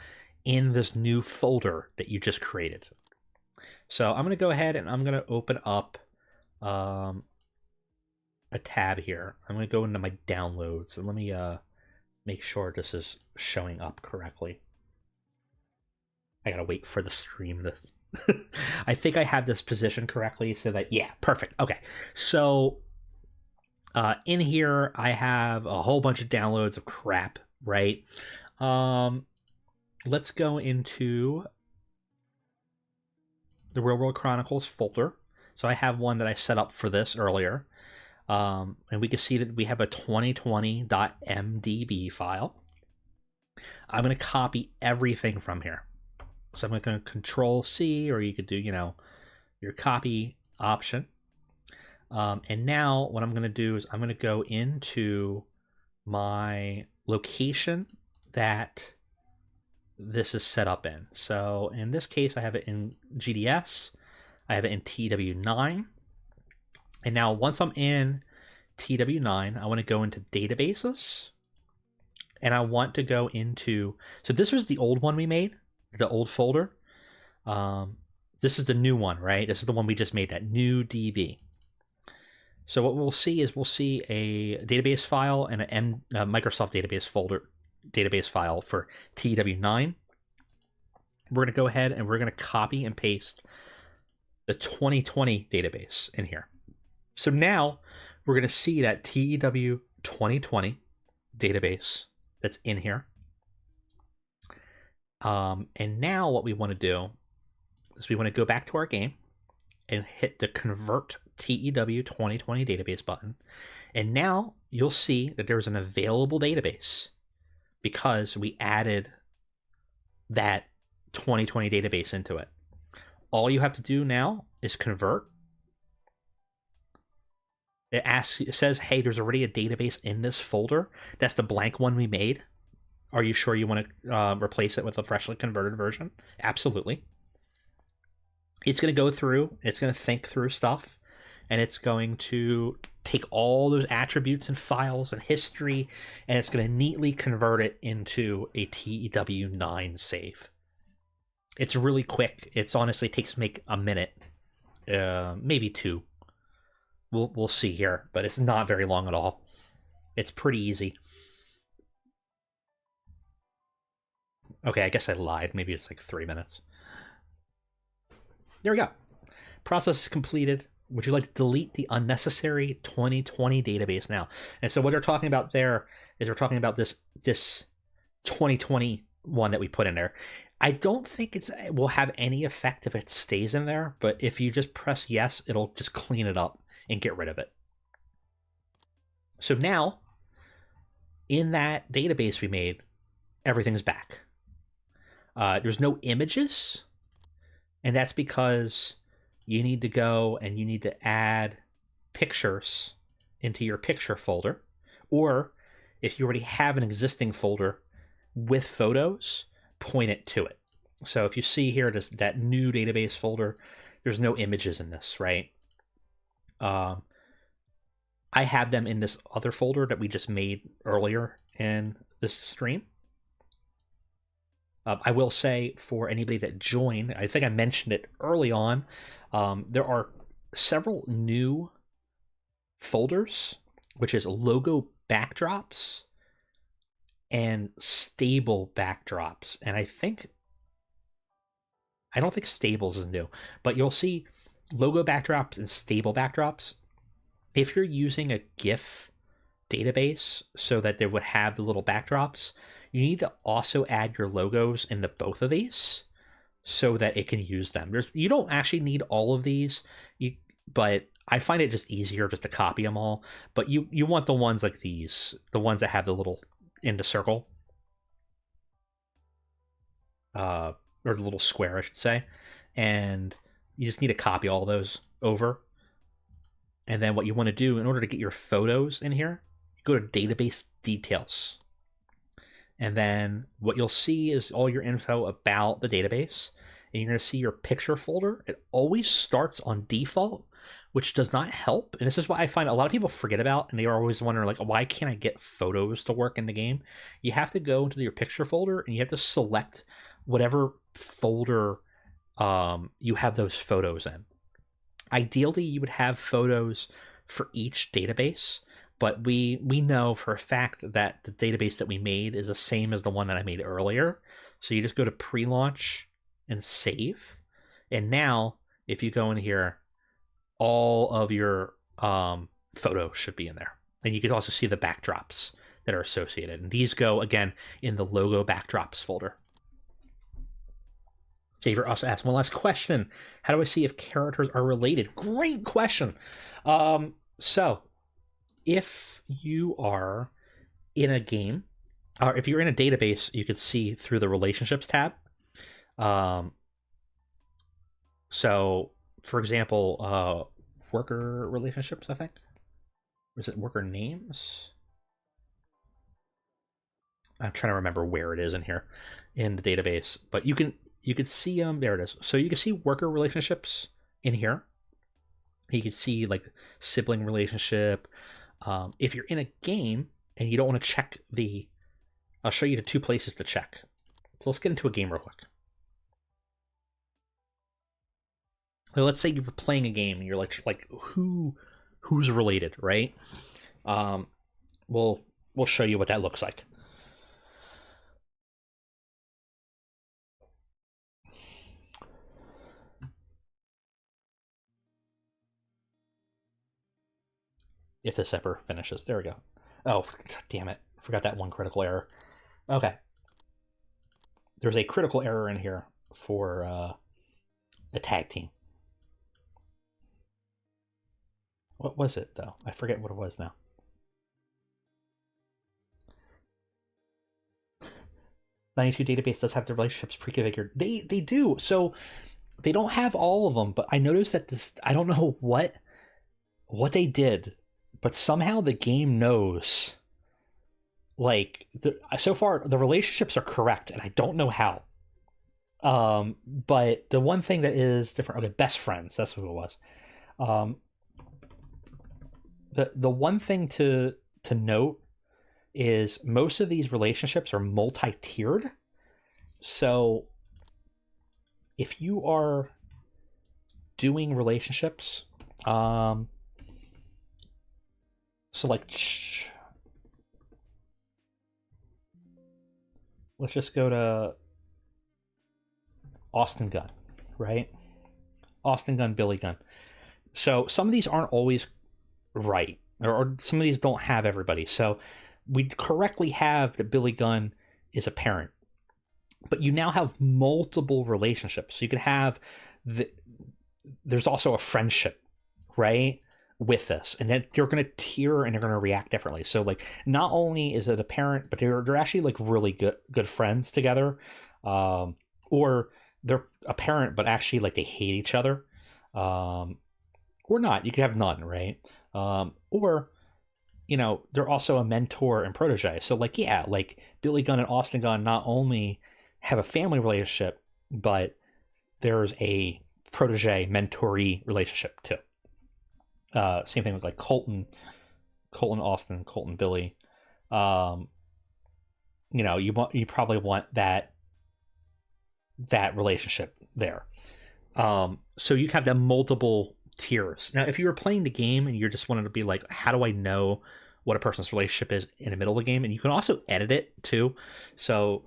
in this new folder that you just created. So I'm going to go ahead and I'm going to open up a tab here. I'm going to go into my downloads and let me make sure this is showing up correctly. I got to wait for the stream to... I think I have this positioned correctly so that, yeah, perfect. Okay, so in here I have a whole bunch of downloads of crap, right? Let's go into the Real World Chronicles folder. So I have one that I set up for this earlier. And we can see that we have a 2020.mdb file. I'm going to copy everything from here. So I'm going to Control C, or you could do, your copy option. And now what I'm going to do is I'm going to go into my location that this is set up in. So in this case, I have it in GDS. I have it in TEW9. And now once I'm in TEW9, I want to go into databases. And I want to go into, so this was the old one we made, the old folder. This is the new one, right? This is the one we just made, that new DB. So what we'll see is we'll see a database file and a Microsoft database file for TEW9. We're going to go ahead and we're going to copy and paste the 2020 database in here. So now we're going to see that TEW 2020 database that's in here. And now what we want to do is we want to go back to our game and hit the Convert TEW 2020 database button. And now you'll see that there's an available database because we added that 2020 database into it. All you have to do now is convert. It says, hey, there's already a database in this folder. That's the blank one we made. Are you sure you want to replace it with a freshly converted version? Absolutely. It's going to go through, it's going to think through stuff, and it's going to take all those attributes and files and history, and it's going to neatly convert it into a TEW9 save. It's really quick. It's honestly takes a minute, maybe two. We'll see here, but it's not very long at all. It's pretty easy. Okay, I guess I lied. Maybe it's like 3 minutes. There we go. Process is completed. Would you like to delete the unnecessary 2020 database now? And so what they're talking about there is we're talking about this 2020 one that we put in there. I don't think it will have any effect if it stays in there, but if you just press yes, it'll just clean it up and get rid of it. So now, in that database we made, everything's back. There's no images, and that's because you need to go and you need to add pictures into your picture folder, or if you already have an existing folder with photos, point it to it. So if you see here that new database folder, there's no images in this, right? I have them in this other folder that we just made earlier in this stream. I will say for anybody that joined, I think I mentioned it early on, there are several new folders, which is logo backdrops and stable backdrops. And I don't think stables is new, but you'll see logo backdrops and stable backdrops. If you're using a GIF database so that they would have the little backdrops, you need to also add your logos into both of these so that it can use them. You don't actually need all of these, but I find it just easier just to copy them all. But you want the ones like these, the ones that have the little in the circle, or the little square, I should say. And you just need to copy all those over. And then what you want to do in order to get your photos in here, you go to database details. And then what you'll see is all your info about the database. And you're going to see your picture folder. It always starts on default, which does not help. And this is what I find a lot of people forget about. And they are always wondering, like, why can't I get photos to work in the game? You have to go into your picture folder and you have to select whatever folder you have those photos in. Ideally, you would have photos for each database, but we know for a fact that the database that we made is the same as the one that I made earlier. So you just go to pre-launch and save. And now, if you go in here, all of your photos should be in there. And you can also see the backdrops that are associated. And these go, again, in the logo backdrops folder. Xavier also asked one last question. How do I see if characters are related? Great question. So, if you are in a game, or if you're in a database, you could see through the relationships tab. So, for example, worker relationships, I think. Or is it worker names? I'm trying to remember where it is in here in the database, but you could see them. There it is. So you can see worker relationships in here. You can see like sibling relationship. If you're in a game and you don't want to check I'll show you the two places to check. So let's get into a game real quick. So let's say you're playing a game and you're like who's related, right? We'll show you what that looks like. If this ever finishes. There we go. Oh, damn it. Forgot that one critical error. Okay. There's a critical error in here for a tag team. What was it, though? I forget what it was now. The 92 database does have the relationships pre-configured. They do. So they don't have all of them, but I noticed that I don't know what they did, but somehow the game knows. Like, so far, the relationships are correct, and I don't know how. But the one thing that is different, okay, best friends, that's what it was. The one thing to note is most of these relationships are multi-tiered. So if you are doing relationships, so like, let's just go to Austin Gunn, right? Austin Gunn, Billy Gunn. So some of these aren't always right, or some of these don't have everybody. So we correctly have that Billy Gunn is a parent, but you now have multiple relationships. So you can have there's also a friendship, right, with this, and then they're going to tier and they're going to react differently. So like, not only is it a parent, but they're actually like really good friends together, or they're a parent but actually like they hate each other, or not. You could have none, right? Or they're also a mentor and protege. So like, yeah, like Billy Gunn and Austin Gunn not only have a family relationship, but there's a protege mentoree relationship too. Same thing with like Colton Austin, Colton Billy. Um, you probably want that relationship there. So you have the multiple tiers. Now, if you were playing the game and you're just wanting to be like, how do I know what a person's relationship is in the middle of the game? And you can also edit it too. So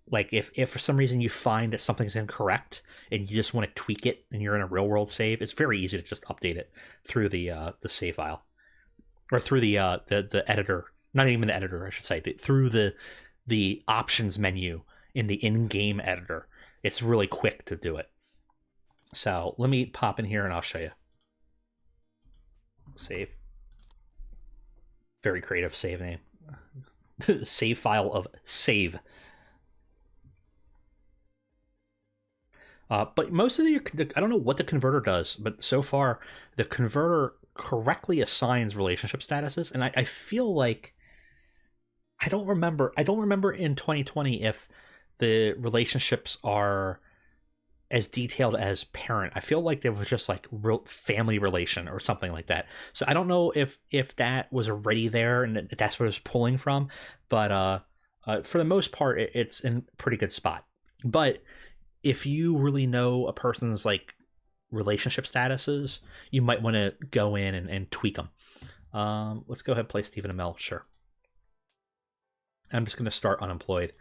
like if for some reason you find that something's incorrect and you just want to tweak it and you're in a real world save, it's very easy to just update it through the save file or through the editor. Not even the editor, I should say, but through the options menu in the in-game editor. It's really quick to do it. So let me pop in here and I'll show you. Save. Very creative save name. Save file of save. But most of I don't know what the converter does, but so far the converter correctly assigns relationship statuses, and I feel like I don't remember in 2020 if the relationships are as detailed as parent. I feel like there was just like real family relation or something like that. So I don't know if that was already there and that's what it's pulling from, but for the most part, it's in a pretty good spot. But if you really know a person's like relationship statuses, you might want to go in and tweak them. Let's go ahead and play Stephen Amell. Sure. I'm just going to start unemployed,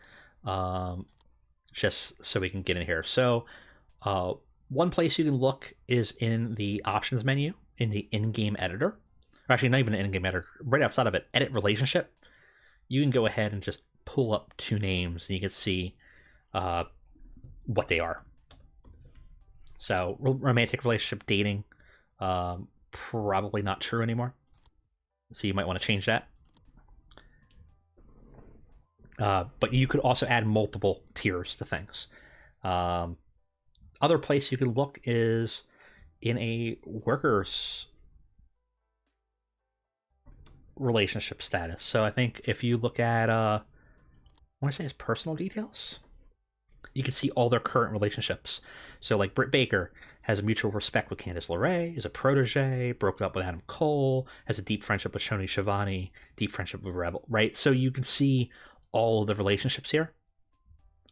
just so we can get in here. So one place you can look is in the options menu in the in-game editor. Or actually, not even an in-game editor. Right outside of it, edit relationship. You can go ahead and just pull up two names, and you can see what they are. So romantic relationship, dating, probably not true anymore. So you might want to change that. But you could also add multiple tiers to things. Other place you could look is in a worker's relationship status. So I think if you look at, I want to say it's personal details, you can see all their current relationships. So like Britt Baker has a mutual respect with Candice LeRae, is a protege, broke up with Adam Cole, has a deep friendship with Shoni Schiavone, deep friendship with Rebel, right? So you can see all of the relationships here,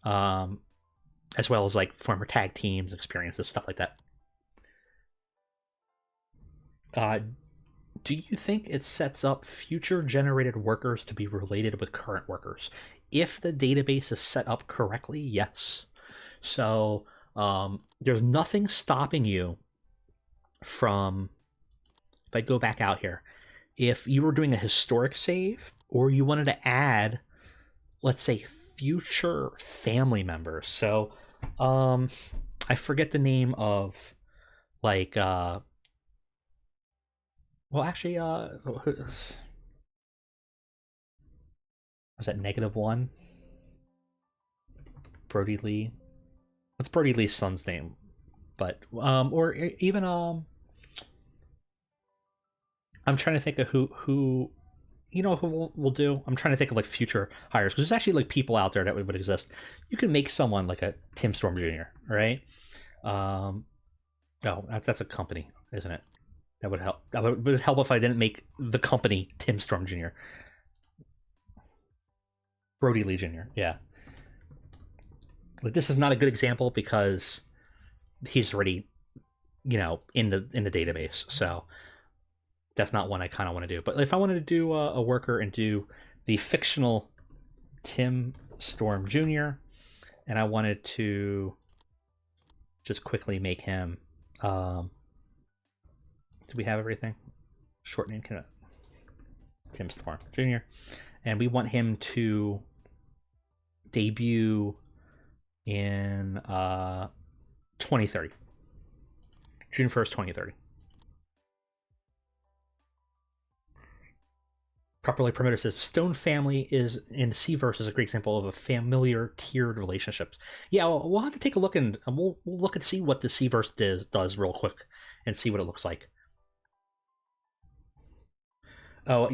as well as like former tag teams, experiences, stuff like that. Do you think it sets up future generated workers to be related with current workers? If the database is set up correctly, yes. So there's nothing stopping you from, if I go back out here, if you were doing a historic save or you wanted to add, let's say, future family members. So I forget the name of, like, well, actually, was that -1? Brody Lee. What's Brody Lee's son's name? But or even I'm trying to think of who who we'll do. I'm trying to think of like future hires, because there's actually like people out there that would exist. You can make someone like a Tim Storm Jr., right? No, that's a company, isn't it? That would help. That would help if I didn't make the company Tim Storm Jr. Brody Lee Jr. Yeah. Like, this is not a good example because he's already, in the database. So that's not one I kind of want to do. But if I wanted to do a worker and do the fictional Tim Storm Jr., and I wanted to just quickly make him, do we have everything? Short name, Tim Storm Jr. And we want him to debut in 2030. June 1st, 2030. Properly Promoted says Stone Family is in Seaverse is a great example of a familiar tiered relationships. Yeah, we'll have to take a look and we'll look and see what the Seaverse does real quick and see what it looks like. Oh,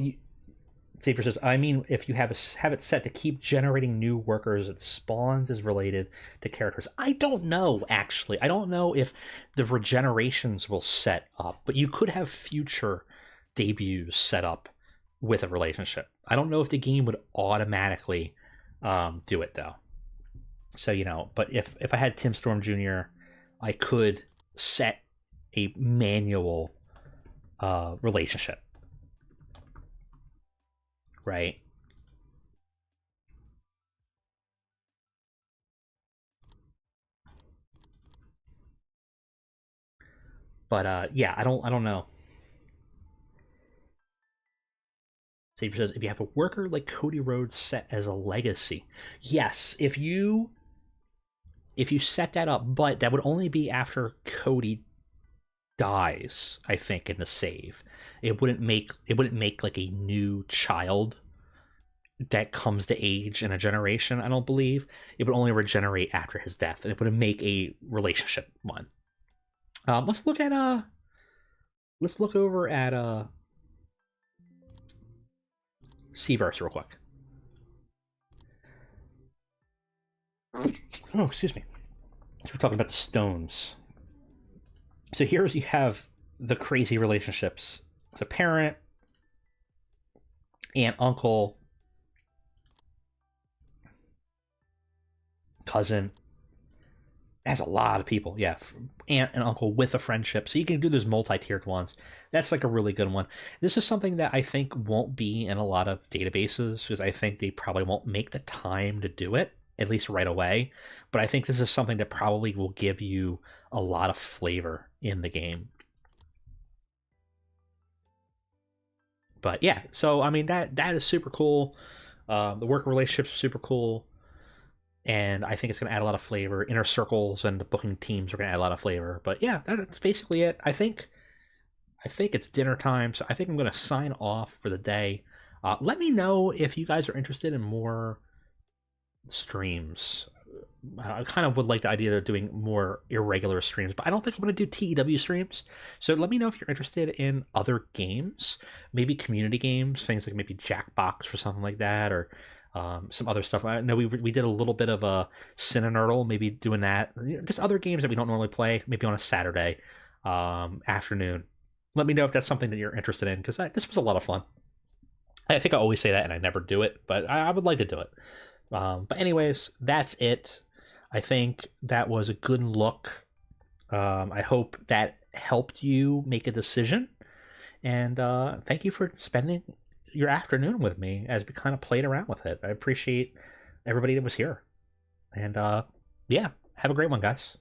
Safer says, I mean, if you have it set to keep generating new workers, it spawns is related to characters. I don't know, actually. I don't know if the regenerations will set up, but you could have future debuts set up with a relationship. I don't know if the game would automatically do it, though. So, but if I had Tim Storm Jr., I could set a manual relationship, right? But yeah, I don't know. Savior says if you have a worker like Cody Rhodes set as a legacy, yes. If you set that up, but that would only be after Cody dies. I think in the save, it wouldn't make like a new child that comes to age in a generation. I don't believe it would only regenerate after his death, and it would make a relationship one. Let's look at let's look over at Seaverse real quick. Oh, excuse me. So we're talking about the stones. So here you have the crazy relationships. So parent, aunt, uncle, cousin. That's a lot of people. Yeah, aunt and uncle with a friendship. So you can do those multi-tiered ones. That's like a really good one. This is something that I think won't be in a lot of databases because I think they probably won't make the time to do it, at least right away. But I think this is something that probably will give you a lot of flavor in the game. But yeah, so I mean that is super cool. The work relationships are super cool, and I think it's going to add a lot of flavor. Inner circles and the booking teams are going to add a lot of flavor. But yeah, that's basically it. I think it's dinner time, so I think I'm going to sign off for the day. Let me know if you guys are interested in more streams. I kind of would like the idea of doing more irregular streams, but I don't think I'm going to do TEW streams. So let me know if you're interested in other games, maybe community games, things like maybe Jackbox or something like that, or some other stuff. I know we did a little bit of a Cinernerdle, maybe doing that. Just other games that we don't normally play, maybe on a Saturday afternoon. Let me know if that's something that you're interested in, because this was a lot of fun. I think I always say that and I never do it, but I would like to do it. But anyways, that's it. I think that was a good look. I hope that helped you make a decision. And thank you for spending your afternoon with me as we kind of played around with it. I appreciate everybody that was here. And yeah, have a great one, guys.